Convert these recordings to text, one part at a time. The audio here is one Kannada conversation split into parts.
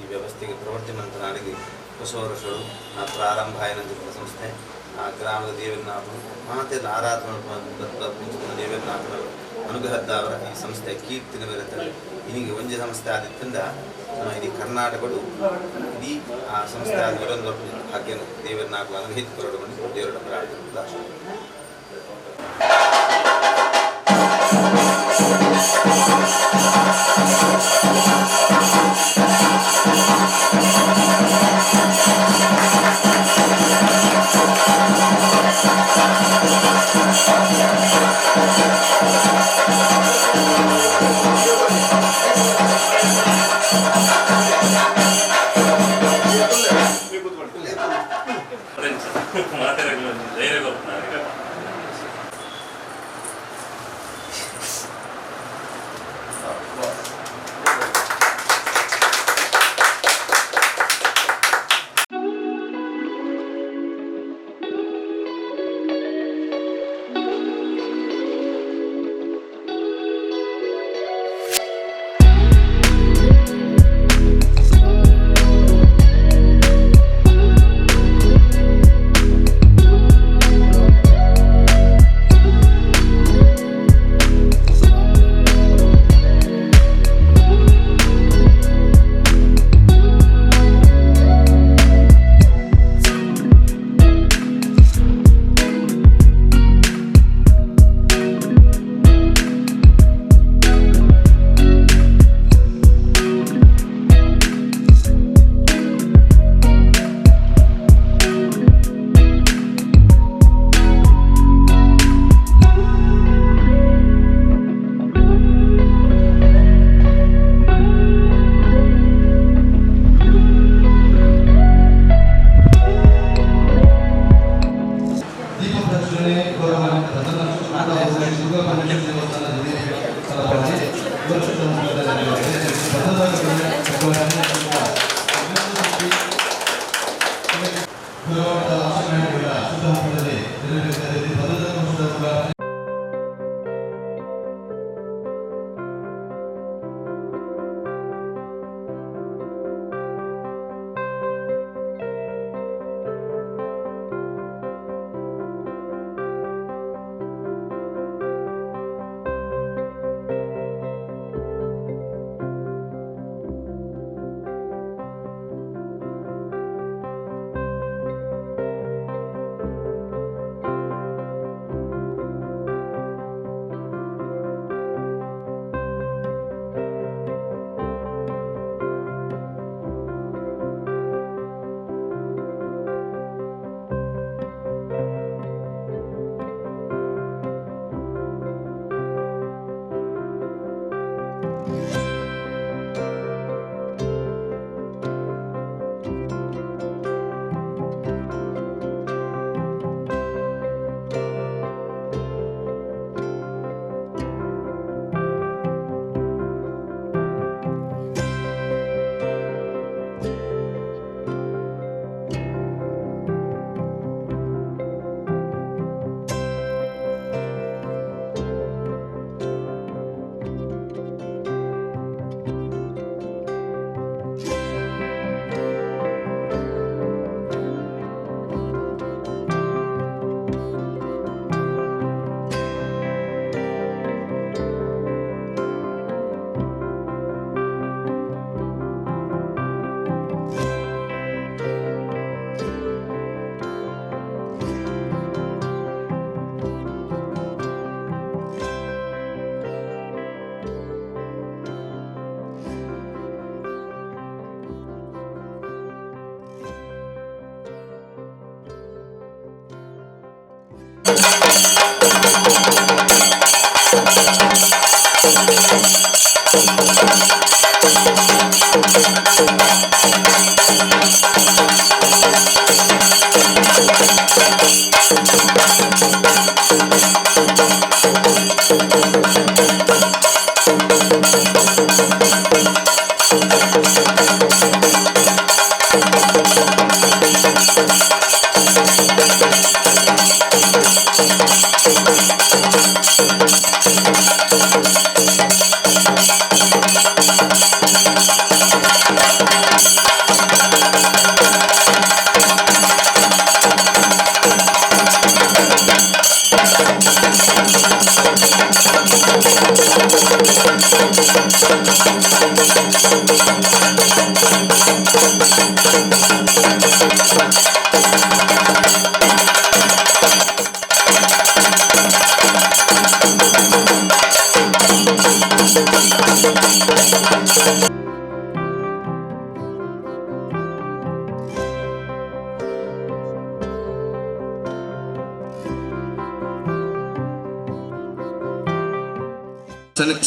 ಈ ವ್ಯವಸ್ಥೆಗೆ ಪ್ರವೃತ್ತಿ ಮಂತ್ರನಾಗಿ ಹೊಸ ವರ್ಷಗಳು ಪ್ರಾರಂಭ ಆಯ್ನಂತ ಸಂಸ್ಥೆ ಗ್ರಾಮದ ದೇವರನಾಥನು ಮಾತೆಲ್ಲ ಆರಾಧನೆ ದೇವರನಾಥನ ಅನುಗ್ರಹದವರ ಈ ಸಂಸ್ಥೆ ಕೀರ್ತಿನ ಬರುತ್ತದೆ ಇನ್ನಿಗೆ ಒಂಜಿ ಸಂಸ್ಥೆ ಆದಿದ್ದರಿಂದ ಇಡೀ ಕರ್ನಾಟಕಡು ಇಡೀ ಆ ಸಂಸ್ಥೆ ಆದ ಹೊರೊಂದು ಭಾಗ್ಯ ದೇವರನಾಥು ಅನುಗ್ರಹಿಸಿಕೊಳ್ಳಲು ದೇವರ ಪ್ರಾರ್ಥನೆ.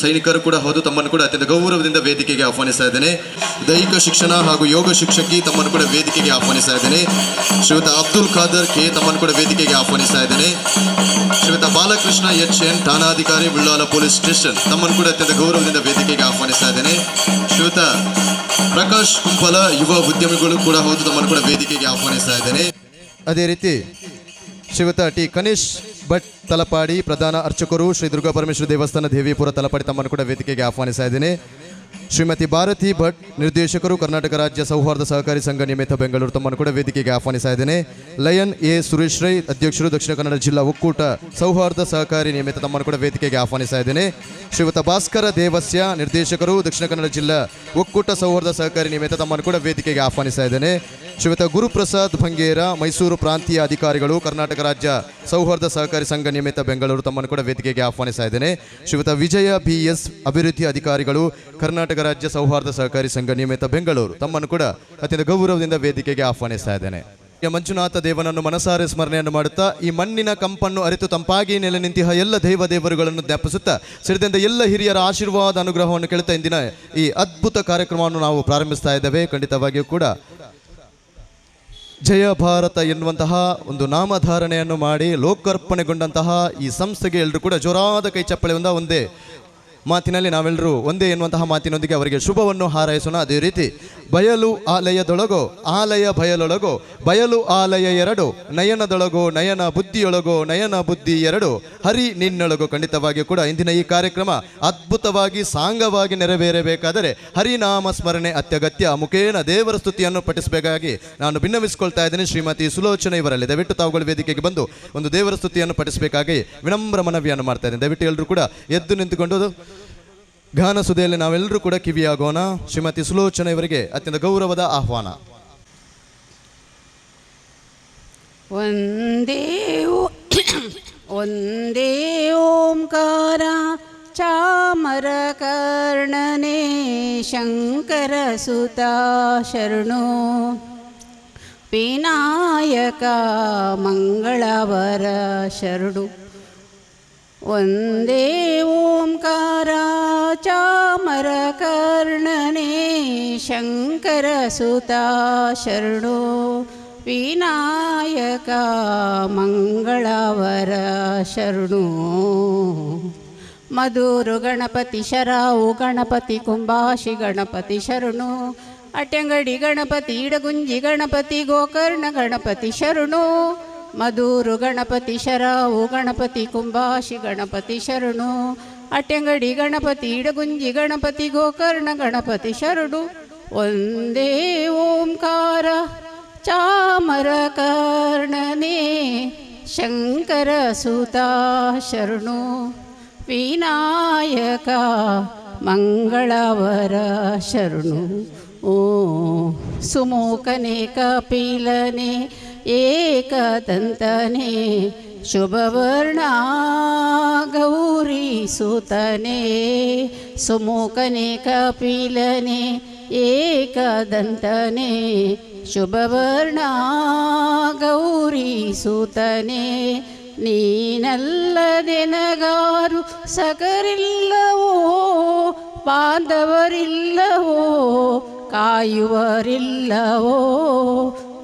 ಸೈನಿಕರು ಕೂಡ ಹೌದು, ತಮ್ಮನ್ನು ಕೂಡ ಅತ್ಯಂತ ಗೌರವದಿಂದ ವೇದಿಕೆಗೆ ಆಹ್ವಾನಿಸ್ತಾ ಇದ್ದೇನೆ. ದೈಹಿಕ ಶಿಕ್ಷಣ ಹಾಗೂ ಯೋಗ ಶಿಕ್ಷಕಿ ತಮ್ಮನ್ನು ಕೂಡ ವೇದಿಕೆಗೆ ಆಹ್ವಾನಿಸ್ತಾ ಇದ್ದೇನೆ. ಶ್ರೀಯುತ ಅಬ್ದುಲ್ ಖಾದರ್ ಕೆ ತಮ್ಮನ್ನು ಕೂಡ ವೇದಿಕೆಗೆ ಆಹ್ವಾನಿಸ್ತಾ ಇದ್ದೇನೆ. ಶ್ರೀಯುತ ಬಾಲಕೃಷ್ಣ ಎನ್ ಠಾಣಾಧಿಕಾರಿ ಉಳ್ಳಾಲ ಪೊಲೀಸ್ ಸ್ಟೇಷನ್ ತಮ್ಮನ್ನು ಕೂಡ ಅತ್ಯಂತ ಗೌರವದಿಂದ ವೇದಿಕೆಗೆ ಆಹ್ವಾನಿಸ್ತಾ ಇದ್ದೇನೆ. ಶ್ರೀಯುತ ಪ್ರಕಾಶ್ ಕುಂಪಲ ಯುವ ಉದ್ಯಮಿಗಳು ಕೂಡ ಹೌದು, ತಮ್ಮನ್ನು ಕೂಡ ವೇದಿಕೆಗೆ ಆಹ್ವಾನಿಸ್ತಾ ಇದ್ದೇನೆ. ಅದೇ ರೀತಿ ಶ್ರೀಯುತ ಟಿ ಕನಿಷ್ ಭಟ್ ತಲಪಾಡಿ ಪ್ರಧಾನ ಅರ್ಚಕರು ಶ್ರೀ ದುರ್ಗಾ ಪರಮೇಶ್ವರ ದೇವಸ್ಥಾನ ದೇವಿಪುರ ತಲಪಾಡಿ ತಮ್ಮನ್ನು ಕೂಡ ವೇದಿಕೆಗೆ ಆಹ್ವಾನಿಸ್ತಾ ಇದ್ದೇನೆ. ಶ್ರೀಮತಿ ಭಾರತಿ ಭಟ್ ನಿರ್ದೇಶಕರು ಕರ್ನಾಟಕ ರಾಜ್ಯ ಸೌಹಾರ್ದ ಸಹಕಾರಿ ಸಂಘ ನಿಯಮಿತ ಬೆಂಗಳೂರು ತಮ್ಮನ್ನು ಕೂಡ ವೇದಿಕೆಗೆ ಆಹ್ವಾನಿಸ್ತಾ ಇದ್ದೇನೆ. ಲಯನ್ ಎ ಸುರೇಶ್ ರೈ ಅಧ್ಯಕ್ಷರು ದಕ್ಷಿಣ ಕನ್ನಡ ಜಿಲ್ಲಾ ಒಕ್ಕೂಟ ಸೌಹಾರ್ದ ಸಹಕಾರಿ ನಿಯಮಿತ ತಮ್ಮನ್ನು ಕೂಡ ವೇದಿಕೆಗೆ ಆಹ್ವಾನಿಸ್ತಾ ಇದ್ದೇನೆ. ಶ್ರೀಯುತ ಭಾಸ್ಕರ ದೇವಸ್ಯ ನಿರ್ದೇಶಕರು ದಕ್ಷಿಣ ಕನ್ನಡ ಜಿಲ್ಲಾ ಒಕ್ಕೂಟ ಸೌಹಾರ್ದ ಸಹಕಾರಿ ನಿಯಮಿತ ತಮ್ಮನ್ನು ಕೂಡ ವೇದಿಕೆಗೆ ಆಹ್ವಾನಿಸ್ತಾ ಇದ್ದೇನೆ. ಶ್ರೀಯುತ ಗುರುಪ್ರಸಾದ್ ಭಂಗೇರ ಮೈಸೂರು ಪ್ರಾಂತೀಯ ಅಧಿಕಾರಿಗಳು ಕರ್ನಾಟಕ ರಾಜ್ಯ ಸೌಹಾರ್ದ ಸಹಕಾರಿ ಸಂಘ ನಿಯಮಿತ ಬೆಂಗಳೂರು ತಮ್ಮನ್ನು ಕೂಡ ವೇದಿಕೆಗೆ ಆಹ್ವಾನಿಸ್ತಾ ಇದ್ದೇನೆ. ಶ್ರೀಯುತ ವಿಜಯ BS ಅಭಿವೃದ್ಧಿ ಅಧಿಕಾರಿಗಳು ಕರ್ನಾಟಕ ರಾಜ್ಯ ಸೌಹಾರ್ದ ಸಹಕಾರಿ ಸಂಘ ನಿಯಮಿತ ಬೆಂಗಳೂರು ತಮ್ಮನ್ನು ಕೂಡ ಅತ್ಯಂತ ಗೌರವದಿಂದ ವೇದಿಕೆಗೆ ಆಹ್ವಾನಿಸ್ತಾ ಇದ್ದೇನೆ. ಮಂಜುನಾಥ ದೇವನನ್ನು ಮನಸಾರೆ ಸ್ಮರಣೆಯನ್ನು ಮಾಡುತ್ತಾ ಈ ಮಣ್ಣಿನ ಕಂಪನ್ನು ಅರಿತು ತಂಪಾಗಿ ನೆಲೆ ನಿಂತಿಹ ಎಲ್ಲ ದೇವರುಗಳನ್ನು ಜ್ಞಾಪಿಸುತ್ತಾ ಸಿಡಿದಂತ ಎಲ್ಲ ಹಿರಿಯರ ಆಶೀರ್ವಾದ ಅನುಗ್ರಹವನ್ನು ಕೇಳುತ್ತಾ ಇಂದಿನ ಈ ಅದ್ಭುತ ಕಾರ್ಯಕ್ರಮವನ್ನು ನಾವು ಪ್ರಾರಂಭಿಸ್ತಾ ಇದ್ದೇವೆ. ಖಂಡಿತವಾಗಿಯೂ ಕೂಡ ಜಯ ಭಾರತ ಎನ್ನುವಂತಹ ಒಂದು ನಾಮಧಾರಣೆಯನ್ನು ಮಾಡಿ ಲೋಕಾರ್ಪಣೆಗೊಂಡಂತಹ ಈ ಸಂಸ್ಥೆಗೆ ಎಲ್ಲರೂ ಕೂಡ ಜೋರಾದ ಕೈ ಚಪ್ಪಳೆಯಿಂದ ಒಂದೇ ಮಾತಿನಲ್ಲಿ ನಾವೆಲ್ಲರೂ ಒಂದೇ ಎನ್ನುವಂತಹ ಮಾತಿನೊಂದಿಗೆ ಅವರಿಗೆ ಶುಭವನ್ನು ಹಾರೈಸೋಣ. ಅದೇ ರೀತಿ ಬಯಲು ಆಲಯದೊಳಗೋ ಆಲಯ ಬಯಲೊಳಗೋ ಬಯಲು ಆಲಯ ಎರಡು ನಯನದೊಳಗೋ ನಯನ ಬುದ್ಧಿಯೊಳಗೋ ನಯನ ಬುದ್ಧಿ ಎರಡು ಹರಿ ನಿನ್ನೊಳಗೋ. ಖಂಡಿತವಾಗಿಯೂ ಕೂಡ ಇಂದಿನ ಈ ಕಾರ್ಯಕ್ರಮ ಅದ್ಭುತವಾಗಿ ಸಾಂಗವಾಗಿ ನೆರವೇರಬೇಕಾದರೆ ಹರಿನಾಮ ಸ್ಮರಣೆ ಅತ್ಯಗತ್ಯ. ಮುಖೇನ ದೇವರ ಸ್ತುತಿಯನ್ನು ಪಠಿಸಬೇಕಾಗಿ ನಾನು ಭಿನ್ನವಿಸಿಕೊಳ್ತಾ ಇದ್ದೇನೆ. ಶ್ರೀಮತಿ ಸುಲೋಚನೆ ಇವರಲ್ಲಿ ದಯವಿಟ್ಟು ತಾವುಗಳು ವೇದಿಕೆಗೆ ಬಂದು ಒಂದು ದೇವರ ಸ್ತುತಿಯನ್ನು ಪಠಿಸಬೇಕಾಗಿ ವಿನಮ್ರ ಮನವಿಯನ್ನು ಮಾಡ್ತಾ ಇದ್ದೇನೆ. ದಯವಿಟ್ಟು ಎಲ್ಲರೂ ಕೂಡ ಎದ್ದು ನಿಂತುಕೊಂಡು ಗಾನ ಸುದೆಯಲ್ಲಿ ನಾವೆಲ್ಲರೂ ಕೂಡ ಕಿವಿಯಾಗೋಣ. ಶ್ರೀಮತಿ ಸುಲೋಚನೆ ಇವರಿಗೆ ಅತ್ಯಂತ ಗೌರವದ ಆಹ್ವಾನ. ಒಂದೇ ಓಂಕಾರ ಚಾಮರ ಕರ್ಣನೆ ಶಂಕರ ಸುತ ಶರಣು ವಿನಾಯಕ ಮಂಗಳವರ ಶರಣು. ಒಂದೇ ಓಂಕಾರ ಚಾಮರ ಕರ್ಣನೆ ಶಂಕರ ಸುತ ಶರಣು ವಿನಾಯಕ ಮಂಗಳವರ ಶರಣು. ಮಧುರು ಗಣಪತಿ ಶರಾವು ಗಣಪತಿ ಕುಂಭಾಷಿ ಗಣಪತಿ ಶರಣು. ಅಟ್ಯಂಗಡಿ ಗಣಪತಿ ಇಡಗುಂಜಿ ಗಣಪತಿ ಗೋಕರ್ಣ ಗಣಪತಿ ಶರಣು. ಮಧುರು ಗಣಪತಿ ಶರಾವು ಗಣಪತಿ ಕುಂಭಾಷಿ ಗಣಪತಿ ಶರಣು. ಅಟ್ಯಂಗಡಿ ಗಣಪತಿ ಇಡಗುಂಜಿ ಗಣಪತಿ ಗೋಕರ್ಣ ಗಣಪತಿ ಶರಣು. ಒಂದೇ ಓಂಕಾರ ಚಾಮರ ಕರ್ಣನೆ ಶಂಕರ ಸುತ ಶರಣು ವಿನಾಯಕ ಮಂಗಳವರ ಶರಣು. ಓ ಸುಮುಖನೆ ಕಪಿಲನೆ ಏಕದಂತನೆ ಶುಭವರ್ಣ ಗೌರಿ ಸುತನೆ. ಸುಮುಖನೆ ಕಪಿಲನೆ ಏಕದಂತನೆ ಶುಭವರ್ಣ ಗೌರಿ ಸುತನೆ. ನೀನಲ್ಲದೆನಗಾರು ಸಕರಿಲ್ಲವೋ ಬಾಂಧವರಿಲ್ಲವೋ ಕಾಯುವರಿಲ್ಲವೋ.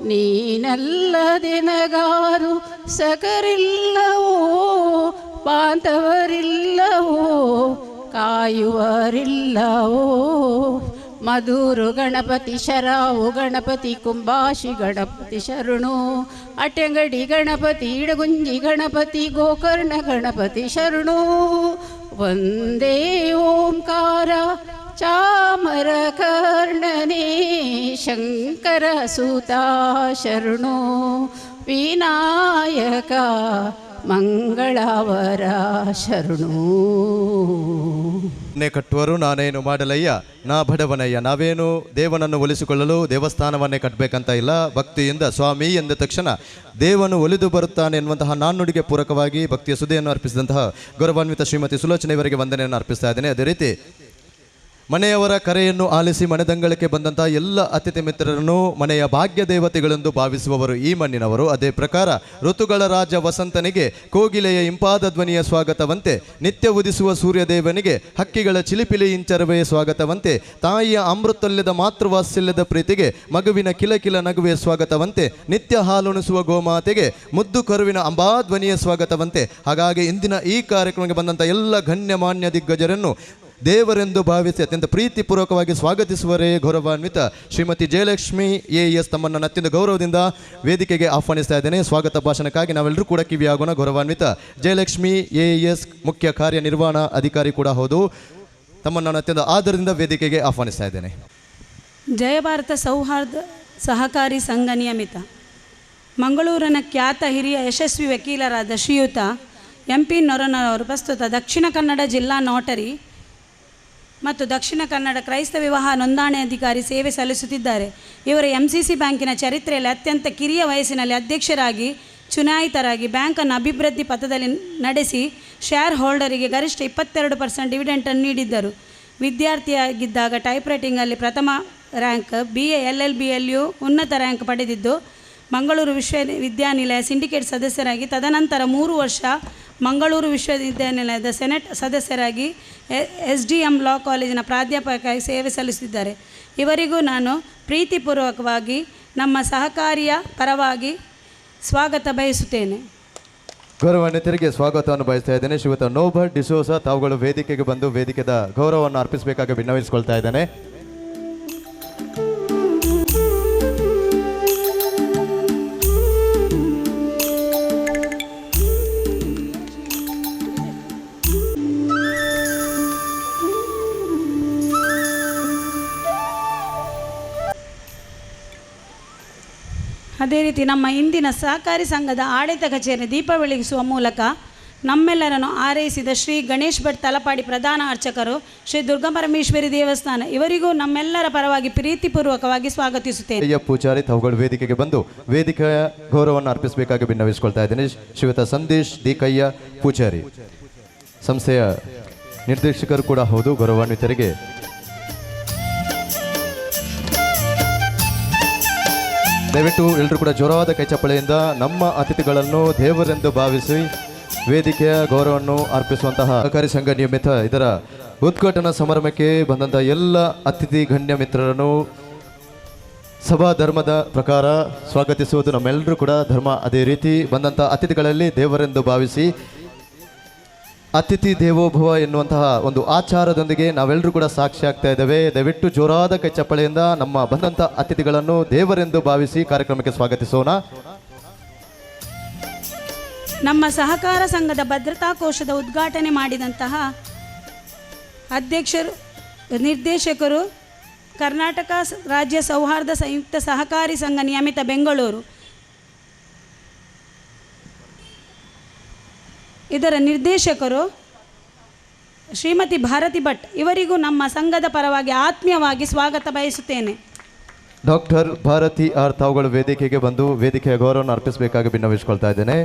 ನೀನಲ್ಲದೆನಗಾರು ಸಕರಿಲ್ಲವೋ ಬಾಂಧವರಿಲ್ಲವೋ ಕಾಯುವರಿಲ್ಲವೋ. ಮಧುರು ಗಣಪತಿ ಶರಾವು ಗಣಪತಿ ಕುಂಬಾಶಿ ಗಣಪತಿ ಶರಣು ಅಟೆಂಗಡಿ ಗಣಪತಿ ಇಡಗುಂಜಿ ಗಣಪತಿ ಗೋಕರ್ಣ ಗಣಪತಿ ಶರಣು ವಂದೇ ಓಂಕಾರ ಚಾಮರ ಕರ್ಣನೇ ಶಂಕರ ಸುತ ಶರಣು ವಿನಾಯಕ ಮಂಗಳವರ ಶರಣು. ನೆ ಕಟ್ಟುವರು ನಾನೇನು ಮಾಡಲಯ್ಯ ನಾ ಬಡವನಯ್ಯ. ನಾವೇನು ದೇವನನ್ನು ಒಲಿಸಿಕೊಳ್ಳಲು ದೇವಸ್ಥಾನವನ್ನೇ ಕಟ್ಟಬೇಕಂತ ಇಲ್ಲ. ಭಕ್ತಿಯಿಂದ ಸ್ವಾಮಿ ಎಂದ ತಕ್ಷಣ ದೇವನು ಒಲಿದು ಬರುತ್ತಾನೆ ಎನ್ನುವಂತಹ ನಾಣ್ಣುಡಿಗೆ ಪೂರಕವಾಗಿ ಭಕ್ತಿಯ ಸುದೆಯನ್ನು ಅರ್ಪಿಸಿದಂತಹ ಗೌರವಾನ್ವಿತ ಶ್ರೀಮತಿ ಸುಲೋಚನೆ ಇವರಿಗೆ ವಂದನೆಯನ್ನು ಅರ್ಪಿಸ್ತಾ ಇದ್ದೇನೆ. ಅದೇ ರೀತಿ ಮನೆಯವರ ಕರೆಯನ್ನು ಆಲಿಸಿ ಮನೆದಂಗಳಕ್ಕೆ ಬಂದಂತಹ ಎಲ್ಲ ಅತಿಥಿ ಮಿತ್ರರನ್ನು ಮನೆಯ ಭಾಗ್ಯ ದೇವತೆಗಳೆಂದು ಭಾವಿಸುವವರು ಈ ಮಣ್ಣಿನವರು. ಅದೇ ಪ್ರಕಾರ ಋತುಗಳ ರಾಜ ವಸಂತನಿಗೆ ಕೋಗಿಲೆಯ ಇಂಪಾದ ಧ್ವನಿಯ ಸ್ವಾಗತವಂತೆ, ನಿತ್ಯ ಉದಿಸುವ ಸೂರ್ಯದೇವನಿಗೆ ಹಕ್ಕಿಗಳ ಚಿಲಿಪಿಲಿ ಇಂಚರವೇ ಸ್ವಾಗತವಂತೆ, ತಾಯಿಯ ಅಮೃತಲ್ಯದ ಮಾತೃವಾತ್ಸಲ್ಯದ ಪ್ರೀತಿಗೆ ಮಗುವಿನ ಕಿಲಕಿಲ ನಗುವೆ ಸ್ವಾಗತವಂತೆ, ನಿತ್ಯ ಹಾಲುಣಿಸುವ ಗೋಮಾತೆಗೆ ಮುದ್ದು ಕರುವಿನ ಅಂಬಾಧ್ವನಿಯ ಸ್ವಾಗತವಂತೆ. ಹಾಗಾಗಿ ಇಂದಿನ ಈ ಕಾರ್ಯಕ್ರಮಕ್ಕೆ ಬಂದಂಥ ಎಲ್ಲ ಗಣ್ಯಮಾನ್ಯ ದಿಗ್ಗಜರನ್ನು ದೇವರೆಂದು ಭಾವಿಸಿ ಅತ್ಯಂತ ಪ್ರೀತಿಪೂರ್ವಕವಾಗಿ ಸ್ವಾಗತಿಸುವರೇ ಗೌರವಾನ್ವಿತ ಶ್ರೀಮತಿ ಜಯಲಕ್ಷ್ಮಿ AS ತಮ್ಮನ್ನು ಅತ್ಯಂತ ಗೌರವದಿಂದ ವೇದಿಕೆಗೆ ಆಹ್ವಾನಿಸ್ತಾ ಇದ್ದೇನೆ. ಸ್ವಾಗತ ಭಾಷಣಕ್ಕಾಗಿ ನಾವೆಲ್ಲರೂ ಕೂಡ ಕಿವಿಯಾಗೋಣ. ಗೌರವಾನ್ವಿತ ಜಯಲಕ್ಷ್ಮಿ AS ಮುಖ್ಯ ಕಾರ್ಯನಿರ್ವಹಣಾ ಅಧಿಕಾರಿ ಕೂಡ ಹೌದು. ತಮ್ಮನ್ನು ಅತ್ಯಂತ ಆದರದಿಂದ ವೇದಿಕೆಗೆ ಆಹ್ವಾನಿಸ್ತಾ ಇದ್ದೇನೆ. ಜಯ ಭಾರತ ಸೌಹಾರ್ದ ಸಹಕಾರಿ ಸಂಘ ನಿಯಮಿತ ಮಂಗಳೂರಿನ ಖ್ಯಾತ ಹಿರಿಯ ಯಶಸ್ವಿ ವಕೀಲರಾದ ಶ್ರೀಯುತ MP ನೊರನವರು ಪ್ರಸ್ತುತ ದಕ್ಷಿಣ ಕನ್ನಡ ಜಿಲ್ಲಾ ನೋಟರಿ ಮತ್ತು ದಕ್ಷಿಣ ಕನ್ನಡ ಕ್ರೈಸ್ತ ವಿವಾಹ ನೋಂದಣಿ ಅಧಿಕಾರಿ ಸೇವೆ ಸಲ್ಲಿಸುತ್ತಿದ್ದಾರೆ. ಇವರು MCC ಬ್ಯಾಂಕಿನ ಚರಿತ್ರೆಯಲ್ಲಿ ಅತ್ಯಂತ ಕಿರಿಯ ವಯಸ್ಸಿನಲ್ಲಿ ಅಧ್ಯಕ್ಷರಾಗಿ ಚುನಾಯಿತರಾಗಿ ಬ್ಯಾಂಕನ್ನು ಅಭಿವೃದ್ಧಿ ಪಥದಲ್ಲಿ ನಡೆಸಿ ಶೇರ್ ಹೋಲ್ಡರಿಗೆ ಗರಿಷ್ಠ 22% ಡಿವಿಡೆಂಟನ್ನು ನೀಡಿದ್ದರು. ವಿದ್ಯಾರ್ಥಿಯಾಗಿದ್ದಾಗ ಟೈಪ್ ರೈಟಿಂಗಲ್ಲಿ ಪ್ರಥಮ ರ್ಯಾಂಕ್, BA LLBಯಲ್ಲಿಯೂ ಉನ್ನತ ರ್ಯಾಂಕ್ ಪಡೆದಿದ್ದು ಮಂಗಳೂರು ವಿಶ್ವವಿದ್ಯಾನಿಲಯ ಸಿಂಡಿಕೇಟ್ ಸದಸ್ಯರಾಗಿ ತದನಂತರ 3 ವರ್ಷ ಮಂಗಳೂರು ವಿಶ್ವವಿದ್ಯಾನಿಲಯದ ಸೆನೆಟ್ ಸದಸ್ಯರಾಗಿ SDM ಲಾ ಕಾಲೇಜಿನ ಪ್ರಾಧ್ಯಾಪಕರಾಗಿ ಸೇವೆ ಸಲ್ಲಿಸುತ್ತಿದ್ದಾರೆ. ಇವರಿಗೂ ನಾನು ಪ್ರೀತಿಪೂರ್ವಕವಾಗಿ ನಮ್ಮ ಸಹಕಾರಿಯ ಪರವಾಗಿ ಸ್ವಾಗತ ಬಯಸುತ್ತೇನೆ. ಗೌರವಾನ್ವಿತರಿಗೆ ಸ್ವಾಗತವನ್ನು ಬಯಸ್ತಾ ಇದ್ದೇನೆ. ಶ್ರೀಯುತ ನೋಬರ್ಟ್ ಡಿಸೋಸ ತಾವುಗಳು ವೇದಿಕೆಗೆ ಬಂದು ವೇದಿಕೆದ ಗೌರವವನ್ನು ಅರ್ಪಿಸಬೇಕಾಗಿ ವಿನ್ನವಿಸಿಕೊಳ್ತಾ ಇದ್ದೇನೆ. ಅದೇ ರೀತಿ ನಮ್ಮ ಇಂದಿನ ಸಹಕಾರಿ ಸಂಘದ ಆಡಳಿತ ಕಚೇರಿ ದೀಪ ಬೆಳಗಿಸುವ ಮೂಲಕ ನಮ್ಮೆಲ್ಲರನ್ನು ಆರೈಸಿದ ಶ್ರೀ ಗಣೇಶ್ ಭಟ್ ತಲಪಾಡಿ ಪ್ರಧಾನ ಅರ್ಚಕರು, ಶ್ರೀ ದುರ್ಗಾಪರಮೇಶ್ವರಿ ದೇವಸ್ಥಾನ ಇವರಿಗೂ ನಮ್ಮೆಲ್ಲರ ಪರವಾಗಿ ಪ್ರೀತಿಪೂರ್ವಕವಾಗಿ ಸ್ವಾಗತಿಸುತ್ತೇನೆ. ಅಯ್ಯ ಪೂಜಾರಿ ತಾವುಗಳು ವೇದಿಕೆಗೆ ಬಂದು ವೇದಿಕೆಯ ಗೌರವವನ್ನು ಅರ್ಪಿಸಬೇಕಾಗಿ ವಿನ್ನವಿಸಿಕೊಳ್ತಾ ಇದ್ದೇನೆ. ಶ್ರೀಯುತ ಸಂದೇಶ್ ದಿಕಯ್ಯ ಪೂಜಾರಿ ಸಂಸ್ಥೆಯ ನಿರ್ದೇಶಕರು ಕೂಡ ಹೌದು. ಗೌರವಾನ್ವಿತರಿಗೆ ದಯವಿಟ್ಟು ಎಲ್ಲರೂ ಕೂಡ ಜೋರಾದ ಕೈಚಪ್ಪಳೆಯಿಂದ ನಮ್ಮ ಅತಿಥಿಗಳನ್ನು ದೇವರೆಂದು ಭಾವಿಸಿ ವೇದಿಕೆಯ ಗೌರವವನ್ನು ಅರ್ಪಿಸುವಂತಹ ಸಹಕಾರಿ ಸಂಘ ನಿಯಮಿತ ಇದರ ಉದ್ಘಾಟನಾ ಸಮಾರಂಭಕ್ಕೆ ಬಂದಂಥ ಎಲ್ಲ ಅತಿಥಿ ಗಣ್ಯ ಮಿತ್ರರನ್ನು ಸಭಾ ಧರ್ಮದ ಪ್ರಕಾರ ಸ್ವಾಗತಿಸುವುದು ನಮ್ಮೆಲ್ಲರೂ ಕೂಡ ಧರ್ಮ. ಅದೇ ರೀತಿ ಬಂದಂಥ ಅತಿಥಿಗಳಲ್ಲಿ ದೇವರೆಂದು ಭಾವಿಸಿ ಅತಿಥಿ ದೇವೋಭವ ಎನ್ನುವಂತಹ ಒಂದು ಆಚಾರದೊಂದಿಗೆ ನಾವೆಲ್ಲರೂ ಕೂಡ ಸಾಕ್ಷಿ ಆಗ್ತಾ ಇದ್ದೇವೆ. ದಯವಿಟ್ಟು ಜೋರಾದ ಕೈಚಪ್ಪಳೆಯಿಂದ ನಮ್ಮ ಬಂದಂಥ ಅತಿಥಿಗಳನ್ನು ದೇವರೆಂದು ಭಾವಿಸಿ ಕಾರ್ಯಕ್ರಮಕ್ಕೆ ಸ್ವಾಗತಿಸೋಣ. ನಮ್ಮ ಸಹಕಾರ ಸಂಘದ ಭದ್ರತಾ ಕೋಶದ ಉದ್ಘಾಟನೆ ಮಾಡಿದಂತಹ ಅಧ್ಯಕ್ಷರು ನಿರ್ದೇಶಕರು ಕರ್ನಾಟಕ ರಾಜ್ಯ ಸೌಹಾರ್ದ ಸಂಯುಕ್ತ ಸಹಕಾರಿ ಸಂಘ ನಿಯಮಿತ ಬೆಂಗಳೂರು ಇದರ ನಿರ್ದೇಶಕರು ಶ್ರೀಮತಿ ಭಾರತಿ ಭಟ್ ಇವರಿಗೂ ನಮ್ಮ ಸಂಘದ ಪರವಾಗಿ ಆತ್ಮೀಯವಾಗಿ ಸ್ವಾಗತ ಬಯಸುತ್ತೇನೆ. ಡಾಕ್ಟರ್ ಭಾರತಿ ಆರ್ ತಾವುಗಳು ವೇದಿಕೆಗೆ ಬಂದು ವೇದಿಕೆಯ ಗೌರವವನ್ನು ಅರ್ಪಿಸಬೇಕಾಗಿ ವಿನ್ನವಿಸಿಕೊಳ್ತಾ ಇದ್ದೇನೆ.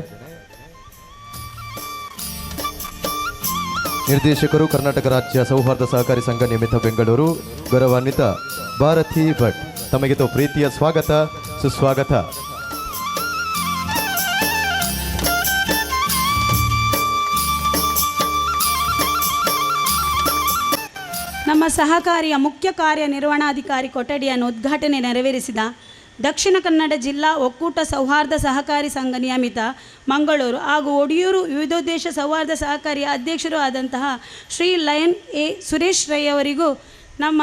ನಿರ್ದೇಶಕರು ಕರ್ನಾಟಕ ರಾಜ್ಯ ಸೌಹಾರ್ದ ಸಹಕಾರಿ ಸಂಘ ನಿಯಮಿತ ಬೆಂಗಳೂರು ಗೌರವಾನ್ವಿತ ಭಾರತಿ ಭಟ್ ತಮಗೆ ಪ್ರೀತಿಯ ಸ್ವಾಗತ ಸುಸ್ವಾಗತ. ನಮ್ಮ ಸಹಕಾರಿಯ ಮುಖ್ಯ ಕಾರ್ಯನಿರ್ವಹಣಾಧಿಕಾರಿ ಕೊಠಡಿಯನ್ನು ಉದ್ಘಾಟನೆ ನೆರವೇರಿಸಿದ ದಕ್ಷಿಣ ಕನ್ನಡ ಜಿಲ್ಲಾ ಒಕ್ಕೂಟ ಸೌಹಾರ್ದ ಸಹಕಾರಿ ಸಂಘ ನಿಯಮಿತ ಮಂಗಳೂರು ಹಾಗೂ ಒಡಿಯೂರು ವಿವಿಧೋದ್ದೇಶ ಸೌಹಾರ್ದ ಸಹಕಾರಿಯ ಅಧ್ಯಕ್ಷರು ಆದಂತಹ ಶ್ರೀ ಲಯನ್ ಎ ಸುರೇಶ್ ರೈ ಅವರಿಗೂ ನಮ್ಮ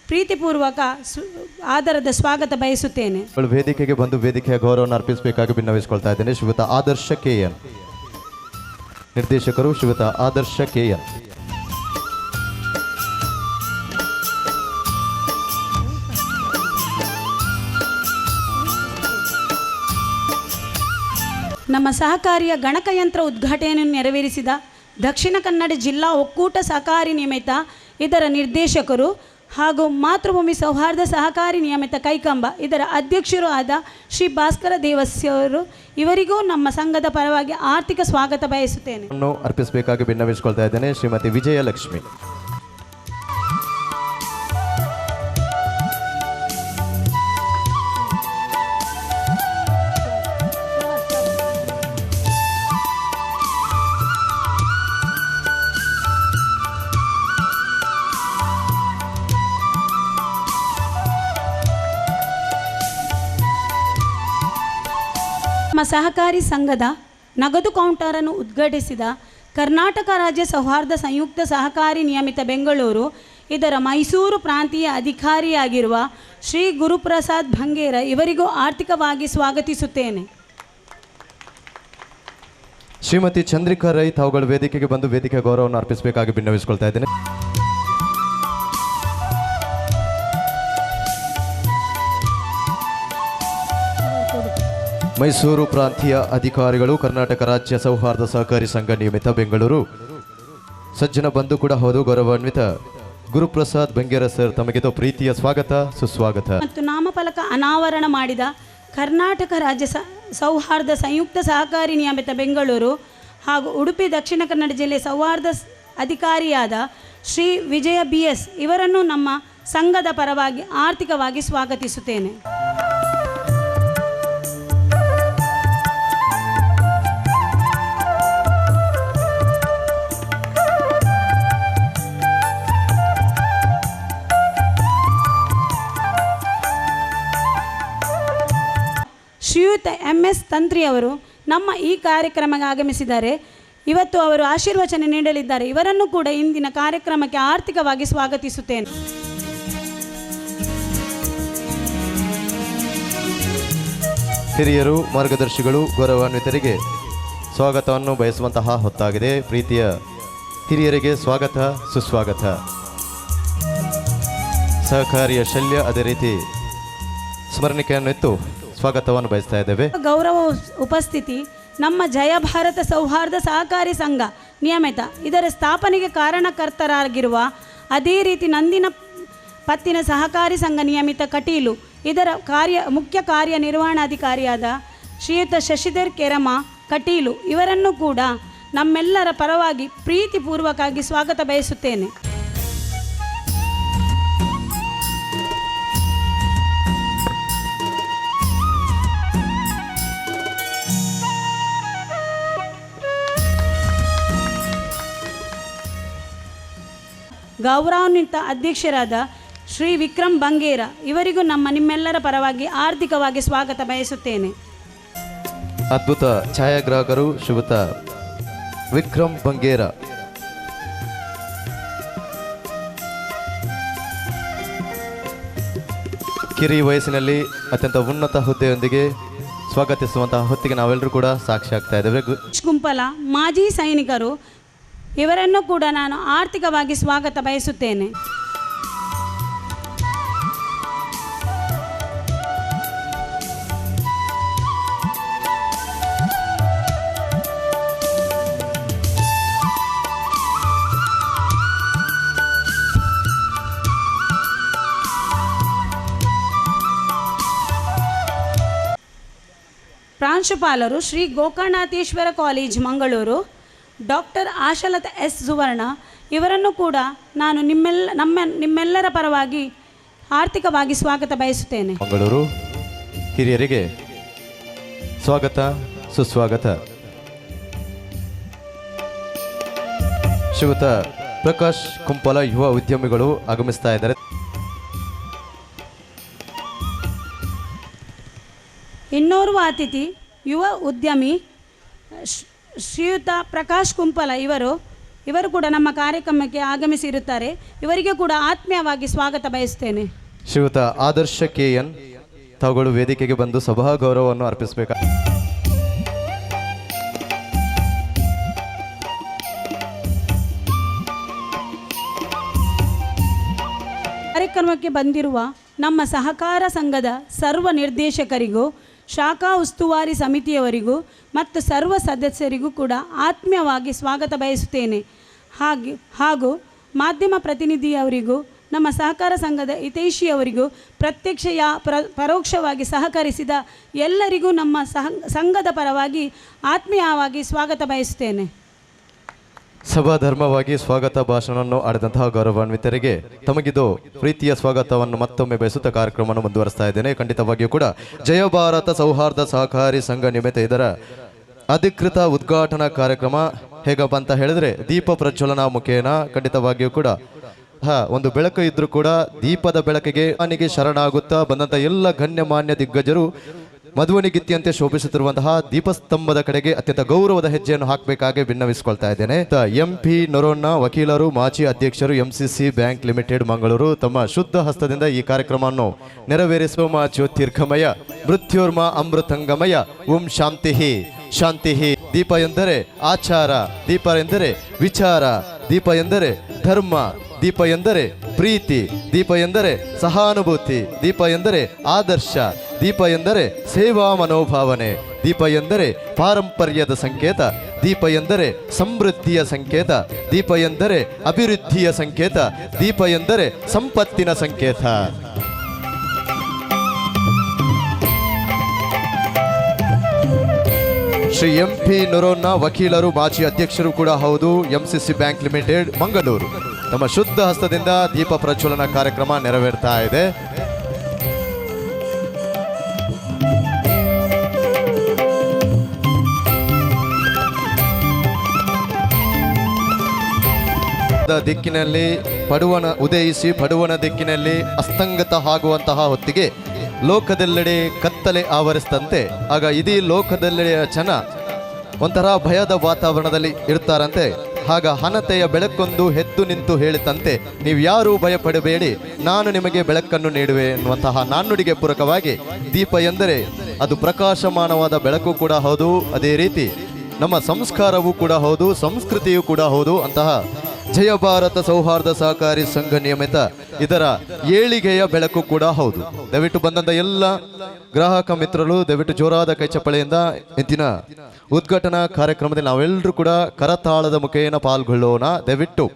ಪ್ರೀತಿಪೂರ್ವಕ ಆದರದ ಸ್ವಾಗತ ಬಯಸುತ್ತೇನೆ. ವೇದಿಕೆಗೆ ಬಂದು ವೇದಿಕೆಯ ಗೌರವವನ್ನು ಅರ್ಪಿಸಬೇಕಾಗಿ ಭಿನ್ನವಿಸಿಕೊಳ್ತಾ ಇದ್ದೇನೆ. ಶ್ರೀಯುತ ಆದರ್ಶ KN, ನಿರ್ದೇಶಕರು ಶ್ರೀಯುತ ಆದರ್ಶ KN. ನಮ್ಮ ಸಹಕಾರಿಯ ಗಣಕಯಂತ್ರ ಉದ್ಘಾಟನೆಯನ್ನು ನೆರವೇರಿಸಿದ ದಕ್ಷಿಣ ಕನ್ನಡ ಜಿಲ್ಲಾ ಒಕ್ಕೂಟ ಸಹಕಾರಿ ನಿಯಮಿತ ಇದರ ನಿರ್ದೇಶಕರು ಹಾಗೂ ಮಾತೃಭೂಮಿ ಸೌಹಾರ್ದ ಸಹಕಾರಿ ನಿಯಮಿತ ಕೈಕಂಬ ಇದರ ಅಧ್ಯಕ್ಷರು ಆದ ಶ್ರೀ ಭಾಸ್ಕರ ದೇವಸ್ಯವರು, ಇವರಿಗೂ ನಮ್ಮ ಸಂಘದ ಪರವಾಗಿ ಆರ್ಥಿಕ ಸ್ವಾಗತ ಬಯಸುತ್ತೇನೆ. ಅರ್ಪಿಸಬೇಕಾಗಿ ಭಿನ್ನವಿಸಿಕೊಳ್ತಾ ಇದ್ದೇನೆ ಶ್ರೀಮತಿ ವಿಜಯಲಕ್ಷ್ಮಿ. ನಮ್ಮ ಸಹಕಾರಿ ಸಂಘದ ನಗದು ಕೌಂಟರನ್ನು ಉದ್ಘಾಟಿಸಿದ ಕರ್ನಾಟಕ ರಾಜ್ಯ ಸೌಹಾರ್ದ ಸಂಯುಕ್ತ ಸಹಕಾರಿ ನಿಯಮಿತ ಬೆಂಗಳೂರು ಇದರ ಮೈಸೂರು ಪ್ರಾಂತೀಯ ಅಧಿಕಾರಿಯಾಗಿರುವ ಶ್ರೀ ಗುರುಪ್ರಸಾದ್ ಭಂಗೇರ ಇವರಿಗೂ ಆರ್ಥಿಕವಾಗಿ ಸ್ವಾಗತಿಸುತ್ತೇನೆ. ಶ್ರೀಮತಿ ಚಂದ್ರಿಕಾ ರೈ ತಾವುಗಳು ವೇದಿಕೆಗೆ ಬಂದು ವೇದಿಕೆ ಗೌರವವನ್ನು ಅರ್ಪಿಸಬೇಕಾಗಿ ಭಿನ್ನವಿಸಿಕೊಳ್ತಾ ಇದ್ದೇನೆ. ಮೈಸೂರು ಪ್ರಾಂತೀಯ ಅಧಿಕಾರಿಗಳು, ಕರ್ನಾಟಕ ರಾಜ್ಯ ಸೌಹಾರ್ದ ಸಹಕಾರಿ ಸಂಘ ನಿಯಮಿತ ಬೆಂಗಳೂರು. ಸಜ್ಜನ ಬಂಧು ಕೂಡ ಹೌದು, ಗೌರವಾನ್ವಿತ ಗುರುಪ್ರಸಾದ್ ಬಂಗೇರ ಸರ್, ತಮಗಿದು ಪ್ರೀತಿಯ ಸ್ವಾಗತ, ಸುಸ್ವಾಗತ. ಮತ್ತು ನಾಮಫಲಕ ಅನಾವರಣ ಮಾಡಿದ ಕರ್ನಾಟಕ ರಾಜ್ಯ ಸೌಹಾರ್ದ ಸಂಯುಕ್ತ ಸಹಕಾರಿ ನಿಯಮಿತ ಬೆಂಗಳೂರು ಹಾಗೂ ಉಡುಪಿ ದಕ್ಷಿಣ ಕನ್ನಡ ಜಿಲ್ಲೆ ಸೌಹಾರ್ದ ಅಧಿಕಾರಿಯಾದ ಶ್ರೀ ವಿಜಯ BS ಇವರನ್ನು ನಮ್ಮ ಸಂಘದ ಪರವಾಗಿ ಆರ್ಥಿಕವಾಗಿ ಸ್ವಾಗತಿಸುತ್ತೇನೆ. ಶ್ರೀಯುತ MS ತಂತ್ರಿಯವರು ನಮ್ಮ ಈ ಕಾರ್ಯಕ್ರಮಕ್ಕೆ ಆಗಮಿಸಿದ್ದಾರೆ. ಇವತ್ತು ಅವರು ಆಶೀರ್ವಚನೆ ನೀಡಲಿದ್ದಾರೆ. ಇವರನ್ನು ಕೂಡ ಇಂದಿನ ಕಾರ್ಯಕ್ರಮಕ್ಕೆ ಆರ್ಥಿಕವಾಗಿ ಸ್ವಾಗತಿಸುತ್ತೇನೆ. ಹಿರಿಯರು, ಮಾರ್ಗದರ್ಶಿಗಳು, ಗೌರವಾನ್ವಿತರಿಗೆ ಸ್ವಾಗತವನ್ನು ಬಯಸುವಂತಹ ಹೊತ್ತಾಗಿದೆ. ಪ್ರೀತಿಯ ಹಿರಿಯರಿಗೆ ಸ್ವಾಗತ, ಸುಸ್ವಾಗತ. ಸಹಕಾರಿಯ ಶಲ್ಯ ಅದೇ ರೀತಿ ಸ್ಮರಣಿಕೆಯನ್ನು ಎತ್ತು ಸ್ವಾಗತವನ್ನು ಬಯಸ್ತಾ ಇದ್ದೇವೆ. ಗೌರವ ಉಪಸ್ಥಿತಿ ನಮ್ಮ ಜಯ ಭಾರತ ಸೌಹಾರ್ದ ಸಹಕಾರಿ ಸಂಘ ನಿಯಮಿತ ಇದರ ಸ್ಥಾಪನೆಗೆ ಕಾರಣಕರ್ತರಾಗಿರುವ, ಅದೇ ರೀತಿ ನಂದಿನ ಪತ್ತಿನ ಸಹಕಾರಿ ಸಂಘ ನಿಯಮಿತ ಕಟೀಲು ಇದರ ಮುಖ್ಯ ಕಾರ್ಯನಿರ್ವಹಣಾಧಿಕಾರಿಯಾದ ಶ್ರೀಯುತ ಶಶಿಧರ್ ಕೆರಮ ಕಟೀಲು ಇವರನ್ನು ಕೂಡ ನಮ್ಮೆಲ್ಲರ ಪರವಾಗಿ ಪ್ರೀತಿಪೂರ್ವಕವಾಗಿ ಸ್ವಾಗತ ಬಯಸುತ್ತೇನೆ. ಗೌರವಾನ್ವಿತ ಅಧ್ಯಕ್ಷರಾದ ಶ್ರೀ ವಿಕ್ರಮ್ ಬಂಗೇರ ಇವರಿಗೂ ನಿಮ್ಮೆಲ್ಲರ ಪರವಾಗಿ ಆರ್ಥಿಕವಾಗಿ ಸ್ವಾಗತ ಬಯಸುತ್ತೇನೆ. ಅದ್ಭುತ ಛಾಯಾಗ್ರಾಹಕರು ಶ್ರೀಯುತ ವಿಕ್ರಮ್ ಬಂಗೇರ. ಕಿರಿ ವಯಸ್ಸಿನಲ್ಲಿ ಅತ್ಯಂತ ಉನ್ನತ ಹುದ್ದೆಯೊಂದಿಗೆ ಸ್ವಾಗತಿಸುವಂತಹ ಹೊತ್ತಿಗೆ ನಾವೆಲ್ಲರೂ ಕೂಡ ಸಾಕ್ಷಿ ಆಗ್ತಾ ಇದ್ದೇವೆ. ಗುಂಪಲ ಮಾಜಿ ಸೈನಿಕರು ಇವರನ್ನು ಕೂಡ ನಾನು ಆರ್ಥಿಕವಾಗಿ ಸ್ವಾಗತ ಬಯಸುತ್ತೇನೆ. ಪ್ರಾಂಶುಪಾಲರು Shri Gokarnanatheshwara college Mangaluru doctor Ashalatha S ಸುವರ್ಣ ಇವರನ್ನು ಕೂಡ ನಾನು ನಿಮ್ಮೆಲ್ಲರ ಪರವಾಗಿ ಆರ್ಥಿಕವಾಗಿ ಸ್ವಾಗತ ಬಯಸುತ್ತೇನೆ. ಮಂಗಳೂರು ಹಿರಿಯರಿಗೆ ಸ್ವಾಗತ, ಸುಸ್ವಾಗತ. ಶ್ರೀಯುತ ಪ್ರಕಾಶ್ ಕುಂಪಲ ಯುವ ಉದ್ಯಮಿಗಳು ಆಗಮಿಸ್ತಾ ಇದ್ದಾರೆ. ಇನ್ನೋರ್ವ ಅತಿಥಿ ಯುವ ಉದ್ಯಮಿ ಶ್ರೀಯುತ ಪ್ರಕಾಶ್ ಕುಂಪಲ ಇವರು ಇವರು ಕೂಡ ನಮ್ಮ ಕಾರ್ಯಕ್ರಮಕ್ಕೆ ಆಗಮಿಸಿರುತ್ತಾರೆ. ಇವರಿಗೆ ಕೂಡ ಆತ್ಮೀಯವಾಗಿ ಸ್ವಾಗತ ಬಯಸ್ತೇನೆ. ಶ್ರೀಯುತ ಆದರ್ಶ KN ತಾವುಗಳು ವೇದಿಕೆಗೆ ಬಂದು ಸಭಾ ಗೌರವವನ್ನು ಅರ್ಪಿಸಬೇಕು. ಕಾರ್ಯಕ್ರಮಕ್ಕೆ ಬಂದಿರುವ ನಮ್ಮ ಸಹಕಾರ ಸಂಘದ ಸರ್ವ ನಿರ್ದೇಶಕರಿಗೂ, ಶಾಖಾ ಉಸ್ತುವಾರಿ ಸಮಿತಿಯವರಿಗೂ ಮತ್ತು ಸರ್ವ ಸದಸ್ಯರಿಗೂ ಕೂಡ ಆತ್ಮೀಯವಾಗಿ ಸ್ವಾಗತ ಬಯಸುತ್ತೇನೆ. ಹಾಗೂ ಮಾಧ್ಯಮ ಪ್ರತಿನಿಧಿಯವರಿಗೂ, ನಮ್ಮ ಸಹಕಾರ ಸಂಘದ ಹಿತೈಷಿಯವರಿಗೂ, ಪರೋಕ್ಷವಾಗಿ ಸಹಕರಿಸಿದ ಎಲ್ಲರಿಗೂ ನಮ್ಮ ಸಂಘದ ಪರವಾಗಿ ಆತ್ಮೀಯವಾಗಿ ಸ್ವಾಗತ ಬಯಸುತ್ತೇನೆ. ಸಭಾಧರ್ಮವಾಗಿ ಸ್ವಾಗತ ಭಾಷಣವನ್ನು ಆಡಿದಂತಹ ಗೌರವಾನ್ವಿತರಿಗೆ ತಮಗಿದು ಪ್ರೀತಿಯ ಸ್ವಾಗತವನ್ನು ಮತ್ತೊಮ್ಮೆ ಬಯಸುತ್ತಾ ಕಾರ್ಯಕ್ರಮವನ್ನು ಮುಂದುವರಿಸ್ತಾ ಇದ್ದೇನೆ. ಖಂಡಿತವಾಗಿಯೂ ಕೂಡ ಜಯ ಭಾರತ ಸೌಹಾರ್ದ ಸಹಕಾರಿ ಸಂಘ ನಿಮಿತ್ತ ಇದರ ಅಧಿಕೃತ ಉದ್ಘಾಟನಾ ಕಾರ್ಯಕ್ರಮ ಹೇಗಪ್ಪ ಅಂತ ಹೇಳಿದ್ರೆ ದೀಪ ಪ್ರಜ್ವಲನ ಮುಖೇನ ಖಂಡಿತವಾಗಿಯೂ ಕೂಡ ಒಂದು ಬೆಳಕು ಇದ್ರೂ ಕೂಡ ದೀಪದ ಬೆಳಕಿಗೆ ಶರಣಾಗುತ್ತಾ ಬಂದಂಥ ಎಲ್ಲ ಗಣ್ಯಮಾನ್ಯ ದಿಗ್ಗಜರು ಮಧುವನಿಗಿತ್ತಿಯಂತೆ ಶೋಭಿಸುತ್ತಿರುವಂತಹ ದೀಪಸ್ತಂಭದ ಕಡೆಗೆ ಅತ್ಯಂತ ಗೌರವದ ಹೆಜ್ಜೆಯನ್ನು ಹಾಕಬೇಕಾಗಿ ಭಿನ್ನವಿಸಿಕೊಳ್ತಾ ಇದ್ದೇನೆ. MP ನೊರೋನ್ನ ವಕೀಲರು, ಮಾಜಿ ಅಧ್ಯಕ್ಷರು, MCC ಬ್ಯಾಂಕ್ ಲಿಮಿಟೆಡ್ ಮಂಗಳೂರು ತಮ್ಮ ಶುದ್ಧ ಹಸ್ತದಿಂದ ಈ ಕಾರ್ಯಕ್ರಮವನ್ನು ನೆರವೇರಿಸುವ ಜ್ಯೋತಿರ್ಗಮಯ ಮೃತ್ಯುರ್ಮ ಅಮೃತಂಗಮಯ ಓಂ ಶಾಂತಿಹಿ ಶಾಂತಿಹಿ. ದೀಪ ಎಂದರೆ ಆಚಾರ, ದೀಪ ಎಂದರೆ ವಿಚಾರ, ದೀಪ ಎಂದರೆ ಧರ್ಮ, ದೀಪ ಎಂದರೆ ಪ್ರೀತಿ, ದೀಪ ಎಂದರೆ ಸಹಾನುಭೂತಿ, ದೀಪ ಎಂದರೆ ಆದರ್ಶ, ದೀಪ ಎಂದರೆ ಸೇವಾ ಮನೋಭಾವನೆ, ದೀಪ ಎಂದರೆ ಪಾರಂಪರ್ಯದ ಸಂಕೇತ, ದೀಪ ಎಂದರೆ ಸಮೃದ್ಧಿಯ ಸಂಕೇತ, ದೀಪ ಎಂದರೆ ಅಭಿವೃದ್ಧಿಯ ಸಂಕೇತ, ದೀಪ ಎಂದರೆ ಸಂಪತ್ತಿನ ಸಂಕೇತ. ಶ್ರೀ MP ನೊರೋನ್ನ ವಕೀಲರು, ಮಾಜಿ ಅಧ್ಯಕ್ಷರು ಕೂಡ ಹೌದು, MCC ಬ್ಯಾಂಕ್ ಲಿಮಿಟೆಡ್ ಮಂಗಳೂರು ತಮ್ಮ ಶುದ್ಧ ಹಸ್ತದಿಂದ ದೀಪ ಪ್ರಜ್ವಲನ ಕಾರ್ಯಕ್ರಮ ನೆರವೇರ್ತಾ ಇದೆ. ದಿಕ್ಕಿನಲ್ಲಿ ಪಡುವಣ ಉದಯಿಸಿ ಪಡುವಣ ದಿಕ್ಕಿನಲ್ಲಿ ಅಸ್ತಂಗತ ಆಗುವಂತಹ ಹೊತ್ತಿಗೆ ಲೋಕದೆಲ್ಲೆಡೆ ಕತ್ತಲೆ ಆವರಿಸಿದಂತೆ ಆಗ ಇಡೀ ಲೋಕದೆಲ್ಲೆಡೆಯ ಜನ ಒಂಥರ ಭಯದ ವಾತಾವರಣದಲ್ಲಿ ಇರ್ತಾರಂತೆ. ಆಗ ಹನತೆಯ ಬೆಳಕೊಂದು ಎದ್ದು ನಿಂತು ಹೇಳಿತಂತೆ, ನೀವು ಯಾರೂ ಭಯಪಡಬೇಡಿ, ನಾನು ನಿಮಗೆ ಬೆಳಕನ್ನು ನೀಡುವೆ ಎನ್ನುವಂತಹ ನಾಣ್ಣುಡಿಗೆ ಪೂರಕವಾಗಿ ದೀಪ ಎಂದರೆ ಅದು ಪ್ರಕಾಶಮಾನವಾದ ಬೆಳಕು ಕೂಡ ಹೌದು, ಅದೇ ರೀತಿ ನಮ್ಮ ಸಂಸ್ಕಾರವೂ ಕೂಡ ಹೌದು, ಸಂಸ್ಕೃತಿಯೂ ಕೂಡ ಹೌದು. ಅಂತಹ ಜಯ ಭಾರತ ಸೌಹಾರ್ದ ಸಹಕಾರಿ ಸಂಘ ನಿಯಮಿತ ಇದರ ಏಳಿಗೆಯ ಬೆಳಕು ಕೂಡ ಹೌದು. ದಯವಿಟ್ಟು ಬಂದಂತ ಎಲ್ಲ ಗ್ರಾಹಕ ಮಿತ್ರರು ದಯವಿಟ್ಟು ಜೋರಾದ ಕೈಚಪ್ಪಳೆಯಿಂದ ಇಂದಿನ ಉದ್ಘಾಟನಾ ಕಾರ್ಯಕ್ರಮದಲ್ಲಿ ನಾವೆಲ್ಲರೂ ಕೂಡ ಕರತಾಳದ ಮುಖೇನ ಪಾಲ್ಗೊಳ್ಳೋಣ. ದಯವಿಟ್ಟು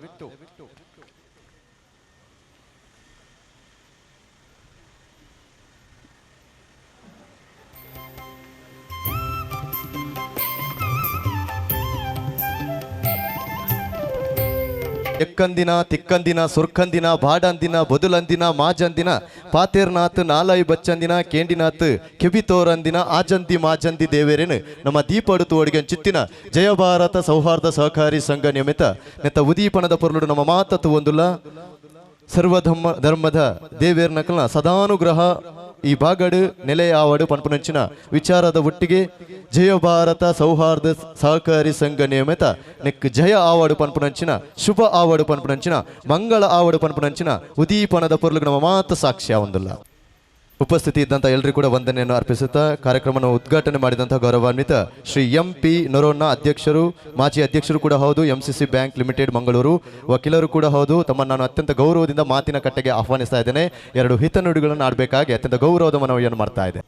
ಎಕ್ಕಂದಿನ ತಿಕ್ಕಂದಿನ ಸುರ್ಕಂದಿನ ಬಾಡಂದಿನ ಬದುಲಂದಿನ ಮಾಜಂದಿನ ಪಾತೇರ್ನಾಥ್ ನಾಲಾಯಿ ಬಚ್ಚಂದಿನ ಕೇಂಡಿನಾಥ್ ಕೆಬಿತೋರಂದಿನ ಆಜಂದಿ ಮಾಜಂದಿ ದೇವೇರೇನು ನಮ್ಮ ದೀಪಡುತ್ತು ಅಡಿಗೆ ಚಿತ್ತಿನ ಜಯ ಭಾರತ ಸೌಹಾರ್ದ ಸಹಕಾರಿ ಸಂಘ ನಿಯಮಿತ ನೆತ್ತ ಉದೀಪನದ ಪೊರ್ಲುಡು ನಮ್ಮ ಮಾತತ್ತು ಒಂದುಲ್ಲ ಸರ್ವಧರ್ಮದ ದೇವೇರ್ನಕಲ್ನ ಸದಾನುಗ್ರಹ ಈ ಬಾಗಡು ನೆಲೆಯಾವಡು ಪನ್ಪುನಂಚಿನ ವಿಚಾರದ ಒಟ್ಟಿಗೆ ಜಯ ಭಾರತ ಸೌಹಾರ್ದ ಸಹಕಾರಿ ಸಂಘ ನಿಯಮಿತ ನೆಕ್ ಜಯ ಆವಾಡು ಪನ್ಪುನಂಚಿನ ಶುಭ ಆವಾಡು ಪನ್ಪುನಂಚಿನ ಮಂಗಳ ಆವಾಡು ಪನ್ಪುನಂಚಿನ ಉದೀಪನದ ಪೊರ್ಲು ನಮ್ಮ ಮಾತು ಸಾಕ್ಷ್ಯ ಒಂದಿಲ್ಲ. ಉಪಸ್ಥಿತಿ ಇದ್ದಂಥ ಎಲ್ಲರಿಗೂ ಕೂಡ ವಂದನೆಯನ್ನು ಅರ್ಪಿಸುತ್ತಾ ಕಾರ್ಯಕ್ರಮವನ್ನು ಉದ್ಘಾಟನೆ ಮಾಡಿದಂಥ ಗೌರವಾನ್ವಿತ ಶ್ರೀ MP ನೊರೋನ್ನ ಅಧ್ಯಕ್ಷರು, ಮಾಜಿ ಅಧ್ಯಕ್ಷರು ಕೂಡ ಹೌದು, MCC ಬ್ಯಾಂಕ್ ಲಿಮಿಟೆಡ್ ಮಂಗಳೂರು ವಕೀಲರು ಕೂಡ ಹೌದು, ತಮ್ಮನ್ನು ನಾನು ಅತ್ಯಂತ ಗೌರವದಿಂದ ಮಾತಿನ ಕಟ್ಟೆಗೆ ಆಹ್ವಾನಿಸ್ತಾ ಇದ್ದೇನೆ. ಎರಡು ಹಿತನುಡಿಗಳನ್ನು ಆಡಬೇಕಾಗಿ ಅತ್ಯಂತ ಗೌರವದ ಮನವಿಯನ್ನು ಮಾಡ್ತಾ ಇದೆ.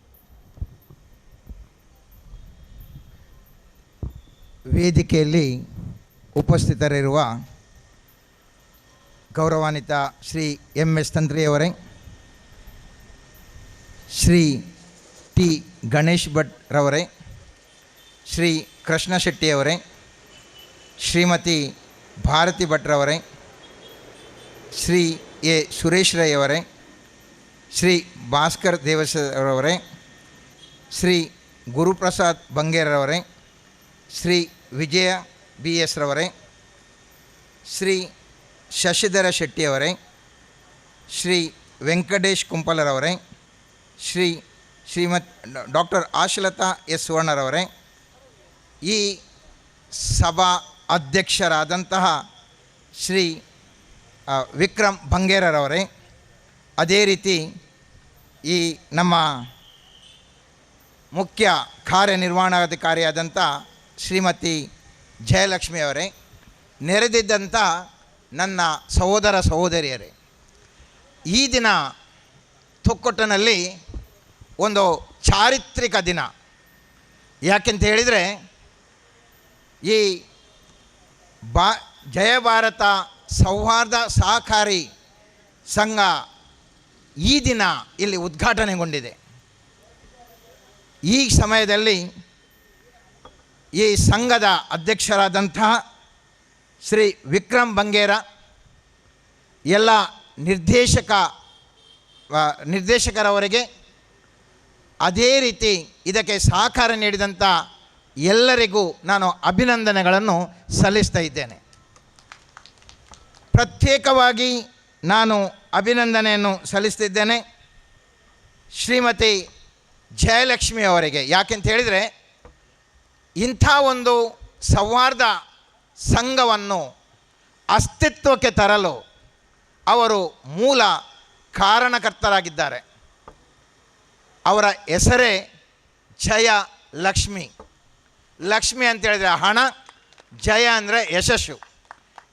ವೇದಿಕೆಯಲ್ಲಿ ಉಪಸ್ಥಿತರಿರುವ ಗೌರವಾನ್ವಿತ Shri MS ತಂತ್ರಿಯವರೇ, Shri T Ganesh Bhat ರವರೇ, Shri Krishna ಶೆಟ್ಟಿಯವರೇ, Shrimati Bharati ಭಟ್ರವರೇ, Shri A Suresh Rai ಅವರೇ, ಶ್ರೀ ಭಾಸ್ಕರ್ ದೇವಸರವರೇ, ಶ್ರೀ ಗುರುಪ್ರಸಾದ್ ಬಂಗೇರವರೇ, ಶ್ರೀ ವಿಜಯ BS ರವರೇ, ಶ್ರೀ ಶಶಿಧರ ಶೆಟ್ಟಿಯವರೇ, ಶ್ರೀ ವೆಂಕಟೇಶ್ ಕುಂಪಲರವರೇ, ಡಾಕ್ಟರ್ ಆಶಲತಾ S ಸುವರ್ಣರವರೇ, ಈ ಸಭಾ ಅಧ್ಯಕ್ಷರಾದಂತಹ ಶ್ರೀ ವಿಕ್ರಮ್ ಬಂಗೇರರವರೇ, ಅದೇ ರೀತಿ ಈ ನಮ್ಮ ಮುಖ್ಯ ಕಾರ್ಯನಿರ್ವಹಣಾಧಿಕಾರಿಯಾದಂಥ ಶ್ರೀಮತಿ ಜಯಲಕ್ಷ್ಮಿಯವರೇ, ನೆರೆದಿದ್ದಂಥ ನನ್ನ ಸಹೋದರ ಸಹೋದರಿಯರೇ, ಈ ದಿನ ತೊಕ್ಕೊಟ್ಟಿನಲ್ಲಿ ಒಂದು ಚಾರಿತ್ರಿಕ ದಿನ. ಯಾಕೆಂತ ಹೇಳಿದರೆ ಈ ಜಯ ಭಾರತ ಸೌಹಾರ್ದ ಸಹಕಾರಿ ಸಂಘ ಈ ದಿನ ಇಲ್ಲಿ ಉದ್ಘಾಟನೆಗೊಂಡಿದೆ. ಈ ಸಮಯದಲ್ಲಿ ಈ ಸಂಘದ ಅಧ್ಯಕ್ಷರಾದಂತಹ ಶ್ರೀ ವಿಕ್ರಮ್ ಬಂಗೇರ, ಎಲ್ಲ ನಿರ್ದೇಶಕರವರಿಗೆ, ಅದೇ ರೀತಿ ಇದಕ್ಕೆ ಸಹಕಾರ ನೀಡಿದಂಥ ಎಲ್ಲರಿಗೂ ನಾನು ಅಭಿನಂದನೆಗಳನ್ನು ಸಲ್ಲಿಸ್ತಾ ಇದ್ದೇನೆ. ಪ್ರತ್ಯೇಕವಾಗಿ ನಾನು ಅಭಿನಂದನೆಯನ್ನು ಸಲ್ಲಿಸ್ತಿದ್ದೇನೆ ಶ್ರೀಮತಿ ಜಯಲಕ್ಷ್ಮಿ ಅವರಿಗೆ. ಯಾಕೆಂತ ಹೇಳಿದರೆ ಇಂಥ ಒಂದು ಸೌಹಾರ್ದ ಸಂಘವನ್ನು ಅಸ್ತಿತ್ವಕ್ಕೆ ತರಲು ಅವರು ಮೂಲ ಕಾರಣಕರ್ತರಾಗಿದ್ದಾರೆ. ಅವರ ಹೆಸರೇ ಜಯಲಕ್ಷ್ಮಿ. ಲಕ್ಷ್ಮಿ ಅಂತೇಳಿದರೆ ಹಣ, ಜಯ ಅಂದರೆ ಯಶಸ್ಸು.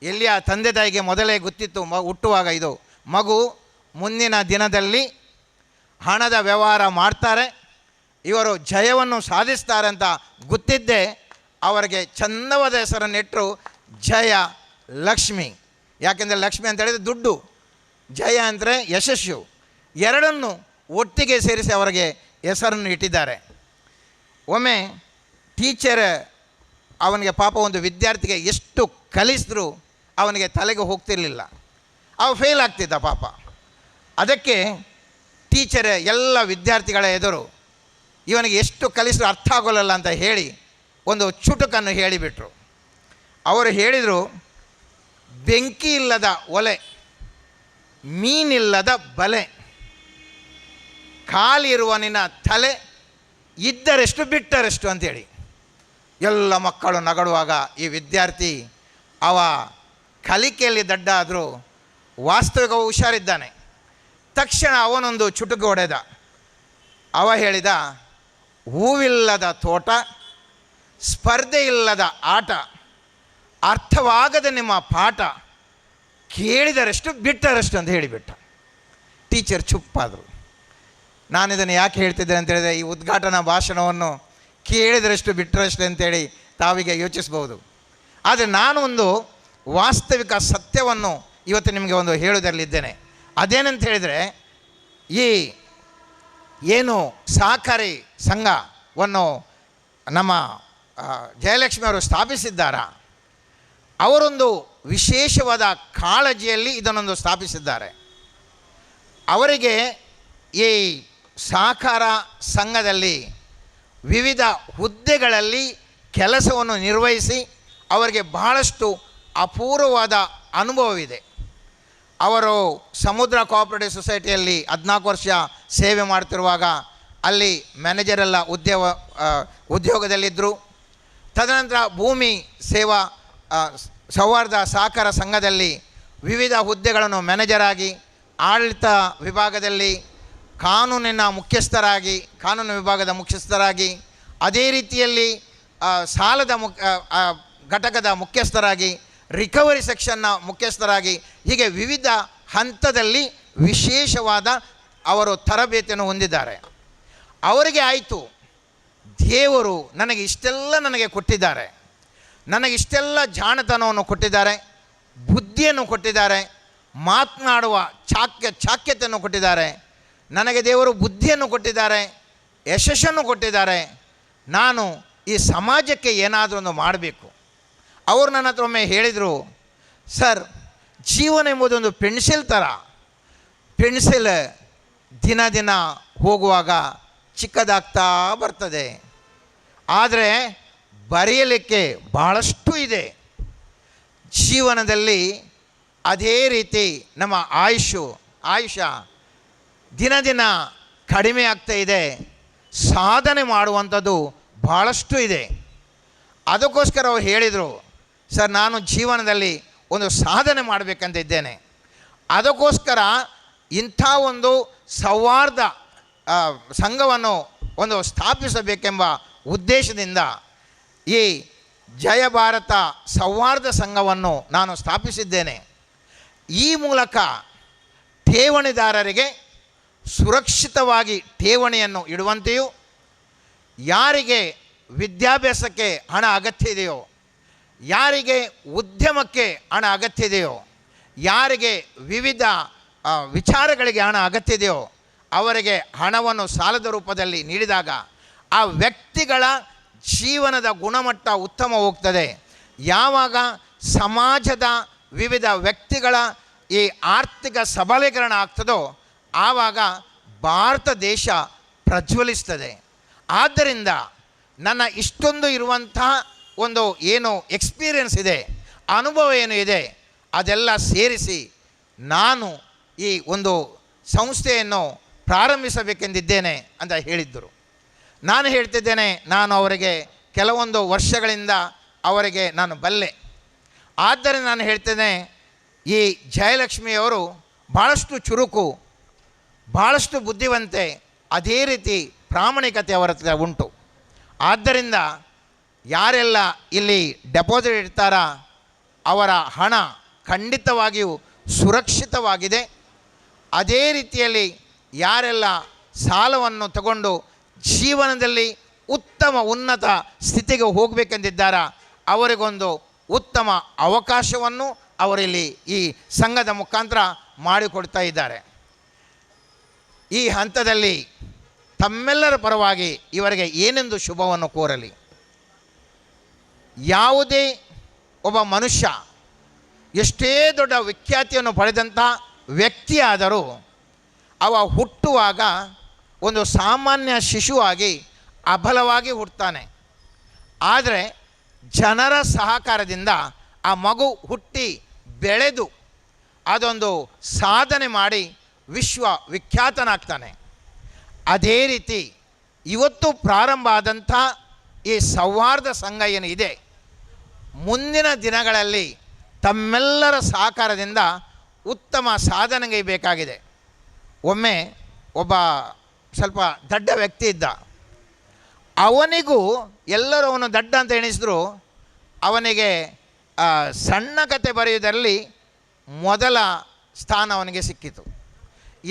ಎಲ್ಲಿಯ ತಂದೆ ತಾಯಿಗೆ ಮೊದಲೇ ಗೊತ್ತಿತ್ತು ಹುಟ್ಟುವಾಗ ಇದು ಮಗು ಮುಂದಿನ ದಿನದಲ್ಲಿ ಹಣದ ವ್ಯವಹಾರ ಮಾಡ್ತಾರೆ, ಇವರು ಜಯವನ್ನು ಸಾಧಿಸ್ತಾರೆ ಅಂತ ಗೊತ್ತಿದ್ದೇ ಅವರಿಗೆ ಚಂದವಾದ ಹೆಸರನ್ನಿಟ್ಟರು ಜಯ ಲಕ್ಷ್ಮಿ. ಯಾಕೆಂದರೆ ಲಕ್ಷ್ಮಿ ಅಂತ ಹೇಳಿದರೆ ದುಡ್ಡು, ಜಯ ಅಂದರೆ ಯಶಸ್ಸು, ಎರಡನ್ನು ಒಟ್ಟಿಗೆ ಸೇರಿಸಿ ಅವರಿಗೆ ಹೆಸರನ್ನು ಇಟ್ಟಿದ್ದಾರೆ. ಒಮ್ಮೆ ಟೀಚರ್ ಅವನಿಗೆ ಪಾಪ ಒಂದು ವಿದ್ಯಾರ್ಥಿಗೆ ಎಷ್ಟು ಕಲಿಸಿದ್ರು ಅವನಿಗೆ ತಲೆಗೆ ಹೋಗ್ತಿರಲಿಲ್ಲ, ಅವ ಫೇಲ್ ಆಗ್ತಿದ್ದ ಪಾಪ. ಅದಕ್ಕೆ ಟೀಚರ್ ಎಲ್ಲ ವಿದ್ಯಾರ್ಥಿಗಳ ಎದುರು ಇವನಿಗೆ ಎಷ್ಟು ಕಲಿಸಿದ್ರು ಅರ್ಥ ಆಗೋಲ್ಲ ಅಂತ ಹೇಳಿ ಒಂದು ಚುಟುಕನ್ನು ಹೇಳಿಬಿಟ್ರು. ಅವರು ಹೇಳಿದರು, ಬೆಂಕಿ ಇಲ್ಲದ ಒಲೆ, ಮೀನಿಲ್ಲದ ಬಲೆ, ಖಾಲಿರುವ ನಿನ್ನ ತಲೆ, ಇದ್ದರೆಷ್ಟು ಬಿಟ್ಟರೆಷ್ಟು ಅಂತೇಳಿ. ಎಲ್ಲ ಮಕ್ಕಳು ನಗಡುವಾಗ ಈ ವಿದ್ಯಾರ್ಥಿ ಅವ ಕಲಿಕೆಯಲ್ಲಿ ದಡ್ಡ ಆದರೂ ವಾಸ್ತವಿಕ ಹುಷಾರಿದ್ದಾನೆ. ತಕ್ಷಣ ಅವನೊಂದು ಚುಟುಕು ಹೊಡೆದ. ಅವ ಹೇಳಿದ, ಹೂವಿಲ್ಲದ ತೋಟ, ಸ್ಪರ್ಧೆ ಇಲ್ಲದ ಆಟ, ಅರ್ಥವಾಗದ ನಿಮ್ಮ ಪಾಠ, ಕೇಳಿದರಷ್ಟು ಬಿಟ್ಟರಷ್ಟು ಅಂತ ಹೇಳಿಬಿಟ್ಟ. ಟೀಚರ್ ಚುಪ್ಪಾದರು. ನಾನಿದನ್ನು ಯಾಕೆ ಹೇಳ್ತಿದ್ದೇನೆ ಅಂತ ಹೇಳಿದರೆ, ಈ ಉದ್ಘಾಟನಾ ಭಾಷಣವನ್ನು ಕೇಳಿದರಷ್ಟು ಬಿಟ್ಟರಷ್ಟು ಅಂತೇಳಿ ತಾವಿಗೆ ಯೋಚಿಸ್ಬೋದು. ಆದರೆ ನಾನು ಒಂದು ವಾಸ್ತವಿಕ ಸತ್ಯವನ್ನು ಇವತ್ತು ನಿಮಗೆ ಒಂದು ಹೇಳುವುದರಲ್ಲಿದ್ದೇನೆ. ಅದೇನಂತ ಹೇಳಿದರೆ, ಈ ಏನು ಸಹಕಾರಿ ಸಂಘವನ್ನು ನಮ್ಮ ಜಯಲಕ್ಷ್ಮಿ ಅವರು ಸ್ಥಾಪಿಸಿದ್ದಾರಾ, ಅವರೊಂದು ವಿಶೇಷವಾದ ಕಾಳಜಿಯಲ್ಲಿ ಇದನ್ನೊಂದು ಸ್ಥಾಪಿಸಿದ್ದಾರೆ. ಅವರಿಗೆ ಈ ಸಹಕಾರ ಸಂಘದಲ್ಲಿ ವಿವಿಧ ಹುದ್ದೆಗಳಲ್ಲಿ ಕೆಲಸವನ್ನು ನಿರ್ವಹಿಸಿ ಅವರಿಗೆ ಬಹಳಷ್ಟು ಅಪೂರ್ವವಾದ ಅನುಭವವಿದೆ. ಅವರು ಸಮುದ್ರ ಕೋಆಪರೇಟಿವ್ ಸೊಸೈಟಿಯಲ್ಲಿ 14 ವರ್ಷ ಸೇವೆ ಮಾಡ್ತಿರುವಾಗ ಅಲ್ಲಿ ಮ್ಯಾನೇಜರೆಲ್ಲ ಉದ್ಯೋಗದಲ್ಲಿದ್ದರು. ತದನಂತರ ಭೂಮಿ ಸೇವಾ ಸೌಹಾರ್ದ ಸಹಕಾರ ಸಂಘದಲ್ಲಿ ವಿವಿಧ ಹುದ್ದೆಗಳನ್ನು ಮ್ಯಾನೇಜರ್ ಆಗಿ, ಆಡಳಿತ ವಿಭಾಗದಲ್ಲಿ ಕಾನೂನು ವಿಭಾಗದ ಮುಖ್ಯಸ್ಥರಾಗಿ, ಅದೇ ರೀತಿಯಲ್ಲಿ ಸಾಲದ ಘಟಕದ ಮುಖ್ಯಸ್ಥರಾಗಿ, ರಿಕವರಿ ಸೆಕ್ಷನ್ನ ಮುಖ್ಯಸ್ಥರಾಗಿ, ಹೀಗೆ ವಿವಿಧ ಹಂತದಲ್ಲಿ ವಿಶೇಷವಾದ ಅವರು ತರಬೇತಿಯನ್ನು ಹೊಂದಿದ್ದಾರೆ. ಅವರಿಗೆ ಆಯಿತು, ದೇವರು ನನಗೆ ಕೊಟ್ಟಿದ್ದಾರೆ, ನನಗಿಷ್ಟೆಲ್ಲ ಜಾಣತನವನ್ನು ಕೊಟ್ಟಿದ್ದಾರೆ, ಬುದ್ಧಿಯನ್ನು ಕೊಟ್ಟಿದ್ದಾರೆ, ಮಾತನಾಡುವ ಚಾಕ್ಯತೆಯನ್ನು ಕೊಟ್ಟಿದ್ದಾರೆ, ನನಗೆ ದೇವರು ಬುದ್ಧಿಯನ್ನು ಕೊಟ್ಟಿದ್ದಾರೆ, ಯಶಸ್ಸನ್ನು ಕೊಟ್ಟಿದ್ದಾರೆ, ನಾನು ಈ ಸಮಾಜಕ್ಕೆ ಏನಾದರೂ ಒಂದು ಮಾಡಬೇಕು. ಅವರು ನನ್ನ ಹತ್ರ ಒಮ್ಮೆ ಹೇಳಿದರು, ಸರ್, ಜೀವನ ಎಂಬುದೊಂದು ಪೆನ್ಸಿಲ್ ಥರ. ಪೆನ್ಸಿಲ್ ದಿನ ದಿನ ಹೋಗುವಾಗ ಚಿಕ್ಕದಾಗ್ತಾ ಬರ್ತದೆ, ಆದರೆ ಬರೆಯಲಿಕ್ಕೆ ಬಹಳಷ್ಟು ಇದೆ. ಜೀವನದಲ್ಲಿ ಅದೇ ರೀತಿ ನಮ್ಮ ಆಯುಷ್ಯ ದಿನ ದಿನ ಕಡಿಮೆ ಆಗ್ತಾ ಇದೆ, ಸಾಧನೆ ಮಾಡುವಂಥದ್ದು ಬಹಳಷ್ಟು ಇದೆ. ಅದಕ್ಕೋಸ್ಕರ ಅವ್ರು ಹೇಳಿದರು, ಸರ್ ನಾನು ಜೀವನದಲ್ಲಿ ಒಂದು ಸಾಧನೆ ಮಾಡಬೇಕಂತ ಇದ್ದೇನೆ, ಅದಕ್ಕೋಸ್ಕರ ಇಂಥ ಒಂದು ಸೌಹಾರ್ದ ಸಂಘವನ್ನು ಒಂದು ಸ್ಥಾಪಿಸಬೇಕೆಂಬ ಉದ್ದೇಶದಿಂದ ಈ ಜಯ ಭಾರತ ಸೌಹಾರ್ದ ಸಂಘವನ್ನು ನಾನು ಸ್ಥಾಪಿಸಿದ್ದೇನೆ. ಈ ಮೂಲಕ ಠೇವಣಿದಾರರಿಗೆ ಸುರಕ್ಷಿತವಾಗಿ ಠೇವಣಿಯನ್ನು ಇಡುವಂತೆಯೂ, ಯಾರಿಗೆ ವಿದ್ಯಾಭ್ಯಾಸಕ್ಕೆ ಹಣ ಅಗತ್ಯ ಇದೆಯೋ, ಯಾರಿಗೆ ಉದ್ಯಮಕ್ಕೆ ಹಣ ಅಗತ್ಯ ಇದೆಯೋ, ಯಾರಿಗೆ ವಿವಿಧ ವಿಚಾರಗಳಿಗೆ ಹಣ ಅಗತ್ಯ ಇದೆಯೋ ಅವರಿಗೆ ಹಣವನ್ನು ಸಾಲದ ರೂಪದಲ್ಲಿ ನೀಡಿದಾಗ ಆ ವ್ಯಕ್ತಿಗಳ ಜೀವನದ ಗುಣಮಟ್ಟ ಉತ್ತಮ ಹೋಗ್ತದೆ. ಯಾವಾಗ ಸಮಾಜದ ವಿವಿಧ ವ್ಯಕ್ತಿಗಳ ಈ ಆರ್ಥಿಕ ಸಬಲೀಕರಣ ಆಗ್ತದೋ ಆವಾಗ ಭಾರತ ದೇಶ ಪ್ರಜ್ವಲಿಸ್ತದೆ. ಆದ್ದರಿಂದ ನನ್ನ ಇಷ್ಟೊಂದು ಇರುವಂತಹ ಒಂದು ಏನು ಎಕ್ಸ್ಪೀರಿಯನ್ಸ್ ಇದೆ, ಅನುಭವ ಏನು ಇದೆ, ಅದೆಲ್ಲ ಸೇರಿಸಿ ನಾನು ಈ ಒಂದು ಸಂಸ್ಥೆಯನ್ನು ಪ್ರಾರಂಭಿಸಬೇಕೆಂದಿದ್ದೇನೆ ಅಂತ ಹೇಳಿದ್ದರು. ನಾನು ಹೇಳ್ತಿದ್ದೇನೆ, ನಾನು ಅವರಿಗೆ ಕೆಲವೊಂದು ವರ್ಷಗಳಿಂದ ಅವರಿಗೆ ನಾನು ಬಲ್ಲೆ. ಆದ್ದರಿಂದ ನಾನು ಹೇಳ್ತೇನೆ, ಈ ಜಯಲಕ್ಷ್ಮಿಯವರು ಭಾಳಷ್ಟು ಚುರುಕು, ಭಾಳಷ್ಟು ಬುದ್ಧಿವಂತೆ, ಅದೇ ರೀತಿ ಪ್ರಾಮಾಣಿಕತೆ ಅವರ ಹತ್ರ ಉಂಟು. ಆದ್ದರಿಂದ ಯಾರೆಲ್ಲ ಇಲ್ಲಿ ಡೆಪಾಸಿಟ್ ಇಡ್ತಾರ ಅವರ ಹಣ ಖಂಡಿತವಾಗಿಯೂ ಸುರಕ್ಷಿತವಾಗಿದೆ. ಅದೇ ರೀತಿಯಲ್ಲಿ ಯಾರೆಲ್ಲ ಸಾಲವನ್ನು ತಗೊಂಡು ಜೀವನದಲ್ಲಿ ಉತ್ತಮ ಉನ್ನತ ಸ್ಥಿತಿಗೆ ಹೋಗಬೇಕೆಂದಿದ್ದಾರ ಅವರಿಗೊಂದು ಉತ್ತಮ ಅವಕಾಶವನ್ನು ಅವರಲ್ಲಿ ಈ ಸಂಘದ ಮುಖಾಂತರ ಮಾಡಿಕೊಡ್ತಾ ಇದ್ದಾರೆ. ಈ ಹಂತದಲ್ಲಿ ತಮ್ಮೆಲ್ಲರ ಪರವಾಗಿ ಇವರಿಗೆ ಏನೆಂದು ಶುಭವನ್ನು ಕೋರಲಿ. ಯಾವುದೇ ಒಬ್ಬ ಮನುಷ್ಯ ಎಷ್ಟೇ ದೊಡ್ಡ ವಿಖ್ಯಾತಿಯನ್ನು ಪಡೆದಂಥ ವ್ಯಕ್ತಿಯಾದರೂ ಅವ ಹುಟ್ಟುವಾಗ ಒಂದು ಸಾಮಾನ್ಯ ಶಿಶುವಾಗಿ ಅಬಲವಾಗಿ ಹುಟ್ಟುತ್ತಾನೆ. ಆದರೆ ಜನರ ಸಹಕಾರದಿಂದ ಆ ಮಗು ಹುಟ್ಟಿ ಬೆಳೆದು ಅದೊಂದು ಸಾಧನೆ ಮಾಡಿ ವಿಶ್ವ ವಿಖ್ಯಾತನಾಗ್ತಾನೆ. ಅದೇ ರೀತಿ ಇವತ್ತು ಪ್ರಾರಂಭ ಆದಂಥ ಈ ಸೌಹಾರ್ದ ಸಂಘ ಏನು ಇದೆ, ಮುಂದಿನ ದಿನಗಳಲ್ಲಿ ತಮ್ಮೆಲ್ಲರ ಸಹಕಾರದಿಂದ ಉತ್ತಮ ಸಾಧನೆಗೆ ಬೇಕಾಗಿದೆ. ಒಮ್ಮೆ ಒಬ್ಬ ಸ್ವಲ್ಪ ದಡ್ಡ ವ್ಯಕ್ತಿ ಇದ್ದ. ಅವನಿಗೂ ಎಲ್ಲರೂ ಅವನು ದಡ್ಡ ಅಂತ ಎಣಿಸಿದ್ರು. ಅವನಿಗೆ ಸಣ್ಣ ಕತೆ ಬರೆಯುವುದರಲ್ಲಿ ಮೊದಲ ಸ್ಥಾನ ಅವನಿಗೆ ಸಿಕ್ಕಿತು.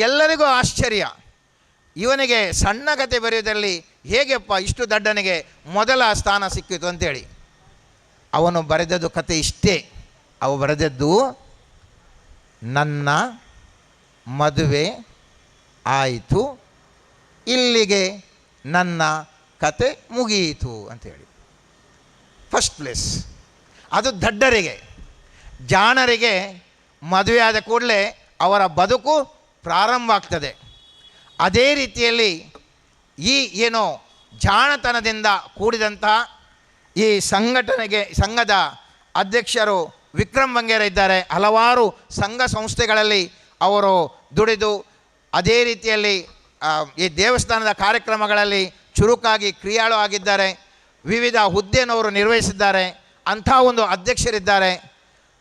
ಎಲ್ಲರಿಗೂ ಆಶ್ಚರ್ಯ, ಇವನಿಗೆ ಸಣ್ಣ ಕತೆ ಬರೆಯುವುದರಲ್ಲಿ ಹೇಗೆಪ್ಪ ಇಷ್ಟು ದಡ್ಡನಿಗೆ ಮೊದಲ ಸ್ಥಾನ ಸಿಕ್ಕಿತು ಅಂತೇಳಿ. ಅವನು ಬರೆದದ್ದು ಕತೆ ಇಷ್ಟೇ. ಅವು ಬರೆದದ್ದು, ನನ್ನ ಮದುವೆ ಆಯಿತು, ಇಲ್ಲಿಗೆ ನನ್ನ ಕತೆ ಮುಗಿಯಿತು ಅಂತೇಳಿ. First place. ಅದು ದಡ್ಡರಿಗೆ. ಜಾಣರಿಗೆ ಮದುವೆ ಆದ ಕೂಡಲೇ ಅವರ ಬದುಕು ಪ್ರಾರಂಭ ಆಗ್ತದೆ. ಅದೇ ರೀತಿಯಲ್ಲಿ ಈ ಏನೋ ಜಾಣತನದಿಂದ ಕೂಡಿದಂತಹ ಈ ಸಂಘದ ಅಧ್ಯಕ್ಷರು ವಿಕ್ರಮ್ ಬಂಗೇರ ಇದ್ದಾರೆ. ಹಲವಾರು ಸಂಘ ಸಂಸ್ಥೆಗಳಲ್ಲಿ ಅವರು ದುಡಿದು ಅದೇ ರೀತಿಯಲ್ಲಿ ಈ ದೇವಸ್ಥಾನದ ಕಾರ್ಯಕ್ರಮಗಳಲ್ಲಿ ಚುರುಕಾಗಿ ಕ್ರಿಯಾಳು ಆಗಿದ್ದಾರೆ. ವಿವಿಧ ಹುದ್ದೆಯನ್ನು ನಿರ್ವಹಿಸಿದ್ದಾರೆ. ಅಂಥ ಒಂದು ಅಧ್ಯಕ್ಷರಿದ್ದಾರೆ.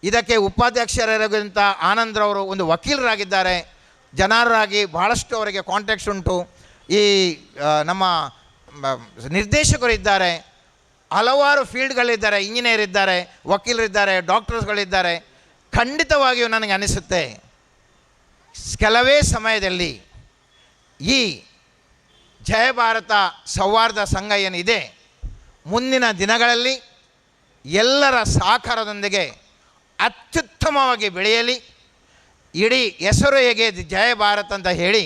ಇದಕ್ಕೆ ಉಪಾಧ್ಯಕ್ಷರಾಗಿದ್ದಂಥ ಆನಂದ್ರವರು ಒಂದು ವಕೀಲರಾಗಿದ್ದಾರೆ. ಜನರಾಗಿ ಬಹಳಷ್ಟು ಅವರಿಗೆ ಕಾಂಟ್ಯಾಕ್ಟ್ಸ್ ಉಂಟು. ಈ ನಮ್ಮ ನಿರ್ದೇಶಕರು ಇದ್ದಾರೆ. ಹಲವಾರು ಫೀಲ್ಡ್ಗಳಿದ್ದಾರೆ. ಇಂಜಿನಿಯರ್ ಇದ್ದಾರೆ, ವಕೀಲರಿದ್ದಾರೆ, ಡಾಕ್ಟರ್ಸ್ಗಳಿದ್ದಾರೆ. ಖಂಡಿತವಾಗಿಯೂ ನನಗೆ ಅನಿಸುತ್ತೆ ಕೆಲವೇ ಸಮಯದಲ್ಲಿ ಈ ಜಯ ಭಾರತ ಸೌಹಾರ್ದ ಸಂಘ ಏನಿದೆ ಮುಂದಿನ ದಿನಗಳಲ್ಲಿ ಎಲ್ಲರ ಸಹಕಾರದೊಂದಿಗೆ ಅತ್ಯುತ್ತಮವಾಗಿ ಬೆಳೆಯಲಿ. ಇಡೀ ಹೆಸರು ಹೇಗೆ ಜಯ ಭಾರತ್ ಅಂತ ಹೇಳಿ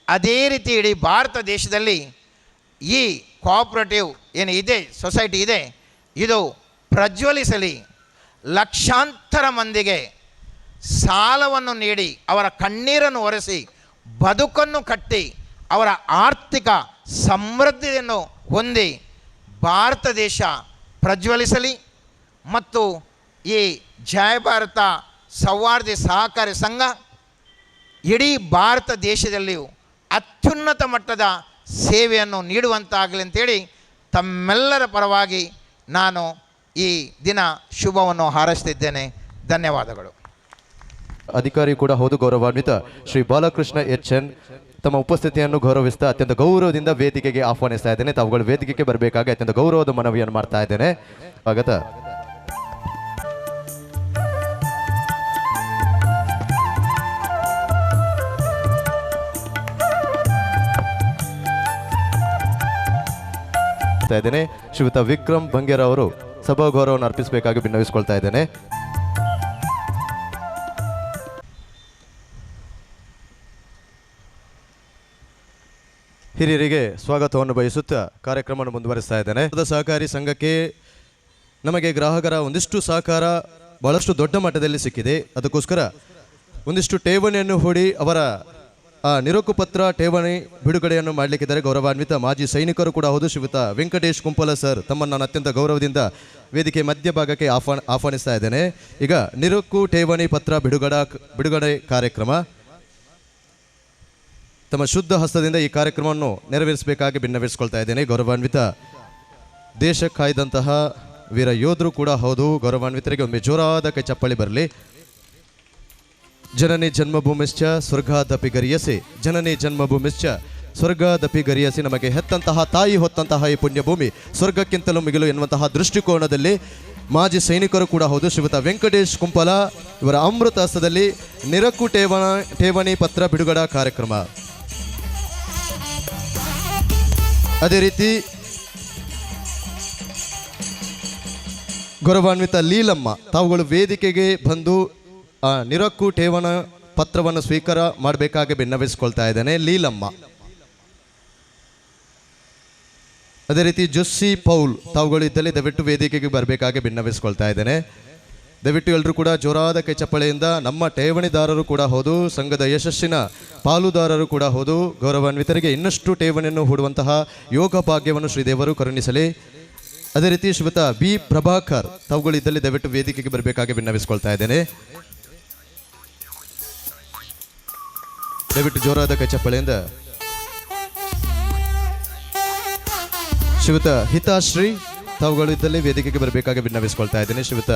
ಅದೇ ರೀತಿ ಇಡೀ ಭಾರತ ದೇಶದಲ್ಲಿ ಈ ಕೋಆಪರೇಟಿವ್ ಏನು ಇದೆ, ಸೊಸೈಟಿ ಇದೆ, ಇದು ಪ್ರಜ್ವಲಿಸಲಿ. ಲಕ್ಷಾಂತರ ಮಂದಿಗೆ ಸಾಲವನ್ನು ನೀಡಿ ಅವರ ಕಣ್ಣೀರನ್ನು ಒರೆಸಿ ಬದುಕನ್ನು ಕಟ್ಟಿ ಅವರ ಆರ್ಥಿಕ ಸಮೃದ್ಧಿಯನ್ನು ಹೊಂದಿ ಭಾರತ ದೇಶ ಪ್ರಜ್ವಲಿಸಲಿ. ಮತ್ತು ಈ ಜಯ ಭಾರತ ಸೌಹಾರ್ದ ಸಹಕಾರಿ ಸಂಘ ಇಡೀ ಭಾರತ ದೇಶದಲ್ಲಿಯೂ ಅತ್ಯುನ್ನತ ಮಟ್ಟದ ಸೇವೆಯನ್ನು ನೀಡುವಂತಾಗಲಿ ಅಂತೇಳಿ ತಮ್ಮೆಲ್ಲರ ಪರವಾಗಿ ನಾನು ಈ ದಿನ ಶುಭವನ್ನು ಹಾರೈಸ್ತಿದ್ದೇನೆ. ಧನ್ಯವಾದಗಳು. ಅಧಿಕಾರಿ ಕೂಡ ಹೌದು ಗೌರವಾನ್ವಿತ ಶ್ರೀ ಬಾಲಕೃಷ್ಣ ಎನ್ ತಮ್ಮ ಉಪಸ್ಥಿತಿಯನ್ನು ಗೌರವಿಸ್ತಾ ಅತ್ಯಂತ ಗೌರವದಿಂದ ವೇದಿಕೆಗೆ ಆಹ್ವಾನಿಸ್ತಾ ಇದ್ದೇನೆ. ತಾವುಗಳು ವೇದಿಕೆಗೆ ಬರಬೇಕಾಗಿ ಅತ್ಯಂತ ಗೌರವದ ಮನವಿಯನ್ನು ಮಾಡ್ತಾ ಇದ್ದೇನೆ. ಸ್ವಾಗತ. ಇದ್ದೇನೆ ಶ್ರೀಯುತ ವಿಕ್ರಮ್ ಬಂಗೇರ ಅವರು ಸಭಾ ಗೌರವವನ್ನು ಅರ್ಪಿಸಬೇಕಾಗಿ ಭಿನ್ನವಿಸಿಕೊಳ್ತಾ ಇದ್ದೇನೆ. ಹಿರಿಯರಿಗೆ ಸ್ವಾಗತವನ್ನು ಬಯಸುತ್ತಾ ಕಾರ್ಯಕ್ರಮವನ್ನು ಮುಂದುವರಿಸ್ತಾ ಇದ್ದೇನೆ. ಸಹಕಾರಿ ಸಂಘಕ್ಕೆ ನಮಗೆ ಗ್ರಾಹಕರ ಒಂದಿಷ್ಟು ಸಹಕಾರ ಬಹಳಷ್ಟು ದೊಡ್ಡ ಮಟ್ಟದಲ್ಲಿ ಸಿಕ್ಕಿದೆ. ಅದಕ್ಕೋಸ್ಕರ ಒಂದಿಷ್ಟು ಠೇವಣಿಯನ್ನು ಹೂಡಿ ಅವರ ನಿರೋಕು ಪತ್ರ ಠೇವಣಿ ಬಿಡುಗಡೆಯನ್ನು ಮಾಡಲಿಕ್ಕಿದ್ದಾರೆ. ಗೌರವಾನ್ವಿತ ಮಾಜಿ ಸೈನಿಕರು ಕೂಡ ಹೌದು ಶ್ರೀಯುತ ವೆಂಕಟೇಶ್ ಕುಂಪಲ ಸರ್ ತಮ್ಮನ್ನು ನಾನು ಅತ್ಯಂತ ಗೌರವದಿಂದ ವೇದಿಕೆ ಮಧ್ಯಭಾಗಕ್ಕೆ ಆಹ್ವಾನಿಸ್ತಾ ಇದ್ದೇನೆ. ಈಗ ನಿರೋಕು ಠೇವಣಿ ಪತ್ರ ಬಿಡುಗಡೆ ಕಾರ್ಯಕ್ರಮ ತಮ್ಮ ಶುದ್ಧ ಹಸ್ತದಿಂದ ಈ ಕಾರ್ಯಕ್ರಮವನ್ನು ನೆರವೇರಿಸಬೇಕಾಗಿ ಭಿನ್ನವಿಸಿಕೊಳ್ತಾ ಇದ್ದೇನೆ. ಗೌರವಾನ್ವಿತ ದೇಶ ಕಾಯ್ದಂತಹ ವೀರ ಯೋಧರು ಕೂಡ ಹೌದು. ಗೌರವಾನ್ವಿತರಿಗೆ ಒಮ್ಮೆ ಜೋರಾದ ಕೈ ಚಪ್ಪಳಿ ಬರಲಿ. ಜನನಿ ಜನ್ಮಭೂಮಿಶ್ಚ ಸ್ವರ್ಗಾದಪಿ ಗರಿಯಸಿ, ಜನನಿ ಜನ್ಮಭೂಮಿಶ್ಚ ಸ್ವರ್ಗಾದಪಿ ಗರಿಯಸಿ. ನಮಗೆ ಹೆತ್ತಂತಹ ತಾಯಿ ಹೊತ್ತಂತಹ ಈ ಪುಣ್ಯಭೂಮಿ ಸ್ವರ್ಗಕ್ಕಿಂತಲೂ ಮಿಗಿಲು ಎನ್ನುವಂತಹ ದೃಷ್ಟಿಕೋನದಲ್ಲಿ ಮಾಜಿ ಸೈನಿಕರು ಕೂಡ ಹೌದು ಶ್ರೀಯುತ ವೆಂಕಟೇಶ್ ಕುಂಪಲ ಇವರ ಅಮೃತ ಹಸ್ತದಲ್ಲಿ ನಿರಕು ಠೇವಣಿ ಪತ್ರ ಬಿಡುಗಡೆ ಕಾರ್ಯಕ್ರಮ. ಅದೇ ರೀತಿ ಗೌರವಾನ್ವಿತ ಲೀಲಮ್ಮ ತಾವುಗಳು ವೇದಿಕೆಗೆ ಬಂದು ನಿರಕು ಠೇವಣ ಪತ್ರವನ್ನು ಸ್ವೀಕಾರ ಮಾಡಬೇಕಾಗಿ ಭಿನ್ನವಿಸಿಕೊಳ್ತಾ ಇದ್ದೇನೆ. ಲೀಲಮ್ಮ. ಅದೇ ರೀತಿ ಜೊಸ್ಸಿ ಪೌಲ್ ತಾವುಗಳು ಇದ್ದಲ್ಲಿ ದಯವಿಟ್ಟು ವೇದಿಕೆಗೆ ಬರಬೇಕಾಗಿ ಭಿನ್ನವಿಸಿಕೊಳ್ತಾ ಇದ್ದೇನೆ. ದಯವಿಟ್ಟು ಎಲ್ಲರೂ ಕೂಡ ಜೋರಾದ ಕೈ ಚಪ್ಪಳೆಯಿಂದ ನಮ್ಮ ಠೇವಣಿದಾರರು ಕೂಡ ಹೌದು, ಸಂಘದ ಯಶಸ್ಸಿನ ಪಾಲುದಾರರು ಕೂಡ ಹೌದು. ಗೌರವಾನ್ವಿತರಿಗೆ ಇನ್ನಷ್ಟು ಠೇವಣಿಯನ್ನು ಹೂಡುವಂತಹ ಯೋಗ ಭಾಗ್ಯವನ್ನು ಶ್ರೀದೇವರು ಕರುಣಿಸಲಿ. ಅದೇ ರೀತಿ ಶ್ರೀಯುತ ಬಿ ಪ್ರಭಾಕರ್ ತಾವುಗಳು ಇದ್ದಲ್ಲಿ ದಯವಿಟ್ಟು ವೇದಿಕೆಗೆ ಬರಬೇಕಾಗಿ ಭಿನ್ನವಿಸಿಕೊಳ್ತಾ ಇದ್ದೇನೆ. ದಯವಿಟ್ಟು ಜೋರಾದ ಕೈ ಚಪ್ಪಳೆಯಿಂದ ಶ್ರೀಯುತ ಹಿತಾಶ್ರೀ ತಾವುಗಳು ಇದ್ದಲ್ಲಿ ವೇದಿಕೆಗೆ ಬರಬೇಕಾಗಿ ಭಿನ್ನವಿಸಿಕೊಳ್ತಾ ಇದ್ದೇನೆ. ಶ್ರೀಯುತ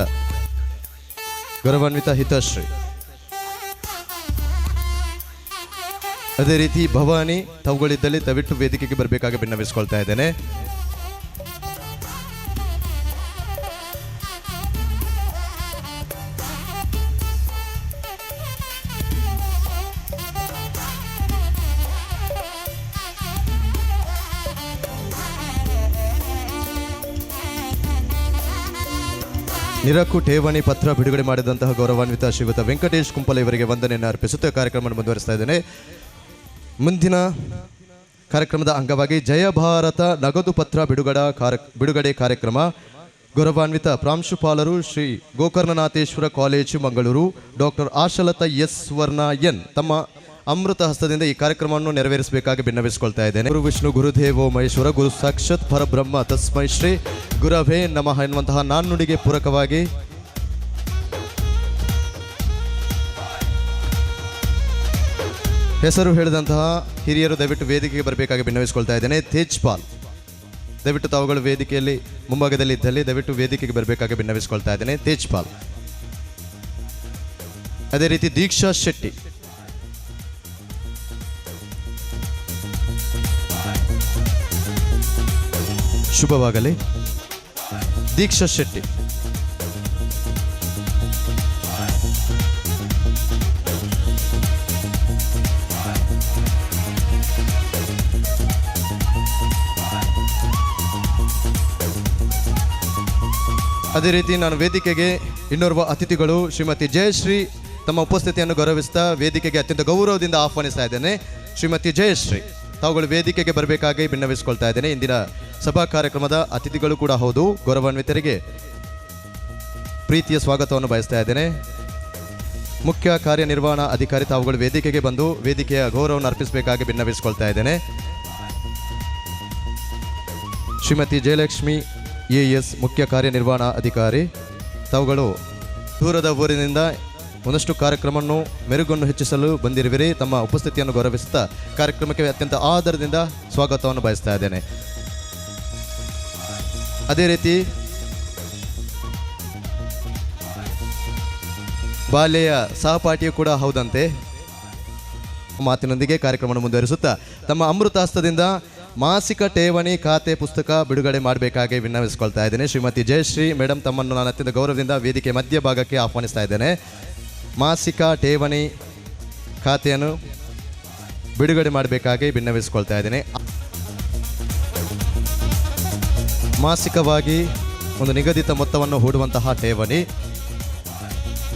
ಗೌರವಾನ್ವಿತ ಹಿತಾಶ್ರೀ. ಅದೇ ರೀತಿ ಭವಾನಿ ತಾವುಗಳಿದ್ದಲ್ಲಿ ದಯವಿಟ್ಟು ವೇದಿಕೆಗೆ ಬರಬೇಕಾಗಿ ಭಿನ್ನವಿಸಿಕೊಳ್ತಾ ಇದ್ದೇನೆ. ನಿರಕು ಠೇವಣಿ ಪತ್ರ ಬಿಡುಗಡೆ ಮಾಡಿದಂತಹ ಗೌರವಾನ್ವಿತ ಶ್ರೀಯುತ ವೆಂಕಟೇಶ್ ಕುಂಪಲ ಇವರಿಗೆ ವಂದನೆಯನ್ನು ಅರ್ಪಿಸುತ್ತಾ ಕಾರ್ಯಕ್ರಮವನ್ನು ಮುಂದುವರಿಸ್ತಾ ಇದ್ದೇನೆ. ಮುಂದಿನ ಕಾರ್ಯಕ್ರಮದ ಅಂಗವಾಗಿ ಜಯ ಭಾರತ ನಗದು ಪತ್ರ ಬಿಡುಗಡೆ ಕಾರ್ಯಕ್ರಮ. ಗೌರವಾನ್ವಿತ ಪ್ರಾಂಶುಪಾಲರು Shri Gokarnanatheshwara college Mangaluru doctor Ashalatha S ವರ್ಣ ಎನ್ ತಮ್ಮ ಅಮೃತ ಹಸ್ತದಿಂದ ಈ ಕಾರ್ಯಕ್ರಮವನ್ನು ನೆರವೇರಿಸಬೇಕಾಗಿ ಭಿನ್ನವಿಸಿಕೊಳ್ತಾ ಇದ್ದೇನೆ. ಗುರು ವಿಷ್ಣು ಗುರುದೇವೋ ಮಹೇಶ್ವರ ಗುರು ಸಾಕ್ಷಾತ್ ಪರಬ್ರಹ್ಮ ತಸ್ಮೈ ಶ್ರೀ ಗುರವೇ ನಮಃ ಎನ್ನುವಂತಹ ನಾಣ್ಣುಡಿಗೆ ಪೂರಕವಾಗಿ ಹೆಸರು ಹೇಳಿದಂತಹ ಹಿರಿಯರು ದಯವಿಟ್ಟು ವೇದಿಕೆಗೆ ಬರಬೇಕಾಗಿ ಭಿನ್ನವಿಸಿಕೊಳ್ತಾ ಇದ್ದೇನೆ. ತೇಜ್ಪಾಲ್ ದಯವಿಟ್ಟು ತಾವುಗಳು ವೇದಿಕೆಯಲ್ಲಿ ಮುಂಭಾಗದಲ್ಲಿ ಇದ್ದಲ್ಲಿ ದಯವಿಟ್ಟು ವೇದಿಕೆಗೆ ಬರಬೇಕಾಗಿ ಭಿನ್ನವಿಸಿಕೊಳ್ತಾ ಇದ್ದೇನೆ. ತೇಜ್ಪಾಲ್. ಅದೇ ರೀತಿ ದೀಕ್ಷಾ ಶೆಟ್ಟಿ. ಶುಭವಾಗಲಿ. ದೀಕ್ಷಾ ಶೆಟ್ಟಿ. ಅದೇ ರೀತಿ ನಾನು ವೇದಿಕೆಗೆ ಇನ್ನೋರ್ವ ಅತಿಥಿಗಳು ಶ್ರೀಮತಿ ಜಯಶ್ರೀ ತಮ್ಮ ಉಪಸ್ಥಿತಿಯನ್ನು ಗೌರವಿಸ್ತಾ ವೇದಿಕೆಗೆ ಅತ್ಯಂತ ಗೌರವದಿಂದ ಆಹ್ವಾನಿಸ್ತಾ ಇದ್ದೇನೆ. ಶ್ರೀಮತಿ ಜಯಶ್ರೀ ತಾವುಗಳು ವೇದಿಕೆಗೆ ಬರಬೇಕಾಗಿ ಭಿನ್ನವಿಸಿಕೊಳ್ತಾ ಇದ್ದೇನೆ. ಇಂದಿನ ಸಭಾ ಕಾರ್ಯಕ್ರಮದ ಅತಿಥಿಗಳು ಕೂಡ ಹೌದು. ಗೌರವಾನ್ವಿತರಿಗೆ ಪ್ರೀತಿಯ ಸ್ವಾಗತವನ್ನು ಬಯಸ್ತಾ ಇದ್ದೇನೆ. ಮುಖ್ಯ ಕಾರ್ಯನಿರ್ವಹಣಾ ಅಧಿಕಾರಿ ತಾವುಗಳು ವೇದಿಕೆಗೆ ಬಂದು ವೇದಿಕೆಯ ಗೌರವವನ್ನು ಅರ್ಪಿಸಬೇಕಾಗಿ ಭಿನ್ನವಿಸಿಕೊಳ್ತಾ ಇದ್ದೇನೆ. ಶ್ರೀಮತಿ ಜಯಲಕ್ಷ್ಮಿ ಎಎಸ್ ಮುಖ್ಯ ಕಾರ್ಯನಿರ್ವಹಣಾ ಅಧಿಕಾರಿ ತಾವುಗಳು ದೂರದ ಊರಿನಿಂದ ಒಂದಷ್ಟು ಕಾರ್ಯಕ್ರಮವನ್ನು ಮೆರುಗನ್ನು ಹೆಚ್ಚಿಸಲು ಬಂದಿರುವಿರಿ. ತಮ್ಮ ಉಪಸ್ಥಿತಿಯನ್ನು ಗೌರವಿಸುತ್ತಾ ಕಾರ್ಯಕ್ರಮಕ್ಕೆ ಅತ್ಯಂತ ಆದರದಿಂದ ಸ್ವಾಗತವನ್ನು ಬಯಸ್ತಾ ಇದ್ದೇನೆ. ಅದೇ ರೀತಿ ಬಾಲ್ಯ ಸಹಪಾಠಿಯೂ ಕೂಡ ಹೌದಂತೆ. ಮಾತಿನೊಂದಿಗೆ ಕಾರ್ಯಕ್ರಮವನ್ನು ಮುಂದುವರಿಸುತ್ತಾ ತಮ್ಮ ಅಮೃತ ಹಸ್ತದಿಂದ ಮಾಸಿಕ ಠೇವಣಿ ಖಾತೆ ಪುಸ್ತಕ ಬಿಡುಗಡೆ ಮಾಡಬೇಕಾಗಿ ವಿನ್ನವಿಸ್ಕೊಳ್ತಾ ಇದ್ದೇನೆ. ಶ್ರೀಮತಿ ಜಯಶ್ರೀ ಮೇಡಮ್ ತಮ್ಮನ್ನು ನಾನು ಅತ್ಯಂತ ಗೌರವದಿಂದ ವೇದಿಕೆ ಮಧ್ಯಭಾಗಕ್ಕೆ ಆಹ್ವಾನಿಸ್ತಾ ಇದ್ದೇನೆ. ಮಾಸಿಕ ಠೇವಣಿ ಖಾತೆಯನ್ನು ಬಿಡುಗಡೆ ಮಾಡಬೇಕಾಗಿ ವಿನ್ನವಿಸ್ಕೊಳ್ತಾ ಇದ್ದೇನೆ. ಮಾಸಿಕವಾಗಿ ಒಂದು ನಿಗದಿತ ಮೊತ್ತವನ್ನು ಹೂಡುವಂತಹ ಠೇವಣಿ,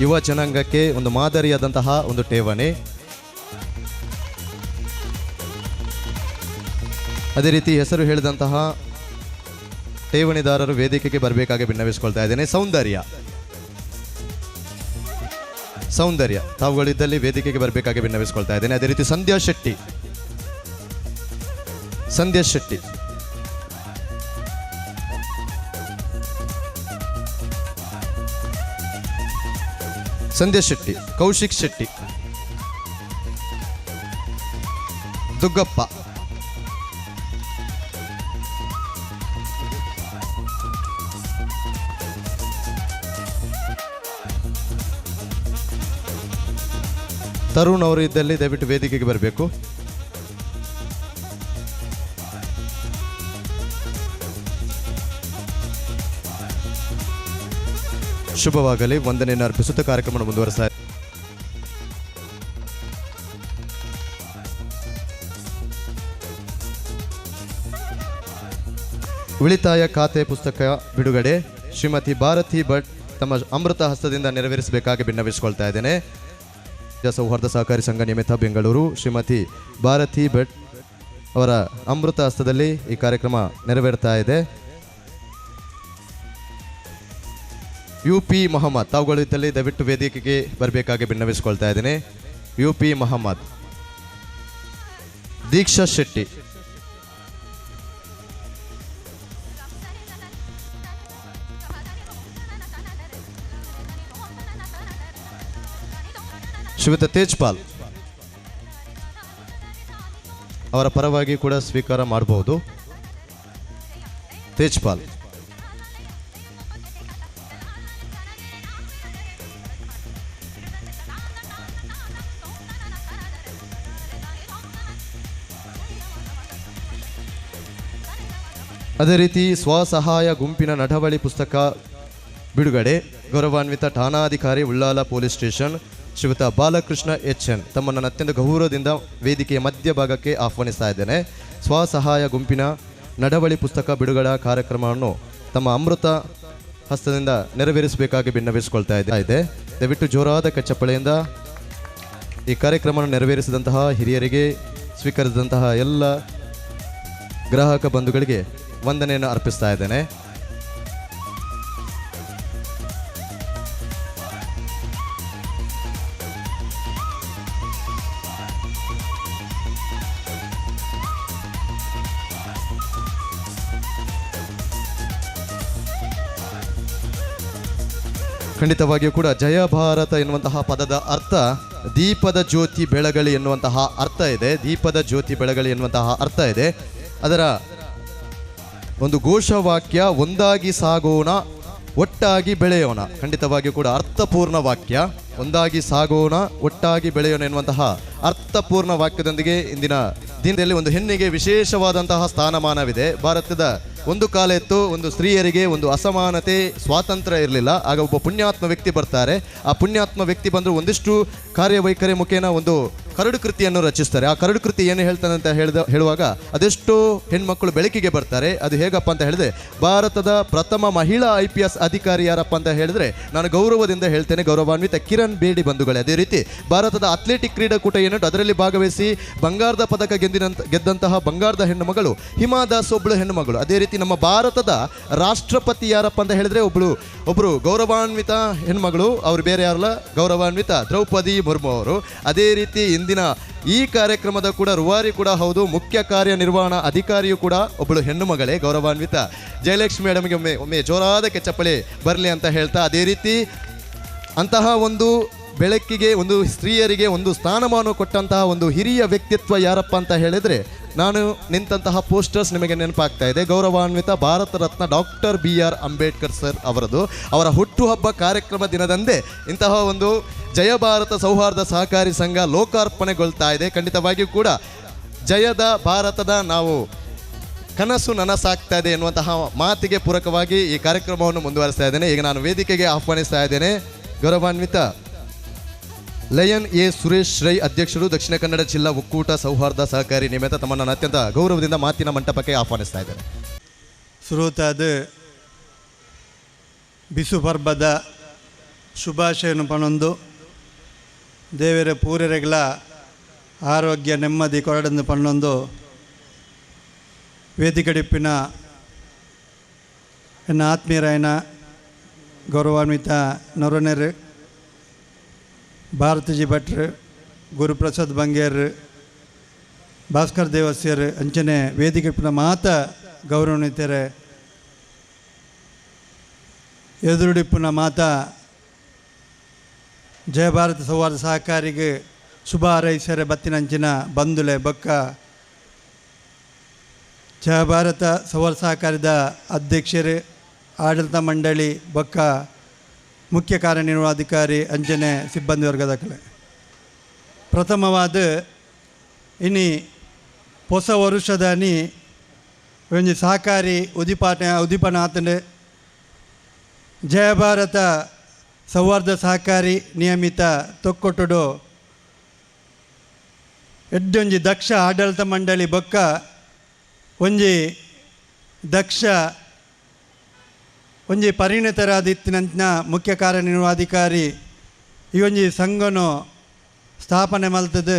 ಯುವ ಜನಾಂಗಕ್ಕೆ ಒಂದು ಮಾದರಿಯಾದಂತಹ ಒಂದು ಠೇವಣಿ. ಅದೇ ರೀತಿ ಹೆಸರು ಹೇಳಿದಂತಹ ಠೇವಣಿದಾರರು ವೇದಿಕೆಗೆ ಬರಬೇಕಾಗಿ ವಿನ್ನವಿಸ್ಕೊಳ್ತಾ ಇದ್ದೇನೆ. ಸೌಂದರ್ಯ ತಾವುಗಳಿದ್ದಲ್ಲಿ ವೇದಿಕೆಗೆ ಬರಬೇಕಾಗಿ ವಿನ್ನವಿಸ್ಕೊಳ್ತಾ ಇದ್ದೇನೆ. ಅದೇ ರೀತಿ ಸಂಧ್ಯಾ ಶೆಟ್ಟಿ ಕೌಶಿಕ್ ಶೆಟ್ಟಿ, ದುಗ್ಗಪ್ಪ, ತರುಣ್ ಅವರು ಇದ್ದಲ್ಲಿ ದಯವಿಟ್ಟು ವೇದಿಕೆಗೆ ಬರಬೇಕು. ಶುಭವಾಗಲಿ. ವಂದನೆಯನ್ನು ಅರ್ಪಿಸುತ್ತಾ ಕಾರ್ಯಕ್ರಮ ಮುಂದುವರೆಸ್ತಾ ಉಳಿತಾಯ ಖಾತೆ ಪುಸ್ತಕ ಬಿಡುಗಡೆ ಶ್ರೀಮತಿ ಭಾರತಿ ಭಟ್ ತಮ್ಮ ಅಮೃತ ಹಸ್ತದಿಂದ ನೆರವೇರಿಸಬೇಕಾಗಿ ವಿನ್ನವಿಸಿಕೊಳ್ತಾ ಇದ್ದೇನೆ. ಸೌಹಾರ್ದ ಸಹಕಾರಿ ಸಂಘ ನಿಯಮಿತ ಬೆಂಗಳೂರು ಶ್ರೀಮತಿ ಭಾರತಿ ಭಟ್ ಅವರ ಅಮೃತ ಹಸ್ತದಲ್ಲಿ ಈ ಕಾರ್ಯಕ್ರಮ ನೆರವೇರ್ತಾ ಇದೆ. UP ಮೊಹಮ್ಮದ್ ತಾವುಗಳಿದ್ದಲ್ಲಿ ದಯವಿಟ್ಟು ವೇದಿಕೆಗೆ ಬರಬೇಕಾಗಿ ವಿನ್ನವಿಸಿಕೊಳ್ತಾ ಇದ್ದೇನೆ. UP ಮೊಹಮ್ಮದ್, ದೀಕ್ಷಾ ಶೆಟ್ಟಿ, ಶ್ರೀಯುತ ತೇಜ್ಪಾಲ್ ಅವರ ಪರವಾಗಿ ಕೂಡ ಸ್ವೀಕಾರ ಮಾಡಬಹುದು. ತೇಜ್ಪಾಲ್, ಅದೇ ರೀತಿ ಸ್ವಸಹಾಯ ಗುಂಪಿನ ನಡವಳಿ ಪುಸ್ತಕ ಬಿಡುಗಡೆ ಗೌರವಾನ್ವಿತ ಠಾಣಾಧಿಕಾರಿ ಉಳ್ಳಾಲ ಪೊಲೀಸ್ ಸ್ಟೇಷನ್ ಶ್ರೀಯುತ ಬಾಲಕೃಷ್ಣ HN ತಮ್ಮನ್ನು ಅತ್ಯಂತ ಗೌರವದಿಂದ ವೇದಿಕೆಯ ಮಧ್ಯಭಾಗಕ್ಕೆ ಆಹ್ವಾನಿಸ್ತಾ ಇದ್ದೇನೆ. ಸ್ವಸಹಾಯ ಗುಂಪಿನ ನಡವಳಿ ಪುಸ್ತಕ ಬಿಡುಗಡೆ ಕಾರ್ಯಕ್ರಮವನ್ನು ತಮ್ಮ ಅಮೃತ ಹಸ್ತದಿಂದ ನೆರವೇರಿಸಬೇಕಾಗಿ ವಿನ್ನವಿಸಿಕೊಳ್ತಾ ಇದೆ. ದಯವಿಟ್ಟು ಜೋರಾದ ಕಚ್ಚಪ್ಪಳೆಯಿಂದ ಈ ಕಾರ್ಯಕ್ರಮವನ್ನು ನೆರವೇರಿಸಿದಂತಹ ಹಿರಿಯರಿಗೆ, ಸ್ವೀಕರಿಸಿದಂತಹ ಎಲ್ಲ ಗ್ರಾಹಕ ಬಂಧುಗಳಿಗೆ ವಂದನೆಯನ್ನು ಅರ್ಪಿಸ್ತಾ ಇದ್ದೇನೆ. ಖಂಡಿತವಾಗಿಯೂ ಕೂಡ ಜಯ ಭಾರತ ಎನ್ನುವಂತಹ ಪದದ ಅರ್ಥ ದೀಪದ ಜ್ಯೋತಿ ಬೆಳಗಲಿ ಎನ್ನುವಂತಹ ಅರ್ಥ ಇದೆ. ದೀಪದ ಜ್ಯೋತಿ ಬೆಳಗಲಿ ಎನ್ನುವಂತಹ ಅರ್ಥ ಇದೆ. ಅದರ ಒಂದು ಘೋಷವಾಕ್ಯ ಒಂದಾಗಿ ಸಾಗೋಣ, ಒಟ್ಟಾಗಿ ಬೆಳೆಯೋಣ. ಖಂಡಿತವಾಗಿಯೂ ಕೂಡ ಅರ್ಥಪೂರ್ಣ ವಾಕ್ಯ. ಒಂದಾಗಿ ಸಾಗೋಣ, ಒಟ್ಟಾಗಿ ಬೆಳೆಯೋಣ ಎನ್ನುವಂತಹ ಅರ್ಥಪೂರ್ಣ ವಾಕ್ಯದೊಂದಿಗೆ ಇಂದಿನ ದಿನದಲ್ಲಿ ಒಂದು ಹೆಣ್ಣಿಗೆ ವಿಶೇಷವಾದಂತಹ ಸ್ಥಾನಮಾನವಿದೆ. ಭಾರತದ ಒಂದು ಕಾಲ ಇತ್ತು, ಒಂದು ಸ್ತ್ರೀಯರಿಗೆ ಒಂದು ಅಸಮಾನತೆ, ಸ್ವಾತಂತ್ರ್ಯ ಇರಲಿಲ್ಲ. ಆಗ ಒಬ್ಬ ಪುಣ್ಯಾತ್ಮ ವ್ಯಕ್ತಿ ಬರ್ತಾರೆ. ಆ ಪುಣ್ಯಾತ್ಮ ವ್ಯಕ್ತಿ ಬಂದರೂ ಒಂದಿಷ್ಟು ಕಾರ್ಯವೈಖರಿ ಮುಖೇನ ಒಂದು ಕರಡು ಕೃತಿಯನ್ನು ರಚಿಸ್ತಾರೆ. ಆ ಕರಡು ಕೃತಿ ಏನು ಹೇಳ್ತಾನೆ ಅಂತ ಹೇಳುವಾಗ ಅದೆಷ್ಟೋ ಹೆಣ್ಮಕ್ಕಳು ಬೆಳಕಿಗೆ ಬರ್ತಾರೆ. ಅದು ಹೇಗಪ್ಪ ಅಂತ ಹೇಳಿದ್ರೆ, ಭಾರತದ ಪ್ರಥಮ ಮಹಿಳಾ IPS ಅಧಿಕಾರಿ ಯಾರಪ್ಪ ಅಂತ ಹೇಳಿದ್ರೆ ನಾನು ಗೌರವದಿಂದ ಹೇಳ್ತೇನೆ, ಗೌರವಾನ್ವಿತ ಕಿರಣ್ ಬೇಡಿ ಬಂಧುಗಳೇ. ಅದೇ ರೀತಿ ಭಾರತದ ಅಥ್ಲೆಟಿಕ್ ಕ್ರೀಡಾಕೂಟ ಏನುಂಟು ಅದರಲ್ಲಿ ಭಾಗವಹಿಸಿ ಬಂಗಾರದ ಪದಕ ಗೆದ್ದಂತಹ ಬಂಗಾರದ ಹೆಣ್ಣು ಮಗಳು ಹಿಮಾ ದಾಸ್ ಒಬ್ಬಳು ಹೆಣ್ಣು ಮಗಳು. ಅದೇ ರೀತಿ ನಮ್ಮ ಭಾರತದ ರಾಷ್ಟ್ರಪತಿ ಯಾರಪ್ಪ ಅಂತ ಹೇಳಿದ್ರೆ ಒಬ್ಬರು ಗೌರವಾನ್ವಿತ ಹೆಣ್ಮಗಳು, ಅವರು ಬೇರೆ ಯಾರಲ್ಲ, ಗೌರವಾನ್ವಿತ ದ್ರೌಪದಿ ಮುರ್ಮು ಅವರು. ಅದೇ ರೀತಿ ಇಂದಿನ ಈ ಕಾರ್ಯಕ್ರಮದ ಕೂಡ ರೂವಾರಿ ಕೂಡ ಹೌದು, ಮುಖ್ಯ ಕಾರ್ಯನಿರ್ವಹಣಾ ಅಧಿಕಾರಿಯೂ ಕೂಡ ಒಬ್ಬಳು ಹೆಣ್ಣು ಮಗಳೇ, ಗೌರವಾನ್ವಿತ ಜಯಲಕ್ಷ್ಮಿ ಮೇಡಮ್ಗೆ ಒಮ್ಮೆ ಜೋರಾದ ಕೆಚ್ಚಪ್ಪಳೆ ಬರಲಿ ಅಂತ ಹೇಳ್ತಾ, ಅದೇ ರೀತಿ ಅಂತಹ ಒಂದು ಬೆಳಕಿಗೆ, ಒಂದು ಸ್ತ್ರೀಯರಿಗೆ ಒಂದು ಸ್ಥಾನಮಾನ ಕೊಟ್ಟಂತಹ ಒಂದು ಹಿರಿಯ ವ್ಯಕ್ತಿತ್ವ ಯಾರಪ್ಪ ಅಂತ ಹೇಳಿದರೆ ನಾನು ನಿಂತಹ ಪೋಸ್ಟರ್ಸ್ ನಿಮಗೆ ನೆನಪಾಗ್ತಾ ಇದೆ. ಗೌರವಾನ್ವಿತ Bharat Ratna doctor BR Ambedkar sir ಅವರದು, ಅವರ ಹುಟ್ಟುಹಬ್ಬ ಕಾರ್ಯಕ್ರಮ ದಿನದಂದೇ ಇಂತಹ ಒಂದು ಜಯ ಭಾರತ ಸೌಹಾರ್ದ ಸಹಕಾರಿ ಸಂಘ ಲೋಕಾರ್ಪಣೆಗೊಳ್ತಾ ಇದೆ. ಖಂಡಿತವಾಗಿಯೂ ಕೂಡ ಜಯದ ಭಾರತದ ನಾವು ಕನಸು ನನಸಾಗ್ತಾ ಇದೆ ಎನ್ನುವಂತಹ ಮಾತಿಗೆ ಪೂರಕವಾಗಿ ಈ ಕಾರ್ಯಕ್ರಮವನ್ನು ಮುಂದುವರಿಸ್ತಾ ಇದ್ದೇನೆ. ಈಗ ನಾನು ವೇದಿಕೆಗೆ ಆಹ್ವಾನಿಸ್ತಾ ಇದ್ದೇನೆ ಗೌರವಾನ್ವಿತ ಲಯನ್ ಎ ಸುರೇಶ್ ರೈ ಅಧ್ಯಕ್ಷರು, ದಕ್ಷಿಣ ಕನ್ನಡ ಜಿಲ್ಲಾ ಒಕ್ಕೂಟ ಸೌಹಾರ್ದ ಸಹಕಾರಿ ನಿಮಿತ್ತ ತಮ್ಮನ್ನು ಅತ್ಯಂತ ಗೌರವದಿಂದ ಮಾತಿನ ಮಂಟಪಕ್ಕೆ ಆಹ್ವಾನಿಸ್ತಾ ಇದ್ದೇನೆ. ಸುರುತಾದ ಬಿಸು ಪರ್ಬದ ಶುಭಾಶಯನು ಪಣೊಂದು ದೇವರ ಪೂರೆರೆಗಳ ಆರೋಗ್ಯ ನೆಮ್ಮದಿ ಕೊರಡಂದು ಪಣ್ಣೊಂದು ವೇದಿಕಡಿಪ್ಪಿನ ಎನ್ನ ಆತ್ಮೀಯರಾಯನ ಗೌರವಾನ್ವಿತ ನೊರನೆರು ಭಾರತಜಿ ಭಟ್ರು, ಗುರುಪ್ರಸಾದ್ ಬಂಗೇರ್, ಭಾಸ್ಕರ್ ದೇವಸ್ಯರು ಅಂಚನೆ ವೇದಿಕಡಿಪ್ಪಿನ ಮಾತ ಗೌರವಾನ್ವಿತರೆ ಎದುರುಡಿಪ್ಪುನ ಮಾತ ಜಯ ಭಾರತ ಸೌಹಾರ್ದ ಸಹಕಾರಿಗೆ ಶುಭ ಹಾರೈಸರೆ ಬತ್ತಿನಂಚಿನ ಬಂಧುಲೆ ಬೊಕ್ಕ ಜಯ ಭಾರತ ಸೌಹಾರ್ದ ಸಹಕಾರದ ಅಧ್ಯಕ್ಷರು, ಆಡಳಿತ ಮಂಡಳಿ ಬೊಕ್ಕ ಮುಖ್ಯ ಕಾರ್ಯನಿರ್ವಹಣಾಧಿಕಾರಿ ಅಂಚನೆ ಸಿಬ್ಬಂದಿ ವರ್ಗದಕಲೆ ಪ್ರಥಮವಾದ ಇನಿ ಹೊಸ ವರುಷದನಿ ಒಂಜಿ ಸಹಕಾರಿ ಉದಿಪನಾತಂಡು ಜಯ ಭಾರತ ಸೌಹಾರ್ದ ಸಹಕಾರಿ ನಿಯಮಿತ ತೊಕ್ಕೊಟ್ಟುಡು ಎಡ್ಡೊಂಜಿ ದಕ್ಷ ಆಡಳಿತ ಮಂಡಳಿ ಬೊಕ್ಕ ಒಂಜಿ ದಕ್ಷ ಒಂಜಿ ಪರಿಣಿತರಾದಿತ್ತಿನಂಚಿನ ಮುಖ್ಯ ಕಾರ್ಯನಿರ್ವಹಣಾಧಿಕಾರಿ ಈ ಒಂಜಿ ಸಂಘನು ಸ್ಥಾಪನೆ ಮಲ್ತದು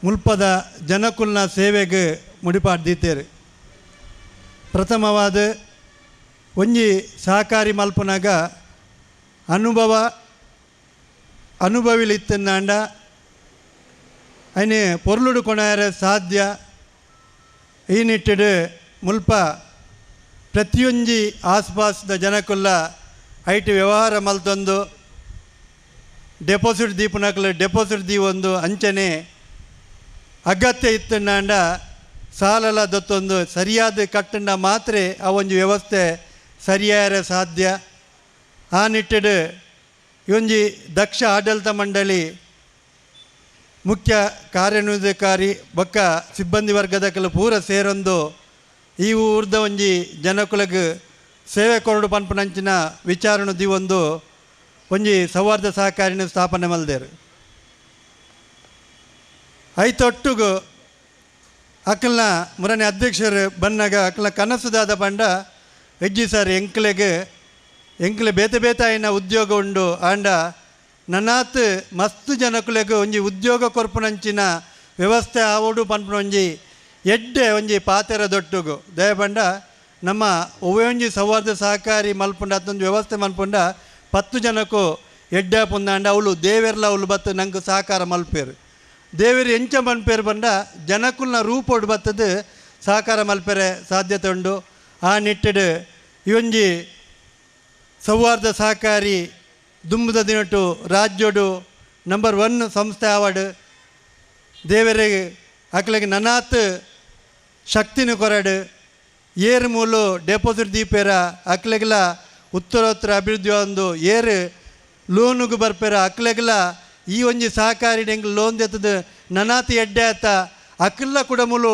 ಮುಲ್ಪದ ಜನಕುಲ್ನ ಸೇವೆಗೆ ಮುಡಿಪಾಡ್ದೀತೇರು. ಪ್ರಥಮವಾದ ಒಂಜಿ ಸಹಕಾರಿ ಮಲ್ಪನಾಗ ಅನುಭವಿಲಿತ್ತಂಡ ಅಯ್ನೆ ಪೊರ್ಲುಡು ಕೊಣಾಯರ ಸಾಧ್ಯ ಈ ನಿಟ್ಟಿಡು ಮುಲ್ಪ ಪ್ರತಿಯೊಂಜಿ ಆಸ್ಪಾಸ್ದ ಜನಕ್ಕುಲ್ಲ ಐಟಿ ವ್ಯವಹಾರ ಮಲ್ತೊಂದು ಡೆಪಾಸಿಟ್ ದೀಪನಕಲು ಡೆಪಾಸಿಟ್ ದೀವೊಂದು ಅಂಚನೆ ಅಗತ್ಯ ಇತ್ತಂಡ ಸಾಲಲ ದೊತ್ತೊಂದು ಸರಿಯಾದ ಕಟ್ಟಂಡ ಮಾತ್ರ ಆ ಒಂಜಿ ವ್ಯವಸ್ಥೆ ಸರಿಯಾರ ಸಾಧ್ಯ. ಆ ನಿಟ್ಟಿಡು ಒಂಜಿ ದಕ್ಷ ಆಡಳಿತ ಮಂಡಳಿ ಮುಖ್ಯ ಕಾರ್ಯನಿರ್ವಹಣಾಧಿಕಾರಿ ಬೊಕ್ಕ ಸಿಬ್ಬಂದಿ ವರ್ಗದಕಲು ಪೂರ ಸೇರೊಂದು ಈ ಊರ್ದ ಒಂಜಿ ಜನಕುಲಗ್ ಸೇವೆ ಕೊರಡು ಪನ್ಪುನಂಚಿನ ವಿಚಾರಣೆ ದಿವೊಂದು ಒಂಜಿ ಸೌಹಾರ್ದ ಸಹಕಾರಿನ ಸ್ಥಾಪನೆ ಮಲ್ದೇರು. ಐತೊಟ್ಟುಗು ಅಕಲ್ನ ಮುರನೆ ಅಧ್ಯಕ್ಷರು ಬನ್ನಾಗ ಅಕಲ್ನ ಕನಸುದಾದ ಪಂಡ ಹೆಜ್ಜಿ ಸರ್ ಎಂಕ್ಲೆ ಬೇತೆ ಬೇತೆ ಆಯ್ನ ಉದ್ಯೋಗ ಉಂಡು ಆಂಡ ನನ್ನಾತ್ ಮಸ್ತ್ ಜನಕುಲೆಗ್ ಒಂಜಿ ಉದ್ಯೋಗ ಕೊರ್ಪುನಂಚಿನ ವ್ಯವಸ್ಥೆ ಆವಡು ಪನ್ಪುನ ಒಂಜಿ ಎಡ್ಡೆ ಒಂಜಿ ಪಾತೆರ ದೊಟ್ಟುಗು ದಯಪಂಡ ನಮ್ಮ ಒವ್ವೆ ಒಂಜಿ ಸೌಹಾರ್ದ ಸಹಕಾರಿ ಮಲ್ಪುಂಡ ಅದೊಂದು ವ್ಯವಸ್ಥೆ ಮಲ್ಪುಂಡ 10 ಜನಕ್ಕೂ ಎಡ್ಡೆ ಪುಂದಾಂಡ ಅವಳು ದೇವೆರ್ಲ ಅವಳು ಬತ್ತು ನಂಗೆ ಸಹಕಾರ ಮಲ್ಪೇರು ದೇವೇರು ಎಂಚ ಮನ್ಪೇರು ಬಂಡ ಜನಕುಲ್ನ ರೂಪೋಡು ಬತ್ತದು ಸಹಕಾರ ಮಲ್ಪೆರೆ ಸಾಧ್ಯತೆ ಉಂಡು. ಆ ನಿಟ್ಟಿಡು ಇವೊಂಜಿ ಸೌಹಾರ್ದ ಸಹಕಾರಿ ದುಂಬುದ ದಿನಟು ರಾಜ್ಯೋಡು ನಂಬರ್ 1 ಸಂಸ್ಥೆ ಆವಡು ದೇವರಿಗೆ ಅಕ್ಲೆಗೆ ನನಾತ್ ಶಕ್ತಿನ ಕೊರಡು ಏರು ಮೂಲು ಡೆಪಾಸಿಟ್ ದೀಪೇರ ಅಕ್ಲೆಗ್ಲ ಉತ್ತರೋತ್ತರ ಅಭಿವೃದ್ಧಿ ಒಂದು ಏರು ಲೋನುಗು ಬರ್ಪೇರ ಅಕ್ಲೆಗ್ಲ ಈ ಒಂಜಿ ಸಹಕಾರಿ ಹೆಂಗೆ ಲೋನ್ ದೆತ್ತದು ನನಾತಿ ಎಡ್ಡೆ ಆತ ಅಕ್ಲ ಕೂಡ ಮೂಲು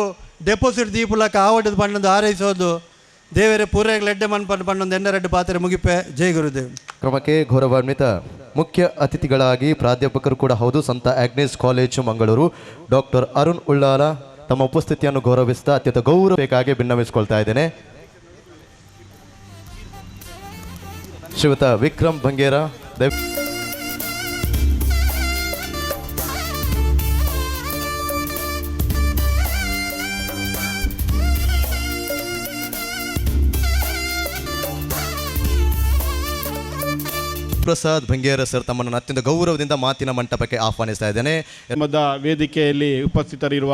ಡೆಪಾಸಿಟ್ ದೀಪುಲಕ ಆವಡದು ಬಣ್ಣದು ಆರೈಸೋದು ದೇವರೇ ಪೂರೈಗಳು ಎಡ್ಡೆ ಮನ್ಪಂಡು ಬಣ್ಣೊಂದು ಎಂಡರೆಡ್ಡು ಪಾತ್ರೆ ಮುಗಿಪೆ. ಜೈ ಗುರುದೇವ್. ಕ್ರಮಕ್ಕೆ ಗೌರವಾನ್ವಿತ ಮುಖ್ಯ ಅತಿಥಿಗಳಾಗಿ ಪ್ರಾಧ್ಯಾಪಕರು ಕೂಡ ಹೌದು ಸಂತ Agnes college Mangaluru doctor Arun Ullal ತಮ್ಮ ಉಪಸ್ಥಿತಿಯನ್ನು ಗೌರವಿಸ್ತಾ ಅತ್ಯಂತ ಗೌರವಕ್ಕಾಗಿ ಭಿನ್ನವಿಸಿಕೊಳ್ತಾ ಇದ್ದೇನೆ. ಶ್ರೀಯುತ ವಿಕ್ರಮ್ ಬಂಗೇರ ಪ್ರಸಾದ್ ಬಂಗೇರ ಸರ್ ತಮ್ಮನ್ನು ಅತ್ಯಂತ ಗೌರವದಿಂದ ಮಾತಿನ ಮಂಟಪಕ್ಕೆ ಆಹ್ವಾನಿಸ್ತಾ ಇದ್ದೇನೆ. ವೇದಿಕೆಯಲ್ಲಿ ಉಪಸ್ಥಿತರಿರುವ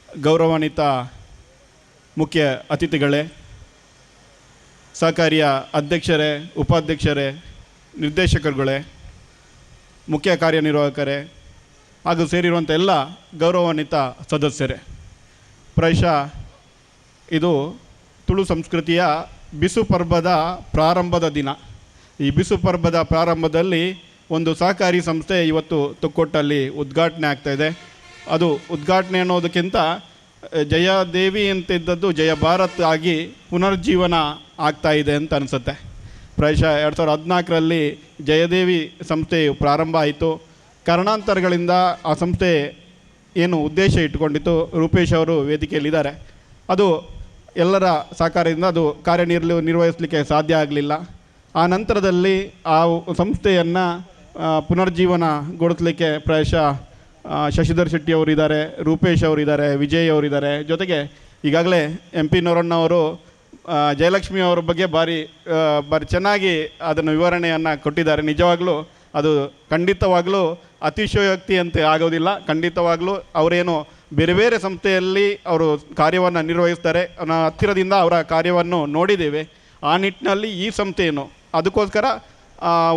ಗೌರವಾನ್ವಿತ ಮುಖ್ಯ ಅತಿಥಿಗಳೇ, ಸಹಕಾರಿಯ ಅಧ್ಯಕ್ಷರೇ, ಉಪಾಧ್ಯಕ್ಷರೇ, ನಿರ್ದೇಶಕರುಗಳೇ, ಮುಖ್ಯ ಕಾರ್ಯನಿರ್ವಾಹಕರೇ ಹಾಗೂ ಸೇರಿರುವಂಥ ಎಲ್ಲ ಗೌರವಾನ್ವಿತ ಸದಸ್ಯರೇ, ಪ್ರಾಯಶಃ ಇದು ತುಳು ಸಂಸ್ಕೃತಿಯ ಬಿಸು ಪರ್ಬದ ಪ್ರಾರಂಭದ ದಿನ. ಈ ಬಿಸು ಪರ್ಬದ ಪ್ರಾರಂಭದಲ್ಲಿ ಒಂದು ಸಹಕಾರಿ ಸಂಸ್ಥೆ ಇವತ್ತು ತೊಕ್ಕೊಟ್ಟಲ್ಲಿ ಉದ್ಘಾಟನೆ ಆಗ್ತಾಯಿದೆ. ಅದು ಉದ್ಘಾಟನೆ ಅನ್ನೋದಕ್ಕಿಂತ ಜಯದೇವಿ ಅಂತಿದ್ದದ್ದು ಜಯ ಭಾರತ್ ಆಗಿ ಪುನರ್ಜೀವನ ಆಗ್ತಾಯಿದೆ ಅಂತ ಅನಿಸುತ್ತೆ. ಪ್ರಾಯಶಃ 2014ರಲ್ಲಿ ಜಯದೇವಿ ಸಂಸ್ಥೆಯು ಪ್ರಾರಂಭ ಆಯಿತು. ಕಾರಣಾಂತರಗಳಿಂದ ಆ ಸಂಸ್ಥೆ ಏನು ಉದ್ದೇಶ ಇಟ್ಕೊಂಡಿತ್ತು, ರೂಪೇಶ್ ಅವರು ವೇದಿಕೆಯಲ್ಲಿದ್ದಾರೆ, ಅದು ಎಲ್ಲರ ಸಹಕಾರದಿಂದ ಅದು ನಿರ್ವಹಿಸಲಿಕ್ಕೆ ಸಾಧ್ಯ ಆಗಲಿಲ್ಲ. ಆ ನಂತರದಲ್ಲಿ ಆ ಸಂಸ್ಥೆಯನ್ನು ಪುನರ್ಜೀವನಗೊಳಿಸಲಿಕ್ಕೆ ಪ್ರಾಯಶಃ ಶಶಿಧರ್ ಶೆಟ್ಟಿ ಅವರಿದ್ದಾರೆ, ರೂಪೇಶ್ ಅವರಿದ್ದಾರೆ, ವಿಜಯ್ ಅವರಿದ್ದಾರೆ. ಜೊತೆಗೆ ಈಗಾಗಲೇ MP ನೊರಣ್ಣವರು ಜಯಲಕ್ಷ್ಮಿ ಅವರ ಬಗ್ಗೆ ಭಾರಿ ಚೆನ್ನಾಗಿ ಅದನ್ನು ವಿವರಣೆಯನ್ನು ಕೊಟ್ಟಿದ್ದಾರೆ. ನಿಜವಾಗಲೂ ಅದು ಖಂಡಿತವಾಗಲೂ ಅತಿಶಯೋಕ್ತಿ ಅಂತ ಆಗೋದಿಲ್ಲ. ಖಂಡಿತವಾಗಲೂ ಅವರೇನು ಬೇರೆ ಬೇರೆ ಸಂಸ್ಥೆಯಲ್ಲಿ ಅವರು ಕಾರ್ಯವನ್ನು ನಿರ್ವಹಿಸ್ತಾರೆ, ಹತ್ತಿರದಿಂದ ಅವರ ಕಾರ್ಯವನ್ನು ನೋಡಿದ್ದೇವೆ. ಆ ನಿಟ್ಟಿನಲ್ಲಿ ಈ ಸಂಸ್ಥೆಯನ್ನು ಅದಕ್ಕೋಸ್ಕರ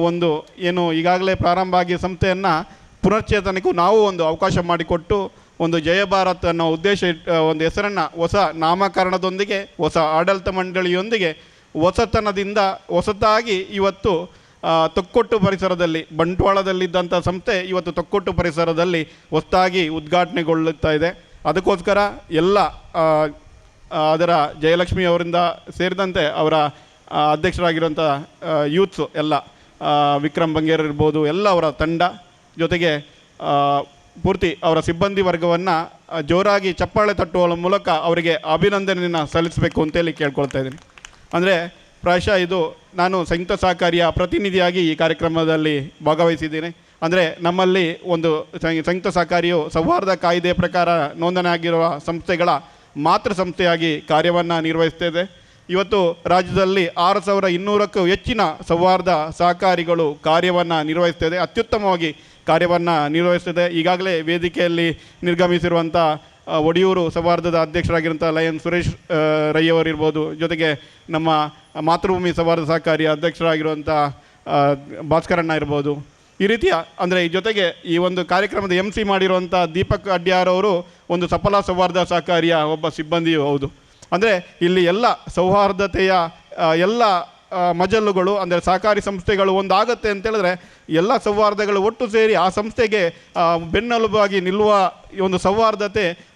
ಒಂದು ಏನು ಈಗಾಗಲೇ ಪ್ರಾರಂಭ ಆಗಿದ್ದ ಸಂಸ್ಥೆಯನ್ನು ಪುನಶ್ಚೇತನಕ್ಕೂ ನಾವು ಒಂದು ಅವಕಾಶ ಮಾಡಿಕೊಟ್ಟು ಒಂದು ಜಯ ಭಾರತ್ ಅನ್ನೋ ಉದ್ದೇಶ ಒಂದು ಹೆಸರನ್ನು ಹೊಸ ನಾಮಕರಣದೊಂದಿಗೆ ಹೊಸ ಆಡಳಿತ ಮಂಡಳಿಯೊಂದಿಗೆ ಹೊಸತಾಗಿ ಇವತ್ತು ತೊಕ್ಕೊಟ್ಟು ಪರಿಸರದಲ್ಲಿ ಬಂಟ್ವಾಳದಲ್ಲಿದ್ದಂಥ ಸಂಸ್ಥೆ ಇವತ್ತು ತೊಕ್ಕೊಟ್ಟು ಪರಿಸರದಲ್ಲಿ ಹೊಸದಾಗಿ ಉದ್ಘಾಟನೆಗೊಳ್ಳುತ್ತಾ ಇದೆ. ಅದಕ್ಕೋಸ್ಕರ ಎಲ್ಲ ಅದರ ಜಯಲಕ್ಷ್ಮಿ ಅವರಿಂದ ಸೇರಿದಂತೆ ಅವರ ಅಧ್ಯಕ್ಷರಾಗಿರುವಂಥ ಯೂತ್ಸು ಎಲ್ಲ ವಿಕ್ರಮ್ ಬಂಗೇರ್ ಇರ್ಬೋದು, ಎಲ್ಲ ಅವರ ತಂಡ, ಜೊತೆಗೆ ಪೂರ್ತಿ ಅವರ ಸಿಬ್ಬಂದಿ ವರ್ಗವನ್ನು ಜೋರಾಗಿ ಚಪ್ಪಾಳೆ ತಟ್ಟುವ ಮೂಲಕ ಅವರಿಗೆ ಅಭಿನಂದನೆಯನ್ನು ಸಲ್ಲಿಸಬೇಕು ಅಂತೇಳಿ ಕೇಳ್ಕೊಳ್ತಾ ಇದ್ದೀನಿ. ಅಂದರೆ ಪ್ರಾಯಶಃ ಇದು ನಾನು ಸಂಯುಕ್ತ ಸಹಕಾರಿಯ ಪ್ರತಿನಿಧಿಯಾಗಿ ಈ ಕಾರ್ಯಕ್ರಮದಲ್ಲಿ ಭಾಗವಹಿಸಿದ್ದೀನಿ. ಅಂದರೆ ನಮ್ಮಲ್ಲಿ ಒಂದು ಸಂಯುಕ್ತ ಸಹಕಾರಿಯು ಸೌಹಾರ್ದ ಕಾಯ್ದೆ ಪ್ರಕಾರ ನೋಂದಣಿ ಆಗಿರುವ ಸಂಸ್ಥೆಗಳ ಮಾತೃ ಸಂಸ್ಥೆಯಾಗಿ ಕಾರ್ಯವನ್ನು ನಿರ್ವಹಿಸ್ತಿದೆ. ಇವತ್ತು ರಾಜ್ಯದಲ್ಲಿ 6200ಕ್ಕೂ ಹೆಚ್ಚಿನ ಸೌಹಾರ್ದ ಸಹಕಾರಿಗಳು ಕಾರ್ಯವನ್ನು ನಿರ್ವಹಿಸ್ತಿದೆ, ಅತ್ಯುತ್ತಮವಾಗಿ ಕಾರ್ಯವನ್ನು ನಿರ್ವಹಿಸ್ತಿದೆ. ಈಗಾಗಲೇ ವೇದಿಕೆಯಲ್ಲಿ ನಿರ್ಗಮಿಸಿರುವಂಥ ಒಡಿಯೂರು ಸೌಹಾರ್ದದ ಅಧ್ಯಕ್ಷರಾಗಿರುವಂಥ ಲಯನ್ ಸುರೇಶ್ ರೈ ಅವರಿರ್ಬೋದು, ಜೊತೆಗೆ ನಮ್ಮ ಮಾತೃಭೂಮಿ ಸೌಹಾರ್ದ ಸಹಕಾರಿಯ ಅಧ್ಯಕ್ಷರಾಗಿರುವಂಥ ಭಾಸ್ಕರಣ್ಣ ಇರ್ಬೋದು. ಈ ರೀತಿಯ ಅಂದರೆ ಈ ಜೊತೆಗೆ ಈ ಒಂದು ಕಾರ್ಯಕ್ರಮದ MC ಮಾಡಿರುವಂಥ ದೀಪಕ್ ಅಡ್ಯಾರ್ ಅವರು ಒಂದು ಸಫಲ ಸೌಹಾರ್ದ ಸಹಕಾರಿಯ ಒಬ್ಬ ಸಿಬ್ಬಂದಿಯೂ ಹೌದು. ಅಂದರೆ ಇಲ್ಲಿ ಎಲ್ಲ ಸೌಹಾರ್ದತೆಯ ಎಲ್ಲ ಮಜಲುಗಳು ಅಂದರೆ ಸಹಕಾರಿ ಸಂಸ್ಥೆಗಳು ಒಂದಾಗುತ್ತೆ ಅಂತೇಳಿದ್ರೆ ಎಲ್ಲ ಸೌಹಾರ್ದಗಳು ಒಟ್ಟು ಸೇರಿ ಆ ಸಂಸ್ಥೆಗೆ ಬೆನ್ನೆಲುಬಾಗಿ ನಿಲ್ಲುವ ಒಂದು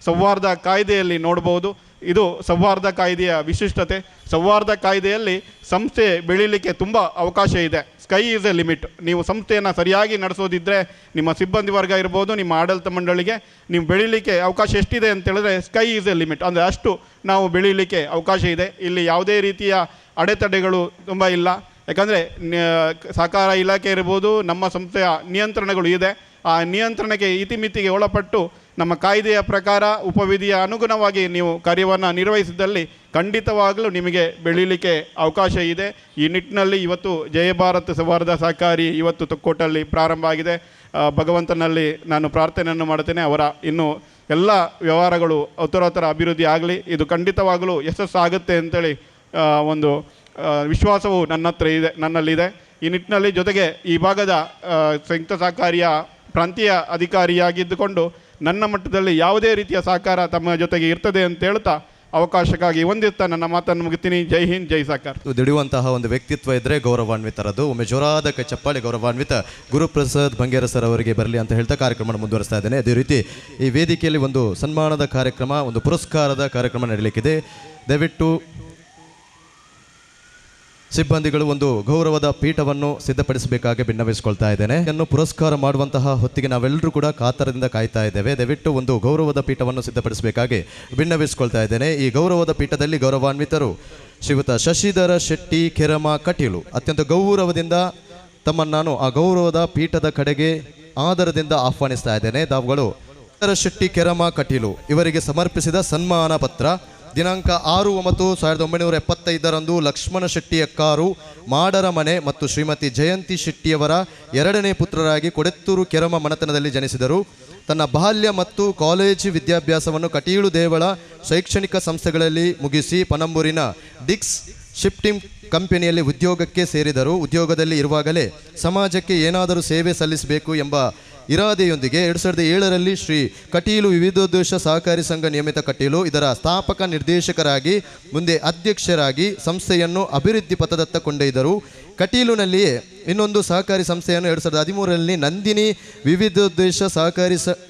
ಸೌಹಾರ್ದ ಕಾಯ್ದೆಯಲ್ಲಿ ನೋಡ್ಬೋದು. ಇದು ಸೌಹಾರ್ದ ಕಾಯ್ದೆಯ ವಿಶಿಷ್ಟತೆ. ಸೌಹಾರ್ದ ಕಾಯ್ದೆಯಲ್ಲಿ ಸಂಸ್ಥೆ ಬೆಳೀಲಿಕ್ಕೆ ತುಂಬ ಅವಕಾಶ ಇದೆ. Sky is A limit. ನೀವು ಸಂಸ್ಥೆಯನ್ನು ಸರಿಯಾಗಿ ನಡೆಸೋದಿದ್ದರೆ ನಿಮ್ಮ ಸಿಬ್ಬಂದಿ ವರ್ಗ ಇರ್ಬೋದು, ನಿಮ್ಮ ಆಡಳಿತ ಮಂಡಳಿಗೆ ನೀವು ಬೆಳೀಲಿಕ್ಕೆ ಅವಕಾಶ ಎಷ್ಟಿದೆ ಅಂತೇಳಿದ್ರೆ ಸ್ಕೈ ಈಸ್ ಎ ಲಿಮಿಟ್. ಅಂದರೆ ಅಷ್ಟು ನಾವು ಬೆಳೀಲಿಕ್ಕೆ ಅವಕಾಶ ಇದೆ. ಇಲ್ಲಿ ಯಾವುದೇ ರೀತಿಯ ಅಡೆತಡೆಗಳು ತುಂಬ ಇಲ್ಲ. ಯಾಕಂದರೆ ಸಹಕಾರ ಇಲಾಖೆ ಇರ್ಬೋದು, ನಮ್ಮ ಸಂಸ್ಥೆಯ ನಿಯಂತ್ರಣಗಳು ಇದೆ. ಆ ನಿಯಂತ್ರಣಕ್ಕೆ ಇತಿಮಿತಿಗೆ ಒಳಪಟ್ಟು ನಮ್ಮ ಕಾಯ್ದೆಯ ಪ್ರಕಾರ ಉಪವಿಧಿಯ ಅನುಗುಣವಾಗಿ ನೀವು ಕಾರ್ಯವನ್ನು ನಿರ್ವಹಿಸಿದಲ್ಲಿ ಖಂಡಿತವಾಗಲೂ ನಿಮಗೆ ಬೆಳೀಲಿಕ್ಕೆ ಅವಕಾಶ ಇದೆ. ಈ ನಿಟ್ಟಿನಲ್ಲಿ ಇವತ್ತು ಜಯ ಭಾರತ್ ಸೌಹಾರ್ದ ಸಹಕಾರಿ ಇವತ್ತು ತೊಕ್ಕೊಟ್ಟಲ್ಲಿ ಪ್ರಾರಂಭ ಆಗಿದೆ. ಭಗವಂತನಲ್ಲಿ ನಾನು ಪ್ರಾರ್ಥನೆಯನ್ನು ಮಾಡ್ತೇನೆ, ಅವರ ಇನ್ನೂ ಎಲ್ಲ ವ್ಯವಹಾರಗಳು ಉತ್ತರೋತ್ತರ ಅಭಿವೃದ್ಧಿ ಆಗಲಿ. ಇದು ಖಂಡಿತವಾಗಲೂ ಯಶಸ್ಸಾಗುತ್ತೆ ಅಂತೇಳಿ ಒಂದು ವಿಶ್ವಾಸವು ನನ್ನಲ್ಲಿದೆ. ಈ ನಿಟ್ಟಿನಲ್ಲಿ ಜೊತೆಗೆ ಈ ಭಾಗದ ಸಂಯುಕ್ತ ಸಹಕಾರಿಯ ಪ್ರಾಂತೀಯ ಅಧಿಕಾರಿಯಾಗಿದ್ದುಕೊಂಡು ನನ್ನ ಮಟ್ಟದಲ್ಲಿ ಯಾವುದೇ ರೀತಿಯ ಸಹಕಾರ ತಮ್ಮ ಜೊತೆಗೆ ಇರ್ತದೆ ಅಂತ ಹೇಳ್ತಾ ಅವಕಾಶಕ್ಕಾಗಿ ಹೊಂದಿರ್ತಾ ನನ್ನ ಮಾತನ್ನು ಮುಗಿತೀನಿ. ಜೈ ಹಿಂದ್, ಜೈ ಸಹಕಾರ. ದುಡಿಯುವಂತಹ ಒಂದು ವ್ಯಕ್ತಿತ್ವ ಇದ್ದರೆ ಗೌರವಾನ್ವಿತರದು. ಒಮ್ಮೆ ಜೋರಾದ ಕೈ ಚಪ್ಪಾಳೆ ಗೌರವಾನ್ವಿತ ಗುರುಪ್ರಸಾದ್ ಬಂಗೇರ ಸರ್ ಅವರಿಗೆ ಬರಲಿ ಅಂತ ಹೇಳ್ತಾ ಕಾರ್ಯಕ್ರಮ ಮುಂದುವರಿಸ್ತಾ ಇದ್ದೇನೆ. ಅದೇ ರೀತಿ ಈ ವೇದಿಕೆಯಲ್ಲಿ ಒಂದು ಸನ್ಮಾನದ ಕಾರ್ಯಕ್ರಮ, ಒಂದು ಪುರಸ್ಕಾರದ ಕಾರ್ಯಕ್ರಮ ನಡೆಯಲಿಕ್ಕಿದೆ. ದಯವಿಟ್ಟು ಸಿಬ್ಬಂದಿಗಳು ಒಂದು ಗೌರವದ ಪೀಠವನ್ನು ಸಿದ್ಧಪಡಿಸಬೇಕಾಗಿ ಭಿನ್ನವಿಸಿಕೊಳ್ತಾ ಇದ್ದೇನೆ. ಇದನ್ನು ಪುರಸ್ಕಾರ ಮಾಡುವಂತಹ ಹೊತ್ತಿಗೆ ನಾವೆಲ್ಲರೂ ಕೂಡ ಕಾತರದಿಂದ ಕಾಯ್ತಾ ಇದ್ದೇವೆ. ದಯವಿಟ್ಟು ಒಂದು ಗೌರವದ ಪೀಠವನ್ನು ಸಿದ್ಧಪಡಿಸಬೇಕಾಗಿ ಭಿನ್ನವಿಸಿಕೊಳ್ತಾ ಇದ್ದೇನೆ. ಈ ಗೌರವದ ಪೀಠದಲ್ಲಿ ಗೌರವಾನ್ವಿತರು ಶ್ರೀಯುತ ಶಶಿಧರ ಶೆಟ್ಟಿ ಕೆರಮ ಕಟೀಲು ಅತ್ಯಂತ ಗೌರವದಿಂದ ತಮ್ಮನ್ನು ನಾನು ಆ ಗೌರವದ ಪೀಠದ ಕಡೆಗೆ ಆದರದಿಂದ ಆಹ್ವಾನಿಸ್ತಾ ಇದ್ದೇನೆ. ತಾವುಗಳು ಶಶಿಧರ ಶೆಟ್ಟಿ ಕೆರಮ ಕಟೀಲು ಇವರಿಗೆ ಸಮರ್ಪಿಸಿದ ಸನ್ಮಾನ ಪತ್ರ ದಿನಾಂಕ 6/9/1975 ಲಕ್ಷ್ಮಣ ಶೆಟ್ಟಿ ಅಕ್ಕಾರು ಮಾಡರ ಮನೆ ಮತ್ತು ಶ್ರೀಮತಿ ಜಯಂತಿ ಶೆಟ್ಟಿಯವರ 2ನೇ ಪುತ್ರರಾಗಿ ಕೊಡೆತ್ತೂರು ಕೆರಮ ಮನೆತನದಲ್ಲಿ ಜನಿಸಿದರು. ತನ್ನ ಬಾಲ್ಯ ಮತ್ತು ಕಾಲೇಜು ವಿದ್ಯಾಭ್ಯಾಸವನ್ನು ಕಟೀಲು ದೇವಳ ಶೈಕ್ಷಣಿಕ ಸಂಸ್ಥೆಗಳಲ್ಲಿ ಮುಗಿಸಿ ಪಣಂಬೂರಿನ ಡಿಕ್ಸ್ ಶಿಫ್ಟಿಂಗ್ ಕಂಪನಿಯಲ್ಲಿ ಉದ್ಯೋಗಕ್ಕೆ ಸೇರಿದರು. ಉದ್ಯೋಗದಲ್ಲಿ ಇರುವಾಗಲೇ ಸಮಾಜಕ್ಕೆ ಏನಾದರೂ ಸೇವೆ ಸಲ್ಲಿಸಬೇಕು ಎಂಬ ಇರಾದೆಯೊಂದಿಗೆ 2007ರಲ್ಲಿ ಶ್ರೀ ಕಟೀಲು ವಿವಿಧೋದ್ದೇಶ ಸಹಕಾರಿ ಸಂಘ ನಿಯಮಿತ ಕಟೀಲು ಇದರ ಸ್ಥಾಪಕ ನಿರ್ದೇಶಕರಾಗಿ ಮುಂದೆ ಅಧ್ಯಕ್ಷರಾಗಿ ಸಂಸ್ಥೆಯನ್ನು ಅಭಿವೃದ್ಧಿ ಪಥದತ್ತ ಕೊಂಡೊಯ್ದರು. ಕಟೀಲುನಲ್ಲಿಯೇ ಇನ್ನೊಂದು ಸಹಕಾರಿ ಸಂಸ್ಥೆಯನ್ನು 2013ರಲ್ಲಿ ನಂದಿನಿ ವಿವಿಧೋದ್ದೇಶ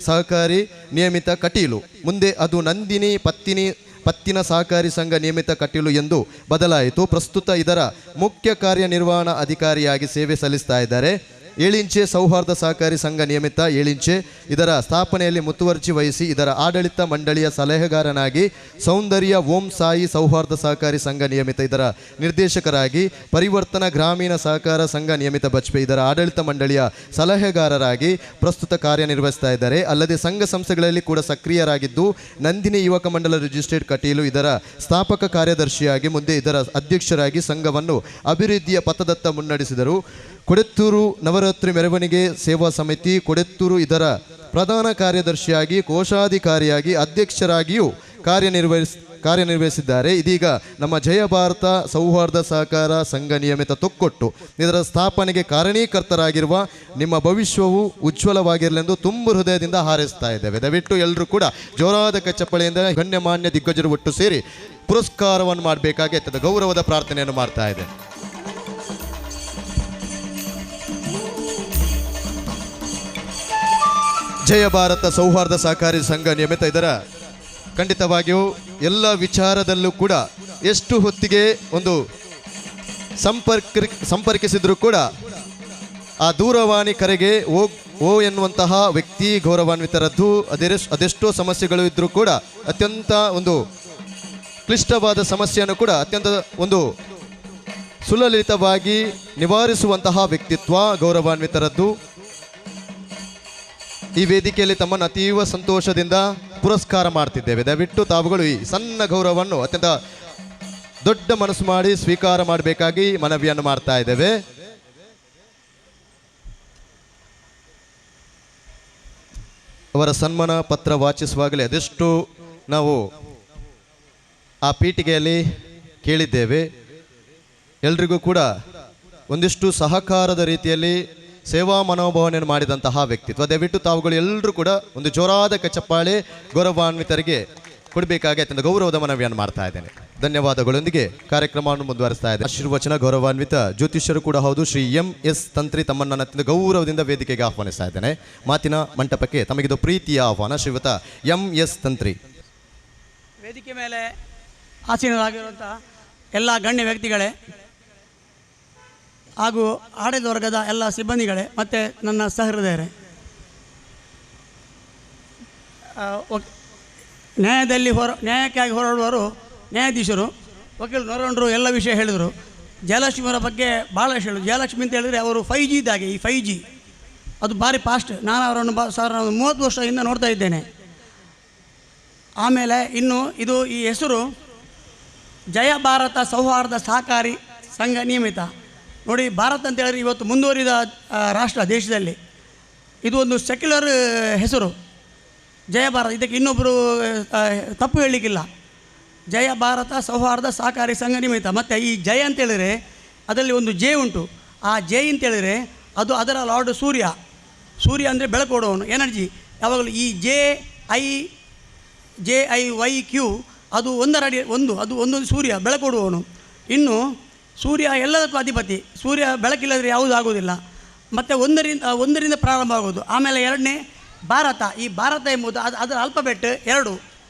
ಸಹಕಾರಿ ನಿಯಮಿತ ಕಟೀಲು, ಮುಂದೆ ಅದು ನಂದಿನಿ ಪತ್ತಿನ ಸಹಕಾರಿ ಸಂಘ ನಿಯಮಿತ ಕಟೀಲು ಎಂದು ಬದಲಾಯಿತು. ಪ್ರಸ್ತುತ ಇದರ ಮುಖ್ಯ ಕಾರ್ಯನಿರ್ವಹಣಾ ಅಧಿಕಾರಿಯಾಗಿ ಸೇವೆ ಸಲ್ಲಿಸ್ತಾ ಇದ್ದಾರೆ. ಏಳಿಂಚೆ ಸೌಹಾರ್ದ ಸಹಕಾರಿ ಸಂಘ ನಿಯಮಿತ ಏಳಿಂಚೆ ಇದರ ಸ್ಥಾಪನೆಯಲ್ಲಿ ಮುತುವರ್ಜಿ ವಹಿಸಿ ಇದರ ಆಡಳಿತ ಮಂಡಳಿಯ ಸಲಹೆಗಾರನಾಗಿ, ಸೌಂದರ್ಯ ಓಂ ಸಾಯಿ ಸೌಹಾರ್ದ ಸಹಕಾರಿ ಸಂಘ ನಿಯಮಿತ ಇದರ ನಿರ್ದೇಶಕರಾಗಿ, ಪರಿವರ್ತನಾ ಗ್ರಾಮೀಣ ಸಹಕಾರ ಸಂಘ ನಿಯಮಿತ ಬಜ್ಪೆ ಇದರ ಆಡಳಿತ ಮಂಡಳಿಯ ಸಲಹೆಗಾರರಾಗಿ ಪ್ರಸ್ತುತ ಕಾರ್ಯನಿರ್ವಹಿಸ್ತಾ ಇದ್ದಾರೆ. ಅಲ್ಲದೆ ಸಂಘ ಸಂಸ್ಥೆಗಳಲ್ಲಿ ಕೂಡ ಸಕ್ರಿಯರಾಗಿದ್ದು ನಂದಿನಿ ಯುವಕ ಮಂಡಲ ರಿಜಿಸ್ಟ್ರೇಡ್ ಕಟೀಲು ಇದರ ಸ್ಥಾಪಕ ಕಾರ್ಯದರ್ಶಿಯಾಗಿ, ಮುಂದೆ ಇದರ ಅಧ್ಯಕ್ಷರಾಗಿ ಸಂಘವನ್ನು ಅಭಿವೃದ್ಧಿಯ ಪಥದತ್ತ ಮುನ್ನಡೆಸಿದರು. ಕೊಡೆತ್ತೂರು ನವರಾತ್ರಿ ಮೆರವಣಿಗೆ ಸೇವಾ ಸಮಿತಿ ಕೊಡೆತ್ತೂರು ಇದರ ಪ್ರಧಾನ ಕಾರ್ಯದರ್ಶಿಯಾಗಿ, ಕೋಶಾಧಿಕಾರಿಯಾಗಿ, ಅಧ್ಯಕ್ಷರಾಗಿಯೂ ಕಾರ್ಯನಿರ್ವಹಿಸಿದ್ದಾರೆ. ಇದೀಗ ನಮ್ಮ ಜಯ ಭಾರತ ಸೌಹಾರ್ದ ಸಹಕಾರ ಸಂಘ ನಿಯಮಿತ ತೊಕ್ಕೊಟ್ಟು ಇದರ ಸ್ಥಾಪನೆಗೆ ಕಾರಣೀಕರ್ತರಾಗಿರುವ ನಿಮ್ಮ ಭವಿಷ್ಯವು ಉಜ್ವಲವಾಗಿರಲೆಂದು ತುಂಬ ಹೃದಯದಿಂದ ಹಾರೈಸ್ತಾ ಇದ್ದೇವೆ. ದಯವಿಟ್ಟು ಎಲ್ಲರೂ ಕೂಡ ಜೋರಾದ ಕಚ್ಚಪ್ಪಳೆಯಿಂದ ಗಣ್ಯಮಾನ್ಯ ದಿಗ್ಗಜರು ಒಟ್ಟು ಸೇರಿ ಪುರಸ್ಕಾರವನ್ನು ಮಾಡಬೇಕಾಗಿ ಅತ್ಯಂತ ಗೌರವದ ಪ್ರಾರ್ಥನೆಯನ್ನು ಮಾಡ್ತಾ ಇದೆ. ಜಯ ಭಾರತ ಸೌಹಾರ್ದ ಸಹಕಾರಿ ಸಂಘ ನಿಯಮಿತ ಇದರ ಖಂಡಿತವಾಗಿಯೂ ಎಲ್ಲ ವಿಚಾರದಲ್ಲೂ ಕೂಡ ಎಷ್ಟು ಹೊತ್ತಿಗೆ ಒಂದು ಸಂಪರ್ಕಿಸಿದರೂ ಕೂಡ ಆ ದೂರವಾಣಿ ಕರೆಗೆ ಓ ಎನ್ನುವಂತಹ ವ್ಯಕ್ತಿ ಗೌರವಾನ್ವಿತರದ್ದು ಅದೆಷ್ಟೋ ಸಮಸ್ಯೆಗಳು ಇದ್ದರೂ ಕೂಡ ಅತ್ಯಂತ ಒಂದು ಕ್ಲಿಷ್ಟವಾದ ಸಮಸ್ಯೆಯನ್ನು ಕೂಡ ಅತ್ಯಂತ ಒಂದು ಸುಲಲಿತವಾಗಿ ನಿವಾರಿಸುವಂತಹ ವ್ಯಕ್ತಿತ್ವ ಗೌರವಾನ್ವಿತರದ್ದು. ಈ ವೇದಿಕೆಯಲ್ಲಿ ತಮ್ಮನ್ನು ಅತೀವ ಸಂತೋಷದಿಂದ ಪುರಸ್ಕಾರ ಮಾಡ್ತಿದ್ದೇವೆ. ದಯವಿಟ್ಟು ತಾವುಗಳು ಈ ಸಣ್ಣ ಗೌರವವನ್ನು ಅತ್ಯಂತ ದೊಡ್ಡ ಮನಸ್ಸು ಮಾಡಿ ಸ್ವೀಕಾರ ಮಾಡಬೇಕಾಗಿ ಮನವಿಯನ್ನು ಮಾಡ್ತಾ ಇದ್ದೇವೆ. ಅವರ ಸನ್ಮಾನ ಪತ್ರ ವಾಚಿಸುವಾಗಲೇ ಅದೆಷ್ಟು ನಾವು ಆ ಪೀಠಿಗೆಯಲ್ಲಿ ಕೇಳಿದ್ದೇವೆ. ಎಲ್ರಿಗೂ ಕೂಡ ಒಂದಿಷ್ಟು ಸಹಕಾರದ ರೀತಿಯಲ್ಲಿ ಸೇವಾ ಮನೋಭಾವನೆಯನ್ನು ಮಾಡಿದಂತಹ ವ್ಯಕ್ತಿತ್ವ. ದಯವಿಟ್ಟು ತಾವುಗಳು ಎಲ್ಲರೂ ಕೂಡ ಒಂದು ಜೋರಾದ ಕಚ್ಚಪ್ಪಾಳೆ ಗೌರವಾನ್ವಿತರಿಗೆ ಕೊಡಬೇಕಾಗಿ ಅತ್ಯಂತ ಗೌರವದ ಮನವಿಯನ್ನು ಮಾಡ್ತಾ ಇದ್ದೇನೆ. ಧನ್ಯವಾದಗಳೊಂದಿಗೆ ಕಾರ್ಯಕ್ರಮವನ್ನು ಮುಂದುವರಿಸ್ತಾ ಇದೆ. ಆಶೀರ್ವಚನ ಗೌರವಾನ್ವಿತ ಜ್ಯೋತಿಷ್ಯರು ಕೂಡ ಹೌದು ಶ್ರೀ ಎಂ.ಎಸ್. ತಂತ್ರಿ ತಮ್ಮನ್ನು ಅತ್ಯಂತ ಗೌರವದಿಂದ ವೇದಿಕೆಗೆ ಆಹ್ವಾನಿಸ್ತಾ ಇದ್ದೇನೆ. ಮಾತಿನ ಮಂಟಪಕ್ಕೆ ತಮಗಿದು ಪ್ರೀತಿಯ ಆಹ್ವಾನ. ಶ್ರೀಯುತ ಎಂ.ಎಸ್. ತಂತ್ರಿ. ವೇದಿಕೆ ಮೇಲೆ ಆಸೀನರಾಗಿರುವಂಥ ಎಲ್ಲ ಗಣ್ಯ ವ್ಯಕ್ತಿಗಳೇ ಹಾಗೂ ಆಡಳಿತ ವರ್ಗದ ಎಲ್ಲ ಸಿಬ್ಬಂದಿಗಳೇ ಮತ್ತು ನನ್ನ ಸಹೃದಯರೇ, ನ್ಯಾಯಕ್ಕಾಗಿ ಹೋರಾಡುವವರು ನ್ಯಾಯಾಧೀಶರು, ವಕೀಲರು, ನೊರೊಂಡರು ಎಲ್ಲ ವಿಷಯ ಹೇಳಿದರು. ಜಯಲಕ್ಷ್ಮಿಯವರ ಬಗ್ಗೆ ಭಾಳ ವಿಷಯ ಹೇಳಿದ್ರು. ಜಯಲಕ್ಷ್ಮಿ ಅಂತ ಹೇಳಿದರೆ ಅವರು 5G ಇದ್ದಾಗೆ. ಈ 5G ಅದು ಭಾರಿ ಫಾಸ್ಟ್. ನಾನು ಅವರನ್ನು 30 ವರ್ಷದಿಂದ ನೋಡ್ತಾ ಇದ್ದೇನೆ. ಆಮೇಲೆ ಇನ್ನು ಈ ಹೆಸರು ಜಯ ಭಾರತ ಸೌಹಾರ್ದ ಸಹಕಾರಿ ಸಂಘ ನಿಯಮಿತ. ನೋಡಿ, ಭಾರತ ಅಂತ ಹೇಳಿದ್ರೆ ಇವತ್ತು ಮುಂದುವರಿದ ರಾಷ್ಟ್ರ ದೇಶದಲ್ಲಿ ಇದು ಒಂದು ಸೆಕ್ಯುಲರ್ ಹೆಸರು ಜಯ ಭಾರತ. ಇದಕ್ಕೆ ಇನ್ನೊಬ್ಬರು ತಪ್ಪು ಹೇಳಲಿಕ್ಕಿಲ್ಲ. ಜಯ ಭಾರತ ಸೌಹಾರ್ದ ಸಹಕಾರಿ ಸಂಘ ನಿಯಮಿತ. ಮತ್ತು ಈ ಜಯ ಅಂತೇಳಿದರೆ ಅದರಲ್ಲಿ ಒಂದು ಜೆ ಉಂಟು. ಆ ಜೆ ಅಂತೇಳಿದರೆ ಅದು ಅದರ ಲಾರ್ಡ್ ಸೂರ್ಯ. ಸೂರ್ಯ ಅಂದರೆ ಬೆಳಕು ಕೊಡುವವನು, ಎನರ್ಜಿ. ಯಾವಾಗಲೂ ಈ JIYQ ಅದು ಒಂದೊಂದು ಸೂರ್ಯ ಬೆಳಕು ಕೊಡುವವನು. ಇನ್ನು ಸೂರ್ಯ ಎಲ್ಲದಕ್ಕೂ ಅಧಿಪತಿ. ಸೂರ್ಯ ಬೆಳಕಿಲ್ಲದ್ರೆ ಯಾವುದೂ ಆಗೋದಿಲ್ಲ. ಮತ್ತು ಒಂದರಿಂದ ಪ್ರಾರಂಭ ಆಗೋದು. ಆಮೇಲೆ ಎರಡನೇ ಭಾರತ. ಈ ಭಾರತ ಎಂಬುದು ಅದರ ಆಲ್ಫಬೆಟ್ 2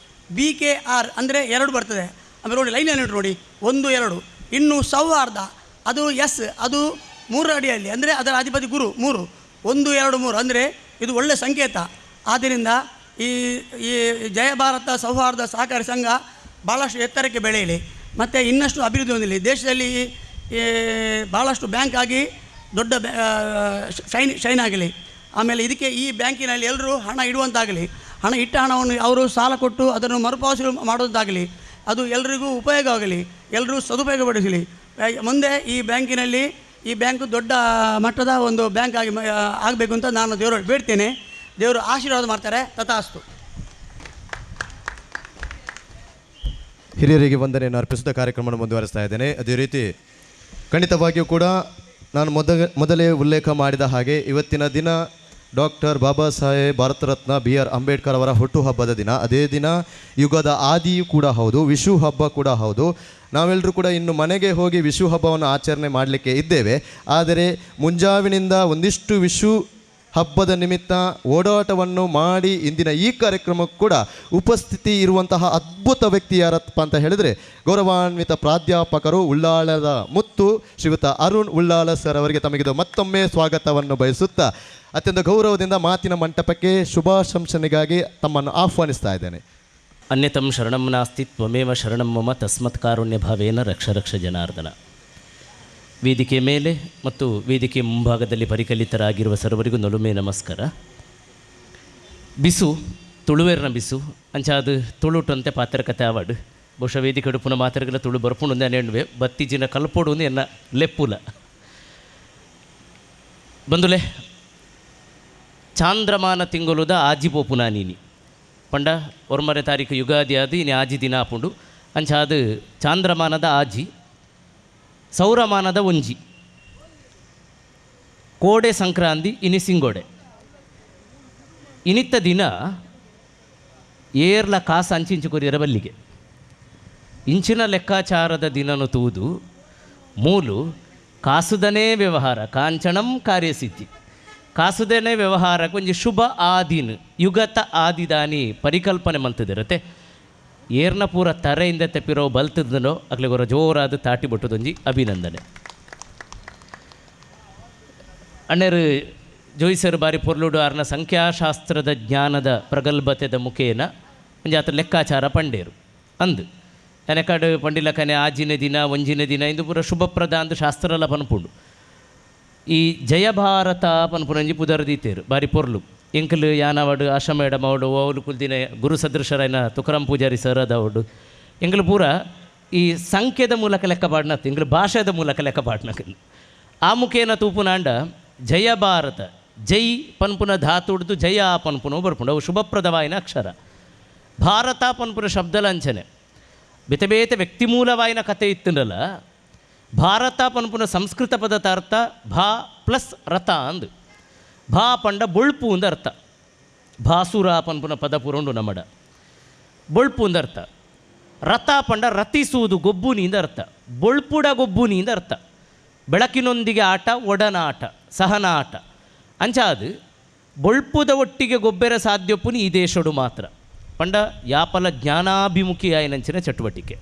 BKR ಅಂದರೆ 2 ಬರ್ತದೆ. ಆಮೇಲೆ ನೋಡಿ ಲೈನಲ್ಲಿ ನೋಡಿ 1 2. ಇನ್ನು ಸೌಹಾರ್ದ ಅದು S, ಅದು 3 ಅಡಿಯಲ್ಲಿ, ಅಂದರೆ ಅದರ ಅಧಿಪತಿ ಗುರು 3. 1 2 3 ಅಂದರೆ ಇದು ಒಳ್ಳೆಯ ಸಂಕೇತ. ಆದ್ದರಿಂದ ಈ ಜಯ ಭಾರತ ಸೌಹಾರ್ದ ಸಹಕಾರಿ ಸಂಘ ಭಾಳಷ್ಟು ಎತ್ತರಕ್ಕೆ ಬೆಳೆಯಲಿ ಮತ್ತು ಇನ್ನಷ್ಟು ಅಭಿವೃದ್ಧಿ ಹೊಂದಲಿ. ದೇಶದಲ್ಲಿ ಭಾಳಷ್ಟು ಬ್ಯಾಂಕ್ ಆಗಿ ದೊಡ್ಡ ಶೈನ್ ಆಗಲಿ. ಆಮೇಲೆ ಇದಕ್ಕೆ ಈ ಬ್ಯಾಂಕಿನಲ್ಲಿ ಎಲ್ಲರೂ ಹಣ ಇಡುವಂತಾಗಲಿ. ಹಣ ಇಟ್ಟ ಹಣವನ್ನು ಅವರು ಸಾಲ ಕೊಟ್ಟು ಅದನ್ನು ಮರುಪಾವತಿ ಮಾಡುವಂತಾಗಲಿ. ಅದು ಎಲ್ರಿಗೂ ಉಪಯೋಗ ಆಗಲಿ, ಎಲ್ಲರೂ ಸದುಪಯೋಗಪಡಿಸಲಿ. ಮುಂದೆ ಈ ಬ್ಯಾಂಕು ದೊಡ್ಡ ಮಟ್ಟದ ಒಂದು ಬ್ಯಾಂಕ್ ಆಗಬೇಕು ಅಂತ ನಾನು ದೇವರು ಬೇಡ್ತೇನೆ. ದೇವರು ಆಶೀರ್ವಾದ ಮಾಡ್ತಾರೆ. ತಥಾಸ್ತು. ಹಿರಿಯರಿಗೆ ವಂದನೆಯನ್ನು ಅರ್ಪಿಸಿದ ಕಾರ್ಯಕ್ರಮವನ್ನು ಮುಂದುವರಿಸ್ತಾ ಇದ್ದೇನೆ. ಅದೇ ರೀತಿ ಖಂಡಿತವಾಗಿಯೂ ಕೂಡ ನಾನು ಮೊದಲೇ ಉಲ್ಲೇಖ ಮಾಡಿದ ಹಾಗೆ ಇವತ್ತಿನ ದಿನ ಡಾಕ್ಟರ್ ಬಾಬಾ ಸಾಹೇಬ್ ಭಾರತ ರತ್ನ BR ಅಂಬೇಡ್ಕರ್ ಅವರ ಹುಟ್ಟುಹಬ್ಬದ ದಿನ. ಅದೇ ದಿನ ಯುಗದ ಆದಿಯೂ ಕೂಡ ಹೌದು, ವಿಷು ಹಬ್ಬ ಕೂಡ ಹೌದು. ನಾವೆಲ್ಲರೂ ಕೂಡ ಇನ್ನು ಮನೆಗೆ ಹೋಗಿ ವಿಷು ಹಬ್ಬವನ್ನು ಆಚರಣೆ ಮಾಡಲಿಕ್ಕೆ ಇದ್ದೇವೆ. ಆದರೆ ಮುಂಜಾವಿನಿಂದ ಒಂದಿಷ್ಟು ವಿಷು ಹಬ್ಬದ ನಿಮಿತ್ತ ಓಡಾಟವನ್ನು ಮಾಡಿ ಇಂದಿನ ಈ ಕಾರ್ಯಕ್ರಮಕ್ಕೂ ಕೂಡ ಉಪಸ್ಥಿತಿ ಇರುವಂತಹ ಅದ್ಭುತ ವ್ಯಕ್ತಿ ಯಾರಪ್ಪ ಅಂತ ಹೇಳಿದರೆ ಗೌರವಾನ್ವಿತ ಪ್ರಾಧ್ಯಾಪಕರು ಉಳ್ಳಾಳದ ಮುತ್ತು ಶ್ರೀಯುತ ಅರುಣ್ ಉಳ್ಳಾಳ ಸರ್ ಅವರಿಗೆ ತಮಗಿದು ಮತ್ತೊಮ್ಮೆ ಸ್ವಾಗತವನ್ನು ಬಯಸುತ್ತಾ ಅತ್ಯಂತ ಗೌರವದಿಂದ ಮಾತಿನ ಮಂಟಪಕ್ಕೆ ಶುಭಾಶಂಸನೆಗಾಗಿ ತಮ್ಮನ್ನು ಆಹ್ವಾನಿಸ್ತಾ ಇದ್ದೇನೆ. ಅನ್ಯತಂ ಶರಣಂ ನಾಸ್ತಿ ತ್ವಮೇವ ಶರಣಂ ಮಮ ತಸ್ಮತ್ ಕಾರುಣ್ಯ ಭಾವೇನ ರಕ್ಷ ರಕ್ಷ ಜನಾರ್ದನ. ವೇದಿಕೆ ಮೇಲೆ ಮತ್ತು ವೇದಿಕೆ ಮುಂಭಾಗದಲ್ಲಿ ಪರಿಕಲಿತರಾಗಿರುವ ಸರ್ವರಿಗೂ ನೊಲುಮೆ ನಮಸ್ಕಾರ. ಬಿಸು ತುಳುವೇರ್ನ ಬಿಸು ಅಂಚಾದು ತುಳುಟಂತೆ ಪಾತ್ರಕತೆ ಆವಾಡು ಬಹುಶಃ ವೇದಿಕೆ ಉಡುಪುನ ಮಾತ್ರಗಳ ತುಳು ಬರ್ಪುಂಡು ನೆಣ್ಣುವೆ ಬತ್ತಿಜಿನ ಕಲ್ಪೋಡು ಎನ್ನ ಲೆಪ್ಪುಲ ಬಂದುಲೆ ಚಾಂದ್ರಮಾನ ತಿಂಗಳುದ ಆಜಿ ಪೋಪುನ ನೀನಿ ಪಂಡ ಒರ್ಮರೆ ತಾರೀಕು ಯುಗಾದಿ ಅದು ಇನ್ನು ಆಜಿ ದಿನ ಆಪುಂಡು ಅಂಚಾದು ಚಾಂದ್ರಮಾನದ ಆಜಿ ಸೌರಮಾನದ ಒಂಜಿ ಕೋಡೆ ಸಂಕ್ರಾಂತಿ ಇನಿ ಸಿಂಗೋಡೆ ಇನಿತ್ತ ದಿನ ಏರ್ಲ ಕಾಸು ಅಂಚಿಂಚು ಕೊರಿಯರ ಬಲ್ಲಿಗೆ ಇಂಚಿನ ಲೆಕ್ಕಾಚಾರದ ದಿನನು ತೂದು ಮೂಲು ಕಾಸುದನೇ ವ್ಯವಹಾರ ಕಾಂಚಣಂ ಕಾರ್ಯಸಿದ್ಧಿ ಕಾಸುದನೇ ವ್ಯವಹಾರಕ್ಕೆ ಒಂಜಿ ಶುಭ ಆದಿನ ಯುಗತ ಆದಿದಾನಿ ಪರಿಕಲ್ಪನೆ ಮಂತದಿರತ್ತೆ ಏರ್ನ ಪೂರ ತರೆಯಿಂದ ತೆಪ್ಪಿರೋ ಬಲ್ತದನೋ ಅಗ್ಲಿ ಗೊರ ಜೋರಾದ ತಾಟಿ ಬಿಟ್ಟದೊಂಜಿ ಅಭಿನಂದನೆ. ಅಣ್ಣರು ಜೋಯಿಸರು ಬಾರಿ ಪೊರ್ಲುಡು ಆರ್ನ ಸಂಖ್ಯಾಶಾಸ್ತ್ರದ ಜ್ಞಾನದ ಪ್ರಗಲ್ಭತೆದ ಮುಖೇನ ಒಂಜಿ ಆತ ಲೆಕ್ಕಾಚಾರ ಪಂಡೇರು ಅಂದು ನೆನಕಾಡು ಪಂಡಿಲಕನೆ ಆಜಿನ ದಿನ ಒಂಜಿನ ದಿನ ಇಂದು ಪೂರ ಶುಭಪ್ರದ ಅಂದು ಶಾಸ್ತ್ರಲ್ಲ ಪನ್ಪುಂಡು. ಈ ಜಯಭಾರತ ಪನ್ಪುನಂಜಿ ಪುದರ್ದೀತೇರು ಬಾರಿ ಪೊರ್ಲು ಎಂಕಲು ಯಾನವಾಡು ಆಶಾ ಮೇಡಮ್ ಅವಡು ಅವಳು ಕುಲ್ದಿನ ಗುರು ಸದೃಶರೈನ ತುಕಾರಾಂ ಪೂಜಾರಿ ಸರ್ ಅದವಡು ಎಂಕಲು ಪೂರ ಈ ಸಂಖ್ಯೆದ ಮೂಲಕ ಲೆಕ್ಕ ಪಾಡ್ನತ್ತು ಎಂಕಲು ಭಾಷೆದ ಮೂಲಕ ಲೆಕ್ಕ ಪಾಡ್ನಕಲ್ ಆ ಮುಖೇನ ತೂಪುನಾಂಡ ಜಯ ಭಾರತ ಜೈ ಪನ್ಪುನ ಧಾತುಡ್ದು ಜಯ ಪನ್ಪುನ ಬರ್ಪುಂಡು ಅವು ಶುಭಪ್ರದವಾಯಿನ ಅಕ್ಷರ. ಭಾರತ ಪನ್ಪುನ ಶಬ್ದಲ ಅಂಚನೆ ಬೇತೆ ಬೇತೆ ವ್ಯಕ್ತಿಮೂಲವಾಯಿನ ಕತೆ ಇತ್ತಂಡಲ್ಲ. ಭಾರತ ಪನ್ಪುನ ಸಂಸ್ಕೃತ ಪದದ ಅರ್ಥ ಭಾ ಪ್ಲಸ್ ರಥ ಅಂದು ಭಾ ಪಂಡ ಬೊಳ್ಪು ಅಂದ ಅರ್ಥ. ಭಾಸುರ ಪನ್ಪುನ ಪದ ಪುರಂಡು ನಮ್ಮಡ ಬೊಳ್ಪು ಅಂದ ಅರ್ಥ. ರಥ ಪಂಡ ರತಿಸುವುದು ಗೊಬ್ಬುನಿಂದ ಅರ್ಥ. ಬೊಳ್ಪುಡ ಗೊಬ್ಬುನಿಂದ ಅರ್ಥ. ಬೆಳಕಿನೊಂದಿಗೆ ಆಟ ಒಡನಾಟ ಸಹನ ಆಟ ಅಂಚಾದು ಬೊಳ್ಪುದ ಒಟ್ಟಿಗೆ ಗೊಬ್ಬರ ಸಾಧ್ಯಪ್ಪುನಿ ಈ ದೇಶಡು ಮಾತ್ರ ಪಂಡ ಯಾಪಲ ಜ್ಞಾನಾಭಿಮುಖಿ ಆಯನಂಚಿನ ಚಟುವಟಿಕೆ.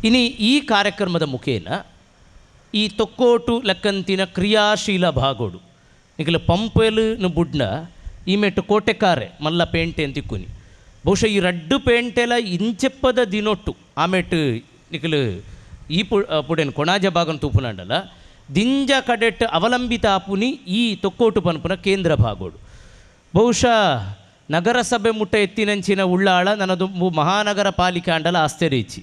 ಇನಿ ಈ ಕಾರ್ಯಕ್ರಮದ ಮುಖೇನ ಈ ತೊಕ್ಕೋಟು ಲೆಕ್ಕಂತಿನ ಕ್ರಿಯಾಶೀಲ ಭಾಗೋಡು ನಿಖಲು ಪಂಪೆಲು ಬುಡ್ನ ಈ ಮೆಟ್ಟು ಕೋಟೆಕಾರೆ ಮಲ್ಲ ಪೇಂಟೆ ಅಂತಿಕ್ಕುನಿ ಬಹುಶಃ ಈ ರಡ್ಡು ಪೇಂಟೆಲ ಇಂಚೆಪ್ಪದ ದಿನೊಟ್ಟು ಆಮೆಟ್ಟು ನಿಖಲು ಈ ಪುಡೇನು ಕೊಣಾಜ ಭಾಗನ ತೂಪುನಾಂಡಲ್ಲ ದಿಂಜ ಕಡೆಟ್ ಅವಲಂಬಿತ ಆಪುನಿ ಈ ತೊಕ್ಕೋಟು ಪನ್ಪುನ ಕೇಂದ್ರ ಭಾಗೋಡು. ಬಹುಶಃ ನಗರಸಭೆ ಮುಟ್ಟ ಎತ್ತಿನಂಚಿನ ಉಳ್ಳಾಳ ನನ್ನದು ಮಹಾನಗರ ಪಾಲಿಕೆ ಆಂಡಲ ಆಸ್ತೆರೀಚಿ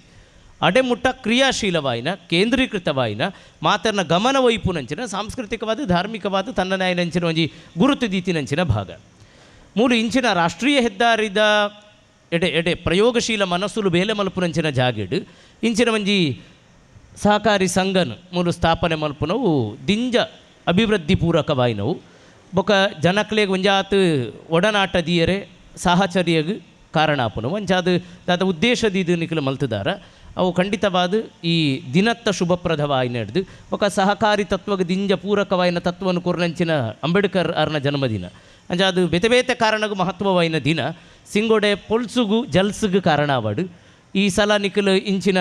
ಅಡೆಮುಟ್ಟ ಕ್ರಿಯಾಶೀಲವಾಯಿನ ಕೇಂದ್ರೀಕೃತವಾಯಿನ ಮಾತನ್ನ ಗಮನ ವೈಪುನಂಚಿನ ಸಾಂಸ್ಕೃತಿಕವಾದ ಧಾರ್ಮಿಕವಾದ ತನ್ನನಾಯನಂಚಿನ ಒಂಜಿ ಗುರುತು ದೀತಿನಂಚಿನ ಭಾಗ. ಮೂಲು ಇಂಚಿನ ರಾಷ್ಟ್ರೀಯ ಹೆದ್ದಾರಿದ ಎಡೆ ಪ್ರಯೋಗಶೀಲ ಮನಸ್ಸುಲು ಬೇಲೆ ಮಲ್ಪುನಂಚಿನ ಜಾಗೆಡು ಇಂಚಿನ ಒಂಜಿ ಸಹಕಾರಿ ಸಂಘನ ಮೂಲು ಸ್ಥಾಪನೆ ಮಲ್ಪುನವು ದಿಂಜ ಅಭಿವೃದ್ಧಿ ಪೂರಕವಾಯಿನವು ಬೊಕ ಜನಕ್ಲೆಗೆ ಒಂಜಾತು ಒಡನಾಟ ದಿಯರೆ ಸಾಹಚರ್ಯಗೆ ಕಾರಣ ಆಪುನವು ಅಂಚಾದು ದಾದ ಉದ್ದೇಶದಿದು ನಿಖಲು ಮಲ್ತದಾರ ಅವು ಖಂಡಿತವಾದ ಈ ದಿನತ್ತ ಶುಭಪ್ರದವಾಯಿ ನಡೆದು ఒక ಸಹಕಾರಿ ತತ್ವಗ ದಿಂಜ ಪೂರಕವಾಯಿನ ತತ್ವವನ್ನು ಕೊರ್ನಂಚಿನ ಅಂಬೇಡ್ಕರ್ ಅರ್ನ ಜನ್ಮದಿನ ಅಂಚ ಅದು ಬೇತೆ ಬೇತೆ ಕಾರಣಗೂ ಮಹತ್ವವಾಯಿನ ದಿನ ಸಿಂಗೋಡೆ ಪೊಲ್ಸುಗು ಜಲ್ಸುಗು ಕಾರಣ ಆವಾಡು ಈ ಸಲ ನಿಖಲು ಇಂಚಿನ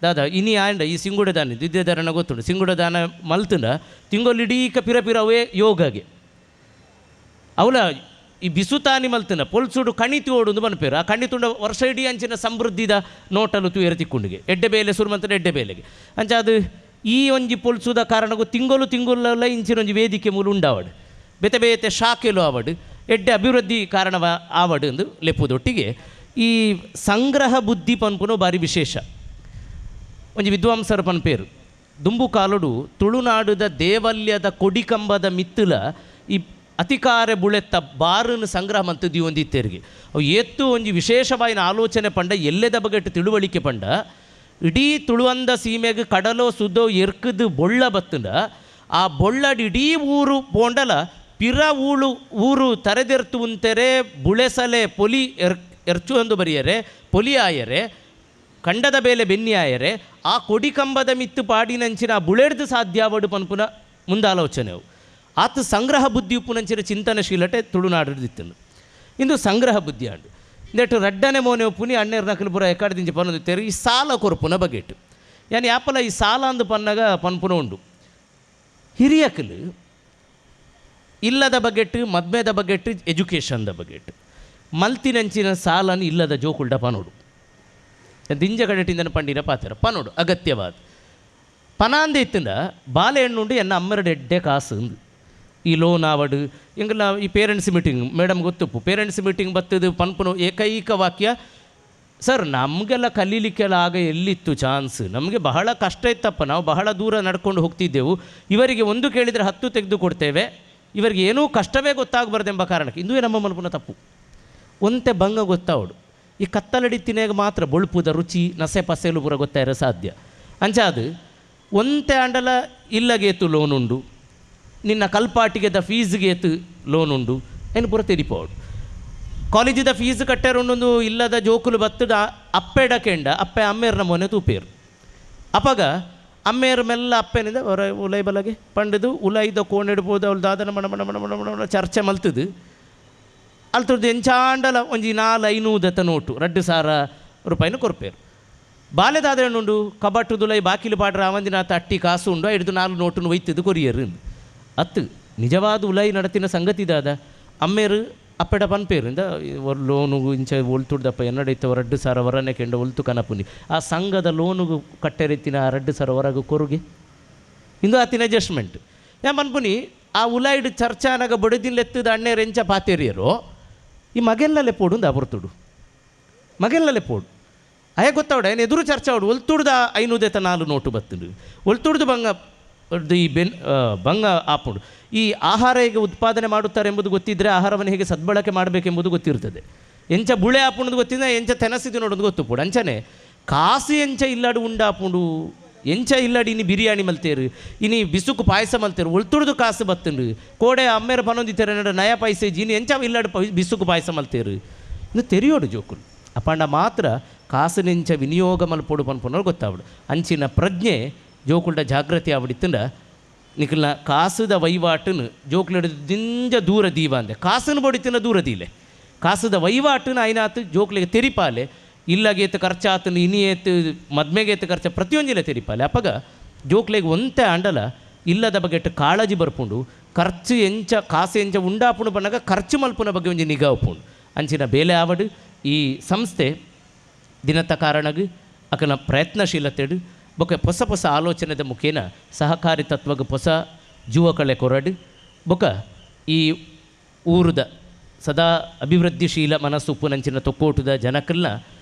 ದಾದ ಇನಿ ಆಂಡ ಈ ಸಿಂಗುಡ ದಾನ ದ್ವಿತೀಯದಾನ ಗೊತ್ತುಂಡು ಸಿಂಗುಡ ದಾನ ಮಲ್ತುಂಡ ತಿಂಗೊಲಿಡೀಕ ಪಿರ ಅವೇ ಯೋಗಗೆ ಅವಳ ಈ ಬಿಸುತಾನಿ ಮಲ್ತನ ಪೊಲ್ಸುಡು ಕಣಿತಿ ಓಡುಂದು ಬನ್ಪೇರು ಆ ಕಣಿತುಂಡ ವರ್ಷ ಇಡೀ ಅಂಚಿನ ಸಮೃದ್ಧಿದ ನೋಟಲು ತೂಯರ ತಿಕ್ಕೊಂಡಿಗೆ ಎಡ್ಡೆ ಬೇಲೆ ಸುರುಮಂತನ ಎಡ್ಡೆ ಬೇಲೆಗೆ ಅಂಚ ಅದು ಈ ಒಂಜಿ ಪೊಲ್ಸುದ ಕಾರಣಕ್ಕೂ ತಿಂಗೊಲ್ಲ ಇಂಚಿನ ಒಂಜಿ ವೇದಿಕೆ ಮೂಲ ಉಂಡಾವಡು ಬೇತೆ ಬೇತೆ ಶಾಖೆಲು ಆವಡು ಎಡ್ಡೆ ಅಭಿವೃದ್ಧಿ ಕಾರಣವ ಆವಡು ಎಂದು ಲೆಪ್ಪುದೊಟ್ಟಿಗೆ ಈ ಸಂಗ್ರಹ ಬುದ್ಧಿ ಪನ್ಪುನೋ ಬಾರಿ ವಿಶೇಷ. ಒಂಜಿ ವಿದ್ವಾಂಸರ ಪನ್ಪೇರು ದುಂಬು ಕಾಲುಡು ತುಳುನಾಡುದ ದೇವಲ್ಯದ ಕೊಡಿಕಂಬದ ಮಿತ್ತುಲ ಈ ಅತಿಕಾರ ಬುಳೆತ್ತ ಬಾರನ್ನು ಸಂಗ್ರಹ ಮಂತದಿ ಒಂದಿತ್ತೇರಿಗೆ ಅವು ಎತ್ತು ಒಂಜಿ ವಿಶೇಷವಾಯಿನ ಆಲೋಚನೆ ಪಂಡ ಎಲ್ಲೆದ ಬಗೆಟ್ಟು ತಿಳುವಳಿಕೆ ಪಂಡ ಇಡೀ ತುಳುವಂದ ಸೀಮೆಗೆ ಕಡಲೋ ಸುದ್ದೋ ಎರ್ಕದು ಬೊಳ್ಳ ಬತ್ತುಂಡ ಆ ಬೊಳ್ಳಡಿ ಇಡೀ ಊರು ಬೋಂಡಲ ಪಿರ ಊರು ತರೆದೆರ್ತು ಉಂತೆರೆ ಬುಳೆಸಲೆ ಪೊಲಿ ಎರ್ಚು ಎಂದು ಬರೆಯರೆ ಪೊಲಿ ಆಯರೆ ಕಂಡದ ಬೇಲೆ ಬೆನ್ನಿ ಆಯರೆ ಆ ಕೊಡಿ ಕಂಬದ ಮಿತ್ತು ಪಾಡಿನಂಚಿನ ಬುಳೆಡ್ದು ಸಾಧ್ಯಾವಡು ಪನ್ಪುನ ಮುಂದಾಲೋಚನೆವು ಆತ ಸಂಗ್ರಹ ಬುದ್ಧಿ ಉಪ್ಪುನಂಚಿನ ಚಿಂತನಶೀಲತೆ ತುಳುನಾಡಿದಿತ್ತನು ಇಂದು ಸಂಗ್ರಹ ಬುದ್ಧಿ ಆಂಡು ನೆಟ್ಟು ರಡ್ಡನೆ ಮೋನೆ ಉಪ್ಪುನಿ ಅಣ್ಣೆರ್ ನಕಲು ಪುರ ಎಕಡ್ದಿಂಚಿ ಪನ್ನದು ತೆರೆ ಈ ಸಾಲ ಕೊರ್ಪುನ ಬಗೆಟ್ಟು ಯಾನಿ ಯಾಪಲ ಈ ಸಾಲ ಅಂದು ಪನ್ನಗ ಪನ್ಪುನ ಉಂಡು ಹಿರಿಯಕಲು ಇಲ್ಲದ ಬಗೆಟ್ಟು ಮದ್ಮೆದ ಬಗೆಟ್ಟು ಎಜುಕೇಷನ್ದ ಬಗೆಟ್ಟು ಮಲ್ತಿನಂಚಿನ ಸಾಲನ್ನು ಇಲ್ಲದ ಜೋಕುಲ್ಡ ಪನೋಡು ದಿಂಜ ಕಡೆಟಿಂದನ ಪಂಡಿನ ಪಾತ್ರ ಪನೋಡು ಅಗತ್ಯವಾದ ಪನಾಂದೆ ಇತ್ತಿಂದ ಬಾಳೆಹಣ್ಣುಂಡು ಎನ್ನ ಅಮ್ಮರಡು ಎಡ್ಡೆ ಕಾಸು ಈ ಲೋನ್ ಆವಡು ಎಂಗೆಲ್ಲ ಈ ಪೇರೆಂಟ್ಸ್ ಮೀಟಿಂಗ್ ಮೇಡಮ್ ಗೊತ್ತುಪ್ಪು ಪೇರೆಂಟ್ಸ್ ಮೀಟಿಂಗ್ ಬತ್ತದು ಪನ್ಪುನು ಏಕೈಕ ವಾಕ್ಯ ಸರ್ ನಮಗೆಲ್ಲ ಕಲೀಲಿಕ್ಕೆಲ್ಲ ಆಗ ಎಲ್ಲಿತ್ತು ಚಾನ್ಸ್ ನಮಗೆ ಬಹಳ ಕಷ್ಟ ಇತ್ತಪ್ಪ ನಾವು ಬಹಳ ದೂರ ನಡ್ಕೊಂಡು ಹೋಗ್ತಿದ್ದೆವು ಇವರಿಗೆ ಒಂದು ಕೇಳಿದರೆ 10 ತೆಗೆದು ಕೊಡ್ತೇವೆ ಇವರಿಗೆ ಏನೂ ಕಷ್ಟವೇ ಗೊತ್ತಾಗಬಾರ್ದೆಂಬ ಕಾರಣಕ್ಕೆ ಇಂದುವೇ ನಮ್ಮ ಮಲ್ಪುನ ತಪ್ಪು ಒಂತೆ ಭಂಗ ಗೊತ್ತಾವಡು ಈ ಕತ್ತಲಡಿ ತಿನ್ನೆಗೆ ಮಾತ್ರ ಬೊಳುಪುದ ರುಚಿ ನಸೆ ಪಸೆಲು ಪೂರ ಗೊತ್ತಾಯಿರೋ ಸಾಧ್ಯ ಅಂಚಾದು ಒಂತೆ ಆಂಡಲ ಇಲ್ಲಗೇತು ಲೋನ್ ಉಂಡು ನಿನ್ನ ಕಲ್ಪಾಟಿಗೆದ ಫೀಸ್ಗೇತು ಲೋನ್ ಉಂಡು ಏನು ಪೂರ ತೆರಿಪೋಡು ಕಾಲೇಜಿದ ಫೀಸ್ ಕಟ್ಟಾರೊಂದೊಂದು ಇಲ್ಲದ ಜೋಕುಲು ಬತ್ತದ ಅಪ್ಪೆಡ ಕೆಂಡ ಅಪ್ಪೆ ಅಮ್ಮೇರ್ನ ಮೊನೆ ತೂಪೇರು ಅಪಗ ಅಮ್ಮೇರು ಮೆಲ್ಲ ಅಪ್ಪೆನಿಂದ ಹೊರ ಉಲೈ ಬಲಗೆ ಪಂಡದು ಉಲೈದ ಕೋಣಿಡ್ಬೋದು ಅವಳು ದಾದನ ಮಣ ಮಣ ಮಣ ಮಣ ಮಣ ಚರ್ಚೆ ಮಲ್ತದು ಅಲ್ತದ್ದು ಎಂಚಾಂಡಲ ಒಂಜಿ 400 ನೋಟು 2,000 ರೂಪಾಯಿನ ಕೊರ್ಪೇರು ಬಾಲ್ಯದಾದ್ರೆ ಉಂಡು ಕಬಟ್ಟು ದುಲೈ ಬಾಕಿಲು ಪಾಡ್ರ ಅವಂದಿನ ತಟ್ಟಿ ಕಾಸು ಉಂಡು ಹಿಡಿದು 4 ನೋಟನ್ನು ಒಯ್ತದ್ದು ಕೊರಿಯರು ಅತ್ತು ನಿಜವಾದ ಉಲೈ ನಡತಿನ ಸಂಗತಿದಾದ ಅಮ್ಮೇರು ಅಪ್ಪೆಡ ಪನ್ಪೇರಿಂದ ಲೋನುಗು ಇಂಚ ಒಲ್ತುಡ್ದಪ್ಪ ಎನ್ನಡೈತ 2,000 ಹೊರನೆ ಕೆಂಡ ಒಲ್ತು ಕನಪುನಿ ಆ ಸಂಘದ ಲೋನುಗು ಕಟ್ಟೆರೆತ್ತಿನ 2,000 ಹೊರಗೆ ಕೊರುಗೆ ಇಂದು ಆತಿನ ಅಡ್ಜಸ್ಟ್ಮೆಂಟ್ ಯಾ ಪನ್ಪುನಿ ಆ ಉಲಾಯ್ಡು ಚರ್ಚಾನಾಗ ಬಡದಿನ್ಲೆತ್ತದ ಅಣ್ಣೇರು ಎಂಚ ಪಾತೇರಿಯರೋ ಈ ಮಗೆಲ್ಲಲೆ ಪೋಡು ಅಂದ ಬರ್ತುಡು ಮಗೆಲ್ಲಲೆ ಪೋಡು ಅಯ್ಯ ಗೊತ್ತಾವಡ ಏನು ಎದುರು ಚರ್ಚೆ ಅವಡು ಒಲ್ತುಡ್ದ 504 ನೋಟು ಬತ್ತುಂಡು ಒಲ್ತುಡ್ದು ಭಂಗ ಈ ಭಂಗ ಆಪುಂಡು ಈ ಆಹಾರ ಹೇಗೆ ಉತ್ಪಾದನೆ ಮಾಡುತ್ತಾರೆ ಎಂಬುದು ಗೊತ್ತಿದ್ದರೆ ಆಹಾರವನ್ನು ಹೇಗೆ ಸದ್ಬಳಕೆ ಮಾಡಬೇಕೆಂಬುದು ಗೊತ್ತಿರ್ತದೆ ಎಂಚ ಬುಳೆ ಆಪುಂಡು ಗೊತ್ತಿದ್ದ ಎಂಚ ತೆನಸಿದ್ದು ನೋಡೋದು ಗೊತ್ತುಪುಡು ಅಂಚನೆ ಕಾಸು ಎಂಚ ಇಲ್ಲಾಡು ಉಂಡಾಪುಂಡು ಎಂಚ ಇಲ್ಲಾಡಿ ಇನಿ ಬಿರಿಯಾನಿ ಮಲ್ತೇರು ಇನಿ ಬಿಸುಕು ಪಾಯಸ ಮಲ್ತೇರು ಒಳ್ತುಡ್ದು ಕಾಸು ಬತ್ತುಂಡು ಕೋಡೆ ಅಮ್ಮೇರ ಪನೊಂದಿತ್ತೇರೆ ನಡ ನಯ ಪಾಯಸ ಜೀನಿ ಎಂಚ ಇಲ್ಲಾಡು ಬಿಸುಕು ಪಾಯಸ ಮಲ್ತೇರು ಇನ್ನು ತೆರಿಯೋಡು ಜೋಕುಲು ಅಪ್ಪಂಡ ಮಾತ್ರ ಕಾಸಿನೆಂಚ ವಿನಿಯೋಗ ಮಲ್ಪೋಡು ಪನ್ಪುನವ್ರು ಗೊತ್ತಾವಡು ಅಂಚಿನ ಪ್ರಜ್ಞೆ ಜೋಕುಲ್ಡ ಜಾಗೃತಿ ಆವಡಿತ್ತಂಡ ನಿಖಲ್ನ ಕಾಸುದ ವಹಿವಾಟನ್ನು ಜೋಕ್ಲಿಡ ದಿಂಜ ದೂರ ದೀವ ಅಂದೆ ಕಾಸನ್ನು ಬಡಿತಿನ ದೂರ ದೀಲೆ ಕಾಸುದ ವಹಿವಾಟನ್ನು ಐನಾತು ಜೋಕ್ಲಿಗೆ ತೆರಿಪಾಲೆ ಇಲ್ಲಗೇತು ಖರ್ಚಾತನು ಇನಿಯೇತು ಮದ್ಮೆಗೇತು ಖರ್ಚು ಪ್ರತಿಯೊಂದಿಲ್ಲ ತೆರಿಪಾಲೆ ಅಪ್ಪಗ ಜೋಕ್ಲಿಗೆ ಒಂತೆ ಆಂಡಲ ಇಲ್ಲದ ಬಗೆಟ್ಟು ಕಾಳಜಿ ಬರ್ಪುಂಡು ಖರ್ಚು ಎಂಚ ಕಾಸು ಎಂಚ ಉಂಡಾಪುಂಡು ಬಣ್ಣಗ ಖರ್ಚು ಮಲ್ಪುನ ಬಗ್ಗೆ ಒಂಜಿ ನಿಗಾ ಉಪ್ಪುಂಡು ಅಂಚಿನ ಬೇಲೆ ಆವಡು ಈ ಸಂಸ್ಥೆ ದಿನತ್ತ ಕಾರಣಗ್ ಅಕನ ಪ್ರಯತ್ನಶೀಲತೆಡು ಬೊಕ ಹೊಸ ಹೊಸ ಆಲೋಚನೆದ ಮುಖೇನ ಸಹಕಾರಿ ತತ್ವಗ ಹೊಸ ಜುವಕಳೆ ಕೊರಡು ಬೊಕ ಈ ಊರುದ ಸದಾ ಅಭಿವೃದ್ಧಿಶೀಲ ಮನಸ್ಸು ಉಪ್ಪುನಂಚಿನ ತೊಕ್ಕೋಟುದ ಜನಕಲ್ನ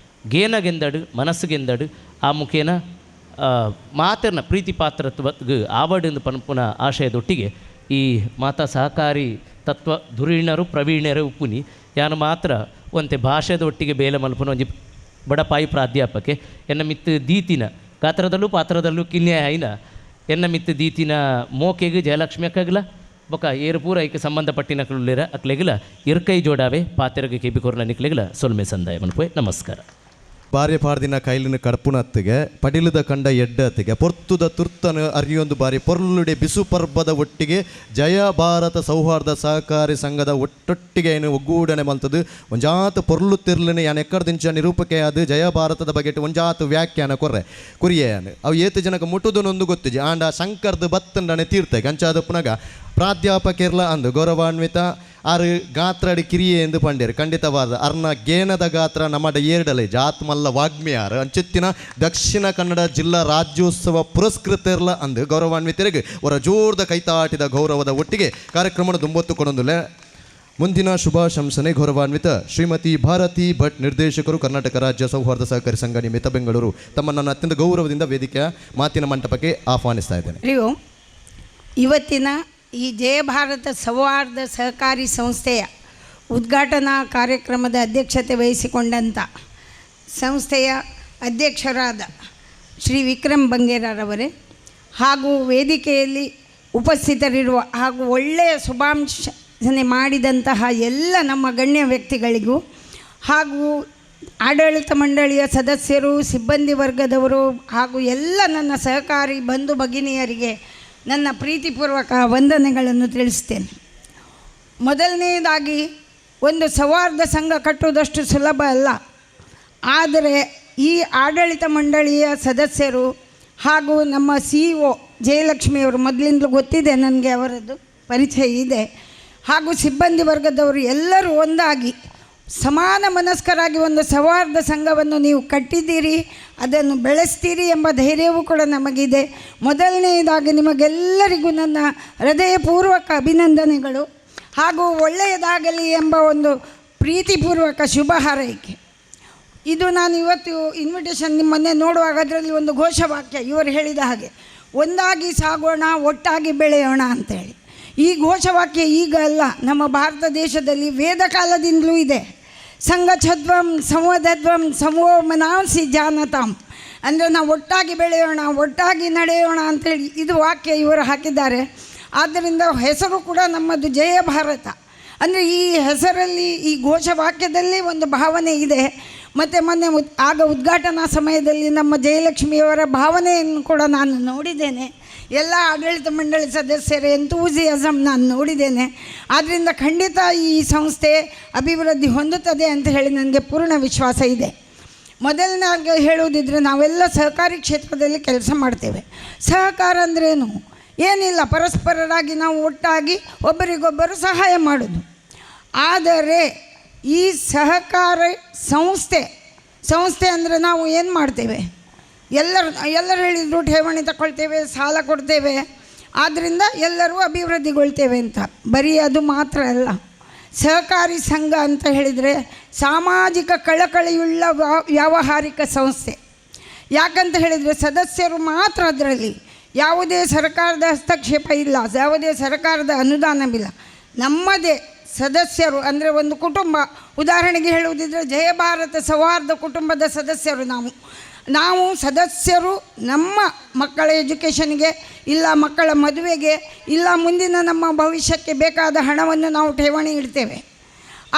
ಗೇನಗೆಂದಡು ಮನಸ್ಸುಗೆಂದಡು ಆ ಮುಖೇನ ಮಾತರ್ನ ಪ್ರೀತಿ ಪಾತ್ರತ್ವಗ ಆವಡಿಂದು ಪನ್ಪುನ ಆಶಯದೊಟ್ಟಿಗೆ ಈ ಮಾತಾ ಸಹಕಾರಿ ತತ್ವ ಧುರೀಣರು ಪ್ರವೀಣರು ಉಪ್ಪುನಿ ಯಾನು ಮಾತ್ರ ಒಂತೆ ಭಾಷೆದ ಒಟ್ಟಿಗೆ ಬೇಲೆ ಮಲ್ಪನ ಒಂಜಿ ಬಡಪಾಯಿ ಪ್ರಾಧ್ಯಾಪಕೆ ಎನ್ನ ಮಿತ್ತು ದೀತಿನ ಗಾತ್ರದಲ್ಲೂ ಪಾತ್ರದಲ್ಲೂ ಕಿನ್ಯ ಐನ ಎನ್ನ ಮಿತ್ತು ದೀತಿನ ಮೋಕೆಗೆ ಜಯಲಕ್ಷ್ಮಿ ಅಕ್ಕಗಲ ಬೊಕ ಏರು ಪೂರ ಐಕೆ ಸಂಬಂಧಪಟ್ಟಿನ ಕುಳ್ಳಿರ ಅಕ್ಲೆಗಲ ಇರ್ಕೈ ಜೋಡಾವೆ ಪಾತೆರಗೆ ಕೆಬಿಕೊರ್ನ ನಿಕ್ಲೆಗಲ ಸೊಲ್ಮೆ ಸಂದಾಯ ಮನ್ಪೋಯ್ ನಮಸ್ಕಾರ ಬಾರಿ ಪಾಡ್ದಿನ ಕೈಲಿನ ಕಡ್ಪುನತ್ತಿಗೆ ಪಡಿಲದ ಕಂಡ ಎಡ್ಡತ್ತಿಗೆ ಪೊರ್ತುದ ತುರ್ತನ ಅರಿಯೊಂದು ಬಾರಿ ಪೊರ್ಲುಡೆ ಬಿಸು ಪರ್ಬದ ಒಟ್ಟಿಗೆ ಜಯ ಭಾರತ ಸೌಹಾರ್ದ ಸಹಕಾರಿ ಸಂಘದ ಒಟ್ಟೊಟ್ಟಿಗೆ ಏನು ಒಗ್ಗೂಡನೆ ಮಲ್ತದು ಒಂಜಾತು ಪೊರ್ಲು ತಿರ್ಲಿನ ಯಾನು ಎಕ್ಕಡ್ದಿಂಚ ನಿರೂಪಕೆ ಅದು ಜಯ ಭಾರತದ ಬಗ್ಗೆ ಒಂಜಾತು ವ್ಯಾಖ್ಯಾನ ಕೊರ್ರೆ ಕುರಿಯೇನು ಅವು ಏತು ಜನಕ್ಕೆ ಮುಟ್ಟುದನೊಂದು ಗೊತ್ತಿಜಿ ಆಂಡ ಶಂಕರ್ದು ಬತ್ತಂಡನೆ ತೀರ್ತೆ ಗಂಚಾದ ಪುನಗ ಪ್ರಾಧ್ಯಾಪಕರ್ಲ ಅಂದು ಗೌರವಾನ್ವಿತ ಆರು ಗಾತ್ರಡಿ ಕಿರಿಯೆ ಎಂದು ಪಂಡೇರು ಖಂಡಿತವಾದ ಅರ್ನ ಗೇನದ ಗಾತ್ರ ನಮ್ಮಡ ಏರ್ಡಲೆ ಜಾತ್ಮಲ್ಲ ವಾಗ್ಮಿಯಾರು ಅಂಚೆತ್ತಿನ ದಕ್ಷಿಣ ಕನ್ನಡ ಜಿಲ್ಲಾ ರಾಜ್ಯೋತ್ಸವ ಪುರಸ್ಕೃತರ್ಲ ಅಂದು ಗೌರವಾನ್ವಿತರಿಗೆ ಅವರ ಜೋರ್ದ ಕೈತಾಟಿದ ಗೌರವದ ಒಟ್ಟಿಗೆ ಕಾರ್ಯಕ್ರಮದ ದುಂಬತ್ತುಕೊಂಡೊಂದುಲೆ ಮುಂದಿನ ಶುಭಾಶಂಸನೆ ಗೌರವಾನ್ವಿತ ಶ್ರೀಮತಿ ಭಾರತಿ ಭಟ್ ನಿರ್ದೇಶಕರು ಕರ್ನಾಟಕ ರಾಜ್ಯ ಸೌಹಾರ್ದ ಸಹಕಾರಿ ಸಂಘ ನಿಮಿತ್ತ ಬೆಂಗಳೂರು ತಮ್ಮನ್ನು ಅತ್ಯಂತ ಗೌರವದಿಂದ ವೇದಿಕೆಯ ಮಾತಿನ ಮಂಟಪಕ್ಕೆ ಆಹ್ವಾನಿಸ್ತಾ ಇದ್ದೇನೆ. ಇವತ್ತಿನ ಈ ಜಯ ಭಾರತ ಸೌಹಾರ್ದ ಸಹಕಾರಿ ಸಂಸ್ಥೆಯ ಉದ್ಘಾಟನಾ ಕಾರ್ಯಕ್ರಮದ ಅಧ್ಯಕ್ಷತೆ ವಹಿಸಿಕೊಂಡಂಥ ಸಂಸ್ಥೆಯ ಅಧ್ಯಕ್ಷರಾದ ಶ್ರೀ ವಿಕ್ರಮ್ ಬಂಗೇರವರೇ ಹಾಗೂ ವೇದಿಕೆಯಲ್ಲಿ ಉಪಸ್ಥಿತರಿರುವ ಹಾಗೂ ಒಳ್ಳೆಯ ಸಂಘಟನೆ ಮಾಡಿದಂತಹ ಎಲ್ಲ ನಮ್ಮ ಗಣ್ಯ ವ್ಯಕ್ತಿಗಳಿಗೂ ಹಾಗೂ ಆಡಳಿತ ಮಂಡಳಿಯ ಸದಸ್ಯರು, ಸಿಬ್ಬಂದಿ ವರ್ಗದವರು ಹಾಗೂ ಎಲ್ಲ ನನ್ನ ಸಹಕಾರಿ ಬಂಧು ಭಗಿನಿಯರಿಗೆ ನನ್ನ ಪ್ರೀತಿಪೂರ್ವಕ ವಂದನೆಗಳನ್ನು ತಿಳಿಸ್ತೇನೆ. ಮೊದಲನೆಯದಾಗಿ, ಒಂದು ಸೌಹಾರ್ದ ಸಂಘ ಕಟ್ಟುವುದಷ್ಟು ಸುಲಭ ಅಲ್ಲ. ಆದರೆ ಈ ಆಡಳಿತ ಮಂಡಳಿಯ ಸದಸ್ಯರು ಹಾಗೂ ನಮ್ಮ CEO ಜಯಲಕ್ಷ್ಮಿಯವರು, ಮೊದಲಿಂದಲೂ ಗೊತ್ತಿದೆ ನನಗೆ, ಅವರದ್ದು ಪರಿಚಯ ಇದೆ, ಹಾಗೂ ಸಿಬ್ಬಂದಿ ವರ್ಗದವರು ಎಲ್ಲರೂ ಒಂದಾಗಿ ಸಮಾನ ಮನಸ್ಕರಾಗಿ ಒಂದು ಸೌಹಾರ್ದ ಸಂಘವನ್ನು ನೀವು ಕಟ್ಟಿದ್ದೀರಿ, ಅದನ್ನು ಬೆಳೆಸ್ತೀರಿ ಎಂಬ ಧೈರ್ಯವೂ ಕೂಡ ನಮಗಿದೆ. ಮೊದಲನೆಯದಾಗಿ ನಿಮಗೆಲ್ಲರಿಗೂ ನನ್ನ ಹೃದಯಪೂರ್ವಕ ಅಭಿನಂದನೆಗಳು ಹಾಗೂ ಒಳ್ಳೆಯದಾಗಲಿ ಎಂಬ ಒಂದು ಪ್ರೀತಿಪೂರ್ವಕ ಶುಭ ಹಾರೈಕೆ. ಇದು ನಾನು ಇವತ್ತು ಇನ್ವಿಟೇಷನ್ ನಿಮ್ಮನ್ನೇ ನೋಡುವಾಗ ಅದರಲ್ಲಿ ಒಂದು ಘೋಷವಾಕ್ಯ ಇವರು ಹೇಳಿದ ಹಾಗೆ, ಒಂದಾಗಿ ಸಾಗೋಣ, ಒಟ್ಟಾಗಿ ಬೆಳೆಯೋಣ ಅಂತೇಳಿ. ಈ ಘೋಷವಾಕ್ಯ ಈಗ ಅಲ್ಲ, ನಮ್ಮ ಭಾರತ ದೇಶದಲ್ಲಿ ವೇದ ಕಾಲದಿಂದಲೂ ಇದೆ. ಸಂಘಚ್ಛದ್ವಂ ಸಂವದದ್ವಂ ಸಮೋ ಮನಾಂಸಿ ಜಾನತಾಂ, ಅಂದರೆ ನಾವು ಒಟ್ಟಾಗಿ ಬೆಳೆಯೋಣ, ಒಟ್ಟಾಗಿ ನಡೆಯೋಣ ಅಂಥೇಳಿ ಇದು ವಾಕ್ಯ ಇವರು ಹಾಕಿದ್ದಾರೆ. ಆದ್ದರಿಂದ ಹೆಸರು ಕೂಡ ನಮ್ಮದು ಜಯ ಭಾರತ. ಅಂದರೆ ಈ ಹೆಸರಲ್ಲಿ, ಈ ಘೋಷವಾಕ್ಯದಲ್ಲಿ ಒಂದು ಭಾವನೆ ಇದೆ. ಮತ್ತು ಮೊನ್ನೆ ಆಗ ಉದ್ಘಾಟನಾ ಸಮಯದಲ್ಲಿ ನಮ್ಮ ಜಯಲಕ್ಷ್ಮಿಯವರ ಭಾವನೆಯನ್ನು ಕೂಡ ನಾನು ನೋಡಿದ್ದೇನೆ. ಎಲ್ಲ ಆಡಳಿತ ಮಂಡಳಿ ಸದಸ್ಯರ ಎಂತೂಸಿಯಾಸಮ್ ನಾನು ನೋಡಿದ್ದೇನೆ. ಆದ್ದರಿಂದ ಖಂಡಿತ ಈ ಸಂಸ್ಥೆ ಅಭಿವೃದ್ಧಿ ಹೊಂದುತ್ತದೆ ಅಂತ ಹೇಳಿ ನನಗೆ ಪೂರ್ಣ ವಿಶ್ವಾಸ ಇದೆ. ಮೊದಲನಾಗಿ ಹೇಳುವುದಿದ್ರೆ, ನಾವೆಲ್ಲ ಸಹಕಾರಿ ಕ್ಷೇತ್ರದಲ್ಲಿ ಕೆಲಸ ಮಾಡ್ತೇವೆ. ಸಹಕಾರ ಅಂದ್ರೇನು? ಏನಿಲ್ಲ, ಪರಸ್ಪರರಾಗಿ ನಾವು ಒಟ್ಟಾಗಿ ಒಬ್ಬರಿಗೊಬ್ಬರು ಸಹಾಯ ಮಾಡೋದು. ಆದರೆ ಈ ಸಹಕಾರ ಸಂಸ್ಥೆ ಅಂದರೆ ನಾವು ಏನು ಮಾಡ್ತೇವೆ? ಎಲ್ಲರೂ ಹೇಳಿದರು ಠೇವಣಿ ತಗೊಳ್ತೇವೆ, ಸಾಲ ಕೊಡ್ತೇವೆ, ಆದ್ದರಿಂದ ಎಲ್ಲರೂ ಅಭಿವೃದ್ಧಿಗೊಳ್ತೇವೆ ಅಂತ. ಬರೀ ಅದು ಮಾತ್ರ ಅಲ್ಲ. ಸಹಕಾರಿ ಸಂಘ ಅಂತ ಹೇಳಿದರೆ ಸಾಮಾಜಿಕ ಕಳಕಳಿಯುಳ್ಳ ವ್ಯಾವಹಾರಿಕ ಸಂಸ್ಥೆ. ಯಾಕಂತ ಹೇಳಿದರೆ ಸದಸ್ಯರು ಮಾತ್ರ ಅದರಲ್ಲಿ, ಯಾವುದೇ ಸರ್ಕಾರದ ಹಸ್ತಕ್ಷೇಪ ಇಲ್ಲ, ಯಾವುದೇ ಸರ್ಕಾರದ ಅನುದಾನವಿಲ್ಲ. ನಮ್ಮದೇ ಸದಸ್ಯರು ಅಂದರೆ ಒಂದು ಕುಟುಂಬ, ಉದಾಹರಣೆಗೆ ಹೇಳುವುದಿದ್ರೆ ಜಯ ಭಾರತ ಸೌಹಾರ್ದ ಕುಟುಂಬದ ಸದಸ್ಯರು ನಾವು ಸದಸ್ಯರು ನಮ್ಮ ಮಕ್ಕಳ ಎಜುಕೇಷನ್ಗೆ, ಇಲ್ಲ ಮಕ್ಕಳ ಮದುವೆಗೆ, ಇಲ್ಲ ಮುಂದಿನ ನಮ್ಮ ಭವಿಷ್ಯಕ್ಕೆ ಬೇಕಾದ ಹಣವನ್ನು ನಾವು ಠೇವಣಿ ಇಡ್ತೇವೆ.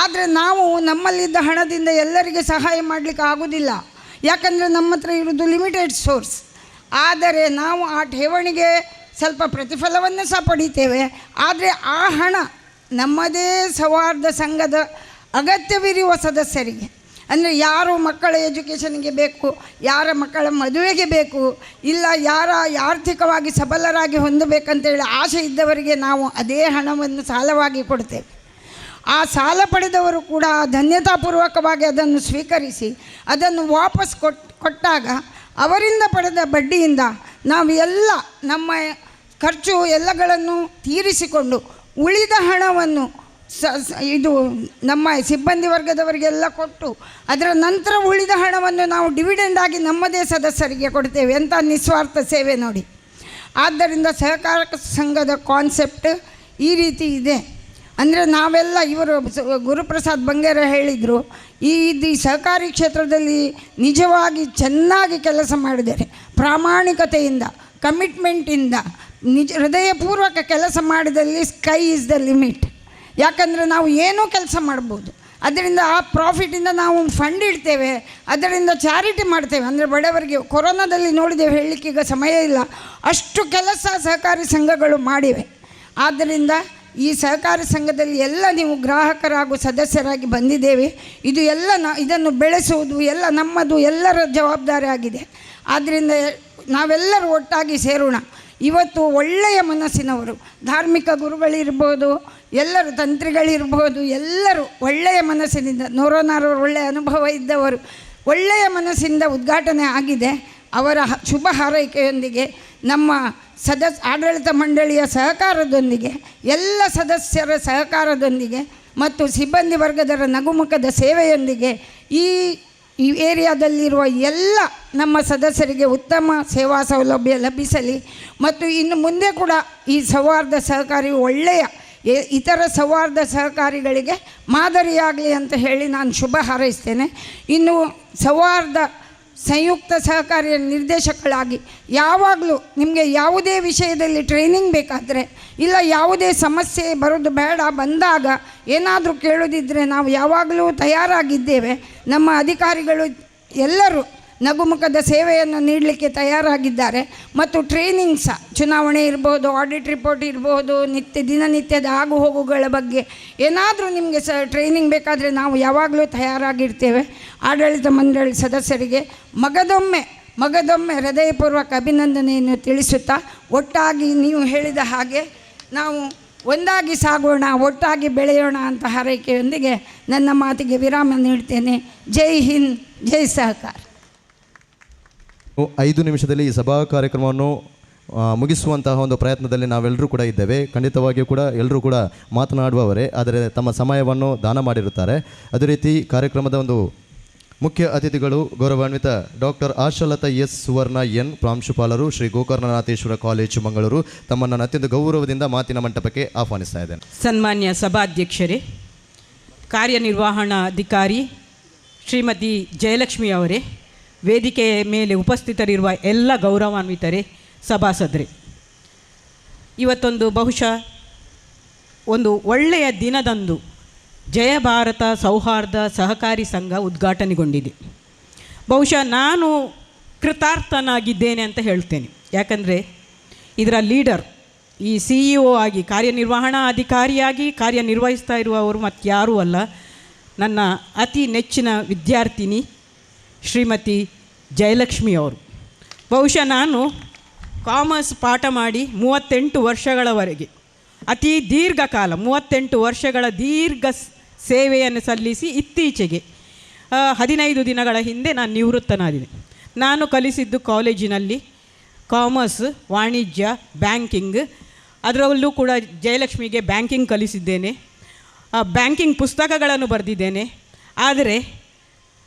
ಆದರೆ ನಾವು ನಮ್ಮಲ್ಲಿದ್ದ ಹಣದಿಂದ ಎಲ್ಲರಿಗೆ ಸಹಾಯ ಮಾಡಲಿಕ್ಕೆ ಆಗೋದಿಲ್ಲ. ಯಾಕಂದರೆ ನಮ್ಮ ಹತ್ರ ಇರೋದು ಲಿಮಿಟೆಡ್ ಸೋರ್ಸ್. ಆದರೆ ನಾವು ಆ ಠೇವಣಿಗೆ ಸ್ವಲ್ಪ ಪ್ರತಿಫಲವನ್ನು ಸಹ ಪಡಿತೇವೆ. ಆದರೆ ಆ ಹಣ ನಮ್ಮದೇ ಸೌಹಾರ್ದ ಸಂಘದ ಅಗತ್ಯವಿರುವ ಸದಸ್ಯರಿಗೆ, ಅಂದರೆ ಯಾರು ಮಕ್ಕಳ ಎಜುಕೇಷನ್ಗೆ ಬೇಕು, ಯಾರ ಮಕ್ಕಳ ಮದುವೆಗೆ ಬೇಕು, ಇಲ್ಲ ಯಾರ ಆರ್ಥಿಕವಾಗಿ ಸಬಲರಾಗಿ ಹೊಂದಬೇಕಂತೇಳಿ ಆಸೆ ಇದ್ದವರಿಗೆ ನಾವು ಅದೇ ಹಣವನ್ನು ಸಾಲವಾಗಿ ಕೊಡ್ತೇವೆ. ಆ ಸಾಲ ಪಡೆದವರು ಕೂಡ ಧನ್ಯತಾಪೂರ್ವಕವಾಗಿ ಅದನ್ನು ಸ್ವೀಕರಿಸಿ ಅದನ್ನು ವಾಪಸ್ ಕೊಟ್ಟಾಗ ಅವರಿಂದ ಪಡೆದ ಬಡ್ಡಿಯಿಂದ ನಾವು ಎಲ್ಲ ನಮ್ಮ ಖರ್ಚು ಎಲ್ಲಗಳನ್ನು ತೀರಿಸಿಕೊಂಡು ಉಳಿದ ಹಣವನ್ನು ಇದು ನಮ್ಮ ಸಿಬ್ಬಂದಿ ವರ್ಗದವರಿಗೆಲ್ಲ ಕೊಟ್ಟು ಅದರ ನಂತರ ಉಳಿದ ಹಣವನ್ನು ನಾವು ಡಿವಿಡೆಂಡ್ ಆಗಿ ನಮ್ಮದೇ ಸದಸ್ಯರಿಗೆ ಕೊಡ್ತೇವೆ. ಅಂತ ನಿಸ್ವಾರ್ಥ ಸೇವೆ ನೋಡಿ. ಆದ್ದರಿಂದ ಸಹಕಾರ ಸಂಘದ ಕಾನ್ಸೆಪ್ಟ್ ಈ ರೀತಿ ಇದೆ. ಅಂದರೆ ನಾವೆಲ್ಲ, ಇವರು ಗುರುಪ್ರಸಾದ್ ಬಂಗೇರ ಹೇಳಿದರು, ಈ ಸಹಕಾರಿ ಕ್ಷೇತ್ರದಲ್ಲಿ ನಿಜವಾಗಿ ಚೆನ್ನಾಗಿ ಕೆಲಸ ಮಾಡಿದ್ದಾರೆ. ಪ್ರಾಮಾಣಿಕತೆಯಿಂದ, ಕಮಿಟ್ಮೆಂಟಿಂದ, ಹೃದಯಪೂರ್ವಕ ಕೆಲಸ ಮಾಡಿದಲ್ಲಿ ಸ್ಕೈ ಈಸ್ ದ ಲಿಮಿಟ್. ಯಾಕಂದರೆ ನಾವು ಏನೂ ಕೆಲಸ ಮಾಡ್ಬೋದು. ಅದರಿಂದ ಆ ಪ್ರಾಫಿಟಿಂದ ನಾವು ಫಂಡ್ ಇಡ್ತೇವೆ, ಅದರಿಂದ ಚಾರಿಟಿ ಮಾಡ್ತೇವೆ. ಅಂದರೆ ಬಡವರಿಗೆ ಕೊರೋನಾದಲ್ಲಿ ನೋಡಿದ್ದೇವೆ, ಹೇಳಲಿಕ್ಕೆ ಈಗ ಸಮಯ ಇಲ್ಲ, ಅಷ್ಟು ಕೆಲಸ ಸಹಕಾರಿ ಸಂಘಗಳು ಮಾಡಿವೆ. ಆದ್ದರಿಂದ ಈ ಸಹಕಾರಿ ಸಂಘದಲ್ಲಿ ಎಲ್ಲ ನೀವು ಗ್ರಾಹಕರಾಗೂ ಸದಸ್ಯರಾಗಿ ಬಂದಿದ್ದೇವೆ. ಇದು ಎಲ್ಲ ಇದನ್ನು ಬೆಳೆಸುವುದು ಎಲ್ಲ ನಮ್ಮದು, ಎಲ್ಲರ ಜವಾಬ್ದಾರಿ ಆಗಿದೆ. ಆದ್ದರಿಂದ ನಾವೆಲ್ಲರೂ ಒಟ್ಟಾಗಿ ಸೇರೋಣ. ಇವತ್ತು ಒಳ್ಳೆಯ ಮನಸ್ಸಿನವರು, ಧಾರ್ಮಿಕ ಗುರುಗಳಿರ್ಬೋದು, ಎಲ್ಲರೂ ತಂತ್ರಿಗಳಿರ್ಬೋದು, ಎಲ್ಲರೂ ಒಳ್ಳೆಯ ಮನಸ್ಸಿನಿಂದ, ನೂರನಾರು ಒಳ್ಳೆಯ ಅನುಭವ ಇದ್ದವರು ಒಳ್ಳೆಯ ಮನಸ್ಸಿಂದ ಉದ್ಘಾಟನೆ ಆಗಿದೆ. ಅವರ ಶುಭ ಹಾರೈಕೆಯೊಂದಿಗೆ, ನಮ್ಮ ಆಡಳಿತ ಮಂಡಳಿಯ ಸಹಕಾರದೊಂದಿಗೆ, ಎಲ್ಲ ಸದಸ್ಯರ ಸಹಕಾರದೊಂದಿಗೆ ಮತ್ತು ಸಿಬ್ಬಂದಿ ವರ್ಗದವರ ನಗುಮುಖದ ಸೇವೆಯೊಂದಿಗೆ ಈ ಏರಿಯಾದಲ್ಲಿರುವ ಎಲ್ಲ ನಮ್ಮ ಸದಸ್ಯರಿಗೆ ಉತ್ತಮ ಸೇವಾ ಸೌಲಭ್ಯ ಲಭಿಸಲಿ. ಮತ್ತು ಇನ್ನು ಮುಂದೆ ಕೂಡ ಈ ಸೌಹಾರ್ದ ಸಹಕಾರಿ ಒಳ್ಳೆಯ ಇತರ ಸೌಹಾರ್ದ ಸಹಕಾರಿಗಳಿಗೆ ಮಾದರಿಯಾಗಲಿ ಅಂತ ಹೇಳಿ ನಾನು ಶುಭ ಹಾರೈಸ್ತೇನೆ. ಇನ್ನು ಸೌಹಾರ್ದ ಸಂಯುಕ್ತ ಸಹಕಾರಿಯ ನಿರ್ದೇಶಕಳಾಗಿ ಯಾವಾಗಲೂ ನಿಮಗೆ ಯಾವುದೇ ವಿಷಯದಲ್ಲಿ ಟ್ರೈನಿಂಗ್ ಬೇಕಾದರೆ ಇಲ್ಲ ಯಾವುದೇ ಸಮಸ್ಯೆ ಬರೋದು ಬೇಡ, ಬಂದಾಗ ಏನಾದರೂ ಕೇಳೋದಿದ್ದರೆ ನಾವು ಯಾವಾಗಲೂ ತಯಾರಾಗಿದ್ದೇವೆ. ನಮ್ಮ ಅಧಿಕಾರಿಗಳು ಎಲ್ಲರೂ ನಗುಮುಖದ ಸೇವೆಯನ್ನು ನೀಡಲಿಕ್ಕೆ ತಯಾರಾಗಿದ್ದಾರೆ. ಮತ್ತು ಟ್ರೈನಿಂಗ್ ಸಹ ಚುನಾವಣೆ ಇರ್ಬೋದು, ಆಡಿಟ್ ರಿಪೋರ್ಟ್ ಇರ್ಬೋದು, ದಿನನಿತ್ಯದ ಆಗುಹೋಗುಗಳ ಬಗ್ಗೆ ಏನಾದರೂ ನಿಮಗೆ ಟ್ರೈನಿಂಗ್ ಬೇಕಾದರೆ ನಾವು ಯಾವಾಗಲೂ ತಯಾರಾಗಿರ್ತೇವೆ. ಆಡಳಿತ ಮಂಡಳಿ ಸದಸ್ಯರಿಗೆ ಮಗದೊಮ್ಮೆ ಹೃದಯಪೂರ್ವಕ ಅಭಿನಂದನೆಯನ್ನು ತಿಳಿಸುತ್ತಾ, ಒಟ್ಟಾಗಿ ನೀವು ಹೇಳಿದ ಹಾಗೆ ನಾವು ಒಂದಾಗಿ ಸಾಗೋಣ, ಒಟ್ಟಾಗಿ ಬೆಳೆಯೋಣ ಅಂತ ಹಾರೈಕೆಯೊಂದಿಗೆ ನನ್ನ ಮಾತಿಗೆ ವಿರಾಮ ನೀಡ್ತೇನೆ. ಜೈ ಹಿಂದ್, ಜೈ ಸಹಕಾರ. 5 ನಿಮಿಷದಲ್ಲಿ ಈ ಸಭಾ ಕಾರ್ಯಕ್ರಮವನ್ನು ಮುಗಿಸುವಂತಹ ಒಂದು ಪ್ರಯತ್ನದಲ್ಲಿ ನಾವೆಲ್ಲರೂ ಕೂಡ ಇದ್ದೇವೆ. ಖಂಡಿತವಾಗಿಯೂ ಕೂಡ ಎಲ್ಲರೂ ಕೂಡ ಮಾತನಾಡುವವರೇ, ಆದರೆ ತಮ್ಮ ಸಮಯವನ್ನು ದಾನ ಮಾಡಿರುತ್ತಾರೆ. ಅದೇ ರೀತಿ ಕಾರ್ಯಕ್ರಮದ ಒಂದು ಮುಖ್ಯ ಅತಿಥಿಗಳು ಗೌರವಾನ್ವಿತ ಡಾಕ್ಟರ್ ಆಶಾಲತಾ ಎಸ್ ಸುವರ್ಣ ಎನ್, ಪ್ರಾಂಶುಪಾಲರು, ಶ್ರೀ ಗೋಕರ್ಣನಾಥೇಶ್ವರ ಕಾಲೇಜು ಮಂಗಳೂರು. ತಮ್ಮನ್ನು ಅತ್ಯಂತ ಗೌರವದಿಂದ ಮಾತಿನ ಮಂಟಪಕ್ಕೆ ಆಹ್ವಾನಿಸ್ತಾ ಇದ್ದೇನೆ. ಸನ್ಮಾನ್ಯ ಸಭಾಧ್ಯಕ್ಷರೇ, ಕಾರ್ಯನಿರ್ವಹಣಾಧಿಕಾರಿ ಶ್ರೀಮತಿ ಜಯಲಕ್ಷ್ಮಿ ಅವರೇ, ವೇದಿಕೆಯ ಮೇಲೆ ಉಪಸ್ಥಿತರಿರುವ ಎಲ್ಲ ಗೌರವಾನ್ವಿತರೇ, ಸಭಾಸದರೇ, ಇವತ್ತೊಂದು ಬಹುಶಃ ಒಂದು ಒಳ್ಳೆಯ ದಿನದಂದು ಜಯ ಭಾರತ ಸೌಹಾರ್ದ ಸಹಕಾರಿ ಸಂಘ ಉದ್ಘಾಟನೆಗೊಂಡಿದೆ. ಬಹುಶಃ ನಾನು ಕೃತಾರ್ಥನಾಗಿದ್ದೇನೆ ಅಂತ ಹೇಳ್ತೇನೆ. ಯಾಕಂದರೆ ಇದರ ಲೀಡರ್, ಈ CEO ಆಗಿ ಕಾರ್ಯನಿರ್ವಹಣಾ ಅಧಿಕಾರಿಯಾಗಿ ಕಾರ್ಯನಿರ್ವಹಿಸ್ತಾ ಇರುವವರು ಮತ್ತಾರೂ ಅಲ್ಲ, ನನ್ನ ಅತಿ ನೆಚ್ಚಿನ ವಿದ್ಯಾರ್ಥಿನಿ ಶ್ರೀಮತಿ ಜಯಲಕ್ಷ್ಮಿ ಅವರು. ಬಹುಶಃ ನಾನು ಕಾಮರ್ಸ್ ಪಾಠ ಮಾಡಿ 38 ವರ್ಷಗಳವರೆಗೆ ಅತಿ ದೀರ್ಘಕಾಲ 38 ವರ್ಷಗಳ ದೀರ್ಘ ಸೇವೆಯನ್ನು ಸಲ್ಲಿಸಿ ಇತ್ತೀಚೆಗೆ 15 ದಿನಗಳ ಹಿಂದೆ ನಾನು ನಿವೃತ್ತನಾದಿದೆ. ನಾನು ಕಲಿಸಿದ್ದು ಕಾಲೇಜಿನಲ್ಲಿ ಕಾಮರ್ಸ್, ವಾಣಿಜ್ಯ, ಬ್ಯಾಂಕಿಂಗ್, ಅದರಲ್ಲೂ ಕೂಡ ಜಯಲಕ್ಷ್ಮಿಗೆ ಬ್ಯಾಂಕಿಂಗ್ ಕಲಿಸಿದ್ದೇನೆ. ಬ್ಯಾಂಕಿಂಗ್ ಪುಸ್ತಕಗಳನ್ನು ಬರೆದಿದ್ದೇನೆ. ಆದರೆ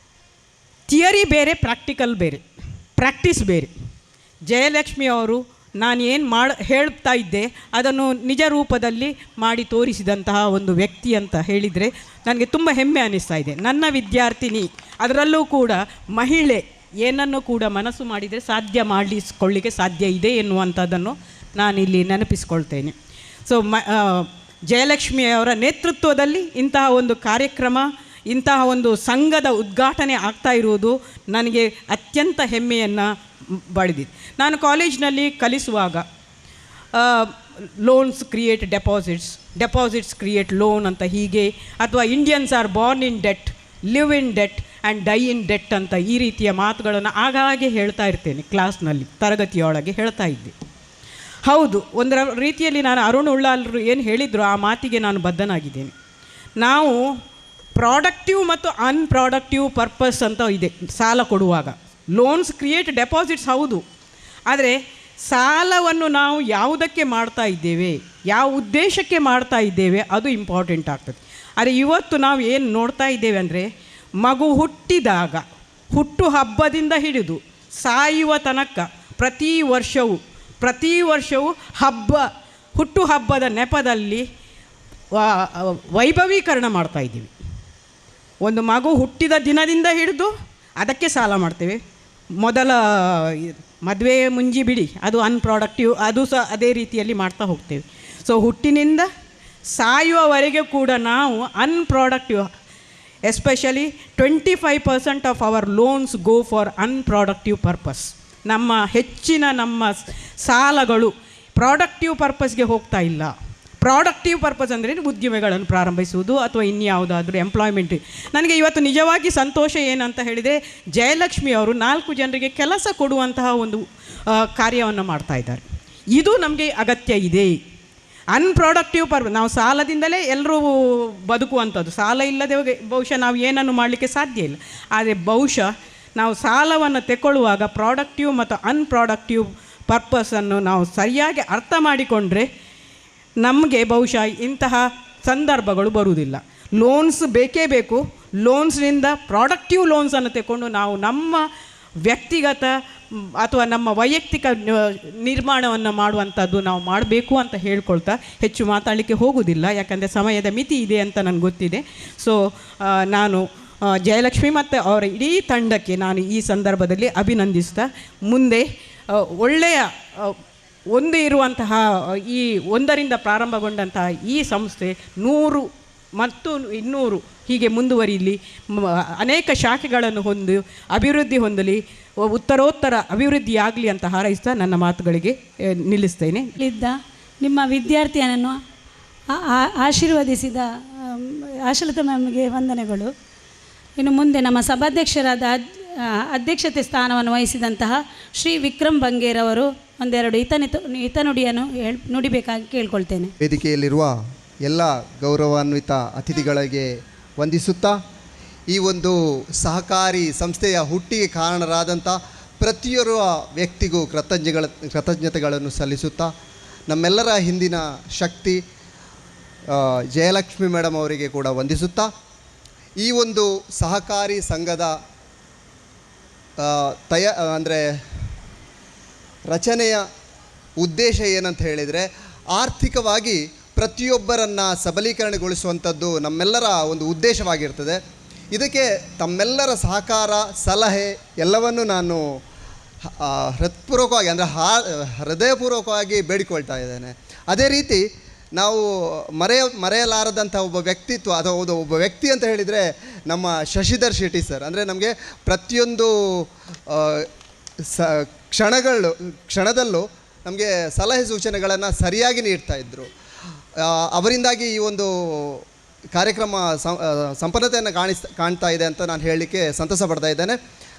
ಥಿಯರಿ ಬೇರೆ, ಪ್ರಾಕ್ಟಿಕಲ್ ಬೇರೆ, ಪ್ರಾಕ್ಟೀಸ್ ಬೇರೆ. ಜಯಲಕ್ಷ್ಮಿ ಅವರು ನಾನು ಏನು ಹೇಳ್ತಾ ಇದ್ದೆ ಅದನ್ನು ನಿಜ ರೂಪದಲ್ಲಿ ಮಾಡಿ ತೋರಿಸಿದಂತಹ ಒಂದು ವ್ಯಕ್ತಿ ಅಂತ ಹೇಳಿದರೆ ನನಗೆ ತುಂಬ ಹೆಮ್ಮೆ ಅನ್ನಿಸ್ತಾ ಇದೆ. ನನ್ನ ವಿದ್ಯಾರ್ಥಿನಿ, ಅದರಲ್ಲೂ ಕೂಡ ಮಹಿಳೆ, ಏನನ್ನು ಕೂಡ ಮನಸ್ಸು ಮಾಡಿದರೆ ಸಾಧ್ಯ ಮಾಡಿಸಿಕೊಳ್ಳಿಕ್ಕೆ ಸಾಧ್ಯ ಇದೆ ಎನ್ನುವಂಥದ್ದನ್ನು ನಾನಿಲ್ಲಿ ನೆನಪಿಸ್ಕೊಳ್ತೇನೆ. ಸೊ ಜಯಲಕ್ಷ್ಮಿ ಅವರ ನೇತೃತ್ವದಲ್ಲಿ ಇಂತಹ ಒಂದು ಕಾರ್ಯಕ್ರಮ, ಇಂತಹ ಒಂದು ಸಂಘದ ಉದ್ಘಾಟನೆ ಆಗ್ತಾ ಇರುವುದು ನನಗೆ ಅತ್ಯಂತ ಹೆಮ್ಮೆಯನ್ನು ಪಡೆದಿದೆ. ನಾನು ಕಾಲೇಜಿನಲ್ಲಿ ಕಲಿಸುವಾಗ loans create deposits, deposits create loan ಅಂತ ಹೀಗೆ, ಅಥವಾ Indians are born in debt, live in debt and die in debt ಅಂತ ಈ ರೀತಿಯ ಮಾತುಗಳನ್ನು ಆಗಾಗ್ಗೆ ಹೇಳ್ತಾ ಇರ್ತೇನೆ. ಕ್ಲಾಸ್ನಲ್ಲಿ ತರಗತಿಯೊಳಗೆ ಹೇಳ್ತಾ ಇದ್ದೆ. ಹೌದು, ಒಂದರ ರೀತಿಯಲ್ಲಿ ನಾನು ಅರುಣ್ ಉಳ್ಳಾಲ್ರು ಏನು ಹೇಳಿದ್ರು ಆ ಮಾತಿಗೆ ನಾನು ಬದ್ಧನಾಗಿದ್ದೇನೆ. ನಾವು ಪ್ರಾಡಕ್ಟಿವ್ ಮತ್ತು ಅನ್ಪ್ರಾಡಕ್ಟಿವ್ ಪರ್ಪಸ್ ಅಂತ ಇದೆ ಸಾಲ ಕೊಡುವಾಗ. ಲೋನ್ಸ್ ಕ್ರಿಯೇಟ್ ಡೆಪಾಸಿಟ್ಸ್ ಹೌದು, ಆದರೆ ಸಾಲವನ್ನು ನಾವು ಯಾವುದಕ್ಕೆ ಮಾಡ್ತಾ ಇದ್ದೇವೆ, ಯಾವ ಉದ್ದೇಶಕ್ಕೆ ಮಾಡ್ತಾ ಇದ್ದೇವೆ, ಅದು ಇಂಪಾರ್ಟೆಂಟ್ ಆಗ್ತದೆ. ಆದರೆ ಇವತ್ತು ನಾವು ಏನು ನೋಡ್ತಾ ಇದ್ದೇವೆ ಅಂದರೆ, ಮಗು ಹುಟ್ಟಿದಾಗ ಹುಟ್ಟು ಹಬ್ಬದಿಂದ ಹಿಡಿದು ಸಾಯುವ ತನಕ ಪ್ರತಿ ವರ್ಷವೂ ಹುಟ್ಟು ಹಬ್ಬದ ನೆಪದಲ್ಲಿ ವೈಭವೀಕರಣ ಮಾಡ್ತಾಯಿದ್ದೀವಿ. ಒಂದು ಮಗು ಹುಟ್ಟಿದ ದಿನದಿಂದ ಹಿಡಿದು ಅದಕ್ಕೆ ಸಾಲ ಮಾಡ್ತೇವೆ. ಮೊದಲ ಮದುವೆ ಮುಂಜಿ ಬಿಡಿ, ಅದು ಅನ್ಪ್ರಾಡಕ್ಟಿವ್, ಅದು ಸಹ ಅದೇ ರೀತಿಯಲ್ಲಿ ಮಾಡ್ತಾ ಹೋಗ್ತೇವೆ. ಸೊ ಹುಟ್ಟಿನಿಂದ ಸಾಯುವವರೆಗೆ ಕೂಡ ನಾವು unproductive, especially 25% of our loans go for unproductive purpose. ನಮ್ಮ ಸಾಲಗಳು ಪ್ರಾಡಕ್ಟಿವ್ ಪರ್ಪಸ್ಗೆ ಹೋಗ್ತಾ ಇಲ್ಲ. ಪ್ರಾಡಕ್ಟಿವ್ ಪರ್ಪಸ್ ಅಂದರೆ ಉದ್ಯಮಗಳನ್ನು ಪ್ರಾರಂಭಿಸುವುದು ಅಥವಾ ಇನ್ಯಾವುದಾದ್ರೂ ಎಂಪ್ಲಾಯ್ಮೆಂಟ್. ನನಗೆ ಇವತ್ತು ನಿಜವಾಗಿ ಸಂತೋಷ ಏನಂತ ಹೇಳಿದರೆ, ಜಯಲಕ್ಷ್ಮಿ ಅವರು 4 ಜನರಿಗೆ ಕೆಲಸ ಕೊಡುವಂತಹ ಒಂದು ಕಾರ್ಯವನ್ನು ಮಾಡ್ತಾ ಇದ್ದಾರೆ. ಇದು ನಮಗೆ ಅಗತ್ಯ ಇದೆ. ಅನ್ಪ್ರಾಡಕ್ಟಿವ್ ನಾವು ಸಾಲದಿಂದಲೇ ಎಲ್ಲರೂ ಬದುಕುವಂಥದ್ದು. ಸಾಲ ಇಲ್ಲದೆ ಬಹುಶಃ ನಾವು ಏನನ್ನು ಮಾಡಲಿಕ್ಕೆ ಸಾಧ್ಯ ಇಲ್ಲ. ಆದರೆ ಬಹುಶಃ ನಾವು ಸಾಲವನ್ನು ತೆಕ್ಕೊಳ್ಳುವಾಗ ಪ್ರಾಡಕ್ಟಿವ್ ಮತ್ತು ಅನ್ಪ್ರಾಡಕ್ಟಿವ್ ಪರ್ಪಸನ್ನು ನಾವು ಸರಿಯಾಗಿ ಅರ್ಥ ಮಾಡಿಕೊಂಡ್ರೆ ನಮಗೆ ಬಹುಶಃ ಇಂತಹ ಸಂದರ್ಭಗಳು ಬರುವುದಿಲ್ಲ. ಲೋನ್ಸ್ ಬೇಕೇ ಬೇಕು. ಲೋನ್ಸ್ನಿಂದ ಪ್ರಾಡಕ್ಟಿವ್ ಲೋನ್ಸನ್ನು ತೆಕ್ಕೊಂಡು ನಾವು ನಮ್ಮ ವ್ಯಕ್ತಿಗತ ಅಥವಾ ನಮ್ಮ ವೈಯಕ್ತಿಕ ನಿರ್ಮಾಣವನ್ನು ಮಾಡುವಂಥದ್ದು ನಾವು ಮಾಡಬೇಕು ಅಂತ ಹೇಳ್ಕೊಳ್ತಾ ಹೆಚ್ಚು ಮಾತಾಡಲಿಕ್ಕೆ ಹೋಗೋದಿಲ್ಲ, ಯಾಕಂದರೆ ಸಮಯದ ಮಿತಿ ಇದೆ ಅಂತ ನನಗೆ ಗೊತ್ತಿದೆ. ಸೊ ನಾನು ಜಯಲಕ್ಷ್ಮಿ ಮತ್ತು ಅವರ ಇಡೀ ತಂಡಕ್ಕೆ ನಾನು ಈ ಸಂದರ್ಭದಲ್ಲಿ ಅಭಿನಂದಿಸ್ತಾ ಮುಂದೆ ಒಳ್ಳೆಯ ಒಂದು ಇರುವಂತಹ ಈ ಒಂದರಿಂದ ಪ್ರಾರಂಭಗೊಂಡಂತಹ ಈ ಸಂಸ್ಥೆ 100 ಮತ್ತು 200 ಹೀಗೆ ಮುಂದುವರಿಯಲಿ, ಅನೇಕ ಶಾಖೆಗಳನ್ನು ಅಭಿವೃದ್ಧಿ ಹೊಂದಲಿ, ಉತ್ತರೋತ್ತರ ಅಭಿವೃದ್ಧಿಯಾಗಲಿ ಅಂತ ಹಾರೈಸ್ತಾ ನನ್ನ ಮಾತುಗಳಿಗೆ ನಿಲ್ಲಿಸ್ತೇನೆ. ಇದ್ದ ನಿಮ್ಮ ವಿದ್ಯಾರ್ಥಿಯನ್ನು ಆಶೀರ್ವದಿಸಿದ ಆಶಲತಾ ಮ್ಯಾಮ್ಗೆ ವಂದನೆಗಳು. ಇನ್ನು ಮುಂದೆ ನಮ್ಮ ಸಭಾಧ್ಯಕ್ಷರಾದ ಅಧ್ಯಕ್ಷತೆ ಸ್ಥಾನವನ್ನು ವಹಿಸಿದಂತಹ ಶ್ರೀ ವಿಕ್ರಮ್ ಬಂಗೇರವರು ಒಂದೆರಡು ಹಿತನುಡಿಯನ್ನು ನುಡಿಬೇಕಾಗಿ ಕೇಳ್ಕೊಳ್ತೇನೆ. ವೇದಿಕೆಯಲ್ಲಿರುವ ಎಲ್ಲ ಗೌರವಾನ್ವಿತ ಅತಿಥಿಗಳಿಗೆ ವಂದಿಸುತ್ತಾ, ಈ ಒಂದು ಸಹಕಾರಿ ಸಂಸ್ಥೆಯ ಹುಟ್ಟಿಗೆ ಕಾರಣರಾದಂಥ ಪ್ರತಿಯೊಬ್ಬ ವ್ಯಕ್ತಿಗೂ ಕೃತಜ್ಞತೆಗಳನ್ನು ಸಲ್ಲಿಸುತ್ತಾ, ನಮ್ಮೆಲ್ಲರ ಹಿಂದಿನ ಶಕ್ತಿ ಜಯಲಕ್ಷ್ಮಿ ಮೇಡಮ್ ಅವರಿಗೆ ಕೂಡ ವಂದಿಸುತ್ತಾ, ಈ ಒಂದು ಸಹಕಾರಿ ಸಂಘದ ರಚನೆಯ ಉದ್ದೇಶ ಏನಂತ ಹೇಳಿದರೆ, ಆರ್ಥಿಕವಾಗಿ ಪ್ರತಿಯೊಬ್ಬರನ್ನು ಸಬಲೀಕರಣಗೊಳಿಸುವಂಥದ್ದು ನಮ್ಮೆಲ್ಲರ ಒಂದು ಉದ್ದೇಶವಾಗಿರ್ತದೆ. ಇದಕ್ಕೆ ತಮ್ಮೆಲ್ಲರ ಸಹಕಾರ, ಸಲಹೆ ಎಲ್ಲವನ್ನು ನಾನು ಹೃತ್ಪೂರ್ವಕವಾಗಿ ಹೃದಯಪೂರ್ವಕವಾಗಿ ಬೇಡಿಕೊಳ್ತಾ ಇದ್ದೇನೆ. ಅದೇ ರೀತಿ ನಾವು ಮರೆಯಲಾರದಂಥ ಒಬ್ಬ ವ್ಯಕ್ತಿತ್ವ ಅಥವಾ ಒಬ್ಬ ವ್ಯಕ್ತಿ ಅಂತ ಹೇಳಿದರೆ ನಮ್ಮ ಶಶಿಧರ್ ಶೆಟ್ಟಿ ಸರ್. ಅಂದರೆ ನಮಗೆ ಪ್ರತಿಯೊಂದು ಕ್ಷಣದಲ್ಲೂ ನಮಗೆ ಸಲಹೆ ಸೂಚನೆಗಳನ್ನು ಸರಿಯಾಗಿ ನೀಡ್ತಾಯಿದ್ರು. ಅವರಿಂದಾಗಿ ಈ ಒಂದು ಕಾರ್ಯಕ್ರಮ ಸಂಪನ್ನತೆಯನ್ನು ಕಾಣ್ತಾ ಇದೆ ಅಂತ ನಾನು ಹೇಳಲಿಕ್ಕೆ ಸಂತಸ ಪಡ್ತಾ ಇದ್ದೇನೆ.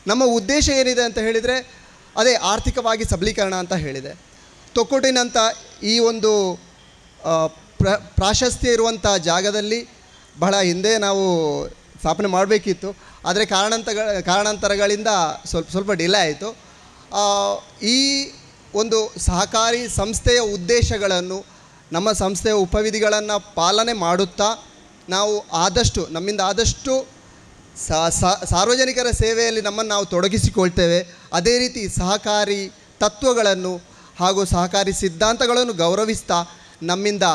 ನಮ್ಮ ಉದ್ದೇಶ ಏನಿದೆ ಅಂತ ಹೇಳಿದರೆ ಅದೇ ಆರ್ಥಿಕವಾಗಿ ಸಬಲೀಕರಣ ಅಂತ ಹೇಳಿದೆ. ತೊಕ್ಕೊಟ್ಟಿನಂಥ ಈ ಒಂದು ಪ್ರಾಶಸ್ತ್ಯ ಇರುವಂಥ ಜಾಗದಲ್ಲಿ ಬಹಳ ಹಿಂದೆ ನಾವು ಸ್ಥಾಪನೆ ಮಾಡಬೇಕಿತ್ತು. ಆದರೆ ಕಾರಣಾಂತರಗಳಿಂದ ಸ್ವಲ್ಪ ಡಿಲೇ ಆಯಿತು. ಈ ಒಂದು ಸಹಕಾರಿ ಸಂಸ್ಥೆಯ ಉದ್ದೇಶಗಳನ್ನು, ನಮ್ಮ ಸಂಸ್ಥೆಯ ಉಪವಿಧಿಗಳನ್ನು ಪಾಲನೆ ಮಾಡುತ್ತಾ ನಾವು ನಮ್ಮಿಂದ ಆದಷ್ಟು ಸಾರ್ವಜನಿಕರ ಸೇವೆಯಲ್ಲಿ ನಮ್ಮನ್ನು ನಾವು ತೊಡಗಿಸಿಕೊಳ್ತೇವೆ. ಅದೇ ರೀತಿ ಸಹಕಾರಿ ತತ್ವಗಳನ್ನು ಹಾಗೂ ಸಹಕಾರಿ ಸಿದ್ಧಾಂತಗಳನ್ನು ಗೌರವಿಸ್ತಾ ನಮ್ಮಿಂದ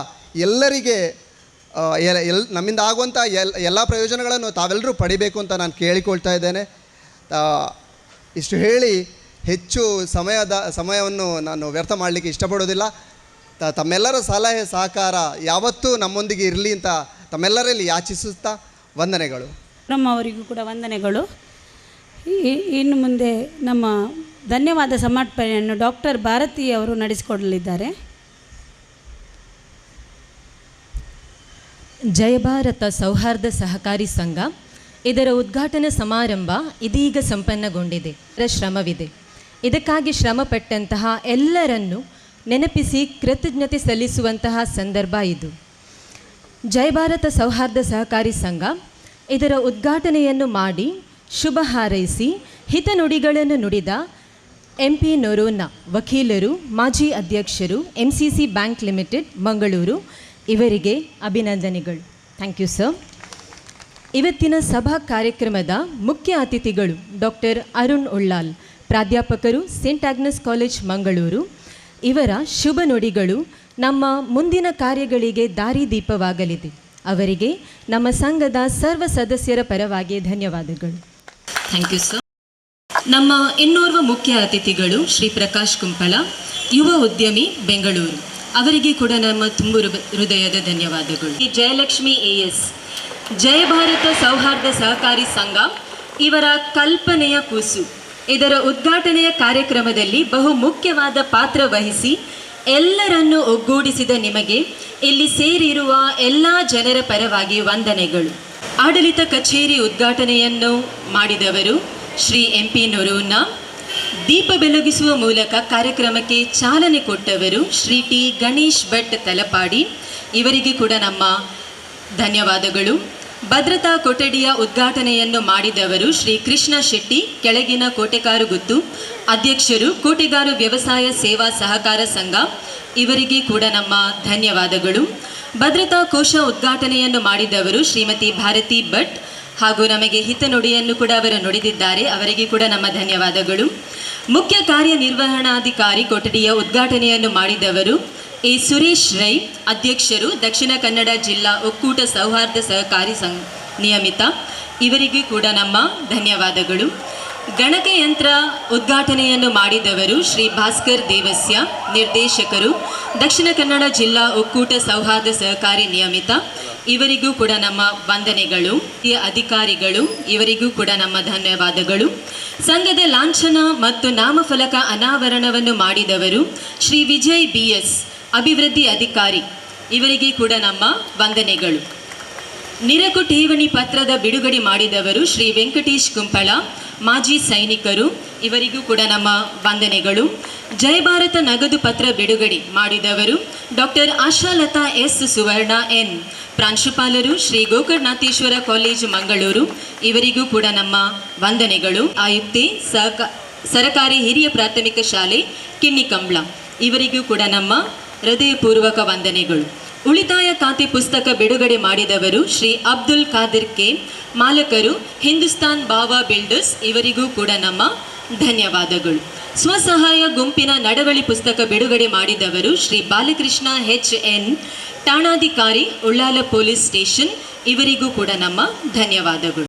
ಎಲ್ಲರಿಗೆ ನಮ್ಮಿಂದ ಆಗುವಂಥ ಎಲ್ಲ ಪ್ರಯೋಜನಗಳನ್ನು ತಾವೆಲ್ಲರೂ ಪಡಿಬೇಕು ಅಂತ ನಾನು ಕೇಳಿಕೊಳ್ತಾ ಇದ್ದೇನೆ. ಇಷ್ಟು ಹೇಳಿ ಹೆಚ್ಚು ಸಮಯವನ್ನು ನಾನು ವ್ಯರ್ಥ ಮಾಡಲಿಕ್ಕೆ ಇಷ್ಟಪಡೋದಿಲ್ಲ. ತಮ್ಮೆಲ್ಲರ ಸಲಹೆ ಸಹಕಾರ ಯಾವತ್ತೂ ನಮ್ಮೊಂದಿಗೆ ಇರಲಿ ಅಂತ ತಮ್ಮೆಲ್ಲರಲ್ಲಿ ಯಾಚಿಸುತ್ತಾ ವಂದನೆಗಳು. ಅವರಿಗೂ ಕೂಡ ವಂದನೆಗಳು. ಇನ್ನು ಮುಂದೆ ನಮ್ಮ ಧನ್ಯವಾದ ಸಮರ್ಪಣೆಯನ್ನು ಡಾಕ್ಟರ್ ಭಾರತಿ ಅವರು ನಡೆಸಿಕೊಡಲಿದ್ದಾರೆ. ಜಯ ಭಾರತ ಸೌಹಾರ್ದ ಸಹಕಾರಿ ಸಂಘ ಇದರ ಉದ್ಘಾಟನಾ ಸಮಾರಂಭ ಇದೀಗ ಸಂಪನ್ನಗೊಂಡಿದೆ. ಶ್ರಮವಿದೆ. ಇದಕ್ಕಾಗಿ ಶ್ರಮಪಟ್ಟಂತಹ ಎಲ್ಲರನ್ನು ನೆನಪಿಸಿ ಕೃತಜ್ಞತೆ ಸಲ್ಲಿಸುವಂತಹ ಸಂದರ್ಭ ಇದು. ಜಯ ಭಾರತ ಸೌಹಾರ್ದ ಸಹಕಾರಿ ಸಂಘ ಇದರ ಉದ್ಘಾಟನೆಯನ್ನು ಮಾಡಿ ಶುಭ ಹಾರೈಸಿ ಹಿತನುಡಿಗಳನ್ನು ನುಡಿದ MP ನೊರೋನ ವಕೀಲರು, ಮಾಜಿ ಅಧ್ಯಕ್ಷರು, MCC ಬ್ಯಾಂಕ್ ಲಿಮಿಟೆಡ್ ಮಂಗಳೂರು ಇವರಿಗೆ ಅಭಿನಂದನೆಗಳು. Thank you sir. ಇವತ್ತಿನ ಸಭಾ ಕಾರ್ಯಕ್ರಮದ ಮುಖ್ಯ ಅತಿಥಿಗಳು ಡಾಕ್ಟರ್ ಅರುಣ್ ಉಳ್ಳಾಲ್, ಪ್ರಾಧ್ಯಾಪಕರು, ಸೇಂಟ್ ಆಗ್ನೆಸ್ ಕಾಲೇಜ್ ಮಂಗಳೂರು. ಇವರ ಶುಭ ನುಡಿಗಳು ನಮ್ಮ ಮುಂದಿನ ಕಾರ್ಯಗಳಿಗೆ ದಾರಿದೀಪವಾಗಲಿದೆ. ಅವರಿಗೆ ನಮ್ಮ ಸಂಘದ ಸರ್ವ ಸದಸ್ಯರ ಪರವಾಗಿ ಧನ್ಯವಾದಗಳು. Thank you sir. ನಮ್ಮ ಇನ್ನೋರ್ವ ಮುಖ್ಯ ಅತಿಥಿಗಳು ಶ್ರೀ ಪ್ರಕಾಶ್ ಕುಂಪಳ, ಯುವ ಉದ್ಯಮಿ, ಬೆಂಗಳೂರು. ಅವರಿಗೆ ಕೂಡ ನಮ್ಮ ತುಂಬು ಹೃದಯದ ಧನ್ಯವಾದಗಳು. ಜಯಲಕ್ಷ್ಮಿ AS, ಜಯ ಭಾರತ ಸೌಹಾರ್ದ ಸಹಕಾರಿ ಸಂಘ ಇವರ ಕಲ್ಪನೆಯ ಕೂಸು. ಇದರ ಉದ್ಘಾಟನೆಯ ಕಾರ್ಯಕ್ರಮದಲ್ಲಿ ಬಹು ಮುಖ್ಯವಾದ ಪಾತ್ರ ವಹಿಸಿ ಎಲ್ಲರನ್ನೂ ಒಗ್ಗೂಡಿಸಿದ ನಿಮಗೆ ಇಲ್ಲಿ ಸೇರಿರುವ ಎಲ್ಲ ಜನರ ಪರವಾಗಿ ವಂದನೆಗಳು. ಆಡಳಿತ ಕಚೇರಿ ಉದ್ಘಾಟನೆಯನ್ನು ಮಾಡಿದವರು ಶ್ರೀ MP ನೊರೋನ. ದೀಪ ಬೆಳಗಿಸುವ ಮೂಲಕ ಕಾರ್ಯಕ್ರಮಕ್ಕೆ ಚಾಲನೆ ಕೊಟ್ಟವರು ಶ್ರೀ T ಗಣೇಶ್ ಭಟ್ ತಲಪಾಡಿ. ಇವರಿಗೆ ಕೂಡ ನಮ್ಮ ಧನ್ಯವಾದಗಳು. ಭದ್ರತಾ ಕೊಠಡಿಯ ಉದ್ಘಾಟನೆಯನ್ನು ಮಾಡಿದವರು ಶ್ರೀ ಕೃಷ್ಣ ಶೆಟ್ಟಿ, ಕೆಳಗಿನ ಕೋಟೆಕಾರುಗುತ್ತು, ಅಧ್ಯಕ್ಷರು, ಕೋಟೆಗಾರು ವ್ಯವಸಾಯ ಸೇವಾ ಸಹಕಾರ ಸಂಘ. ಇವರಿಗೆ ಕೂಡ ನಮ್ಮ ಧನ್ಯವಾದಗಳು. ಭದ್ರತಾ ಕೋಶ ಉದ್ಘಾಟನೆಯನ್ನು ಮಾಡಿದವರು ಶ್ರೀಮತಿ ಭಾರತಿ ಭಟ್ ಹಾಗೂ ನಮಗೆ ಹಿತನುಡಿಯನ್ನು ಕೂಡ ಅವರು ನುಡಿದಿದ್ದಾರೆ. ಅವರಿಗೆ ಕೂಡ ನಮ್ಮ ಧನ್ಯವಾದಗಳು. ಮುಖ್ಯ ಕಾರ್ಯನಿರ್ವಹಣಾಧಿಕಾರಿ ಕೊಠಡಿಯ ಉದ್ಘಾಟನೆಯನ್ನು ಮಾಡಿದವರು A ಸುರೇಶ್ ರೈ, ಅಧ್ಯಕ್ಷರು, ದಕ್ಷಿಣ ಕನ್ನಡ ಜಿಲ್ಲಾ ಒಕ್ಕೂಟ ಸೌಹಾರ್ದ ಸಹಕಾರಿ ನಿಯಮಿತ, ಇವರಿಗೂ ಕೂಡ ನಮ್ಮ ಧನ್ಯವಾದಗಳು. ಗಣಕಯಂತ್ರ ಉದ್ಘಾಟನೆಯನ್ನು ಮಾಡಿದವರು ಶ್ರೀ ಭಾಸ್ಕರ್ ದೇವಸ್ಯ, ನಿರ್ದೇಶಕರು, ದಕ್ಷಿಣ ಕನ್ನಡ ಜಿಲ್ಲಾ ಒಕ್ಕೂಟ ಸೌಹಾರ್ದ ಸಹಕಾರಿ ನಿಯಮಿತ, ಇವರಿಗೂ ಕೂಡ ನಮ್ಮ ವಂದನೆಗಳು. ಅಧಿಕಾರಿಗಳು, ಇವರಿಗೂ ಕೂಡ ನಮ್ಮ ಧನ್ಯವಾದಗಳು. ಸಂಘದ ಲಾಂಛನ ಮತ್ತು ನಾಮಫಲಕ ಅನಾವರಣವನ್ನು ಮಾಡಿದವರು ಶ್ರೀ ವಿಜಯ್ BS, ಅಭಿವೃದ್ಧಿ ಅಧಿಕಾರಿ, ಇವರಿಗೆ ಕೂಡ ನಮ್ಮ ವಂದನೆಗಳು. ನಿರಕು ಠೇವಣಿ ಪತ್ರದ ಬಿಡುಗಡೆ ಮಾಡಿದವರು ಶ್ರೀ ವೆಂಕಟೇಶ್ ಕುಂಪಳ, ಮಾಜಿ ಸೈನಿಕರು, ಇವರಿಗೂ ಕೂಡ ನಮ್ಮ ವಂದನೆಗಳು. ಜಯ ಭಾರತ ನಗದು ಪತ್ರ ಬಿಡುಗಡೆ ಮಾಡಿದವರು ಡಾಕ್ಟರ್ ಆಶಾಲತಾ S ಸುವರ್ಣ N, ಪ್ರಾಂಶುಪಾಲರು, ಶ್ರೀ ಗೋಕರ್ಣನಾಥೇಶ್ವರ ಕಾಲೇಜು ಮಂಗಳೂರು, ಇವರಿಗೂ ಕೂಡ ನಮ್ಮ ವಂದನೆಗಳು. ಆಯುಕ್ತೆ ಸರಕಾರಿ ಹಿರಿಯ ಪ್ರಾಥಮಿಕ ಶಾಲೆ ಕಿಣ್ಣಿಕಂಬ್ಳ, ಇವರಿಗೂ ಕೂಡ ನಮ್ಮ ಹೃದಯಪೂರ್ವಕ ವಂದನೆಗಳು. ಉಳಿತಾಯ ಖಾತೆ ಪುಸ್ತಕ ಬಿಡುಗಡೆ ಮಾಡಿದವರು ಶ್ರೀ ಅಬ್ದುಲ್ ಖಾದಿರ್ K, ಮಾಲಕರು, ಹಿಂದೂಸ್ತಾನ್ ಬಾವಾ ಬಿಲ್ಡರ್ಸ್, ಇವರಿಗೂ ಕೂಡ ನಮ್ಮ ಧನ್ಯವಾದಗಳು. ಸ್ವಸಹಾಯ ಗುಂಪಿನ ನಡವಳಿ ಪುಸ್ತಕ ಬಿಡುಗಡೆ ಮಾಡಿದವರು ಶ್ರೀ ಬಾಲಕೃಷ್ಣ HN, ಠಾಣಾಧಿಕಾರಿ, ಉಳ್ಳಾಲ ಪೊಲೀಸ್ ಸ್ಟೇಷನ್, ಇವರಿಗೂ ಕೂಡ ನಮ್ಮ ಧನ್ಯವಾದಗಳು.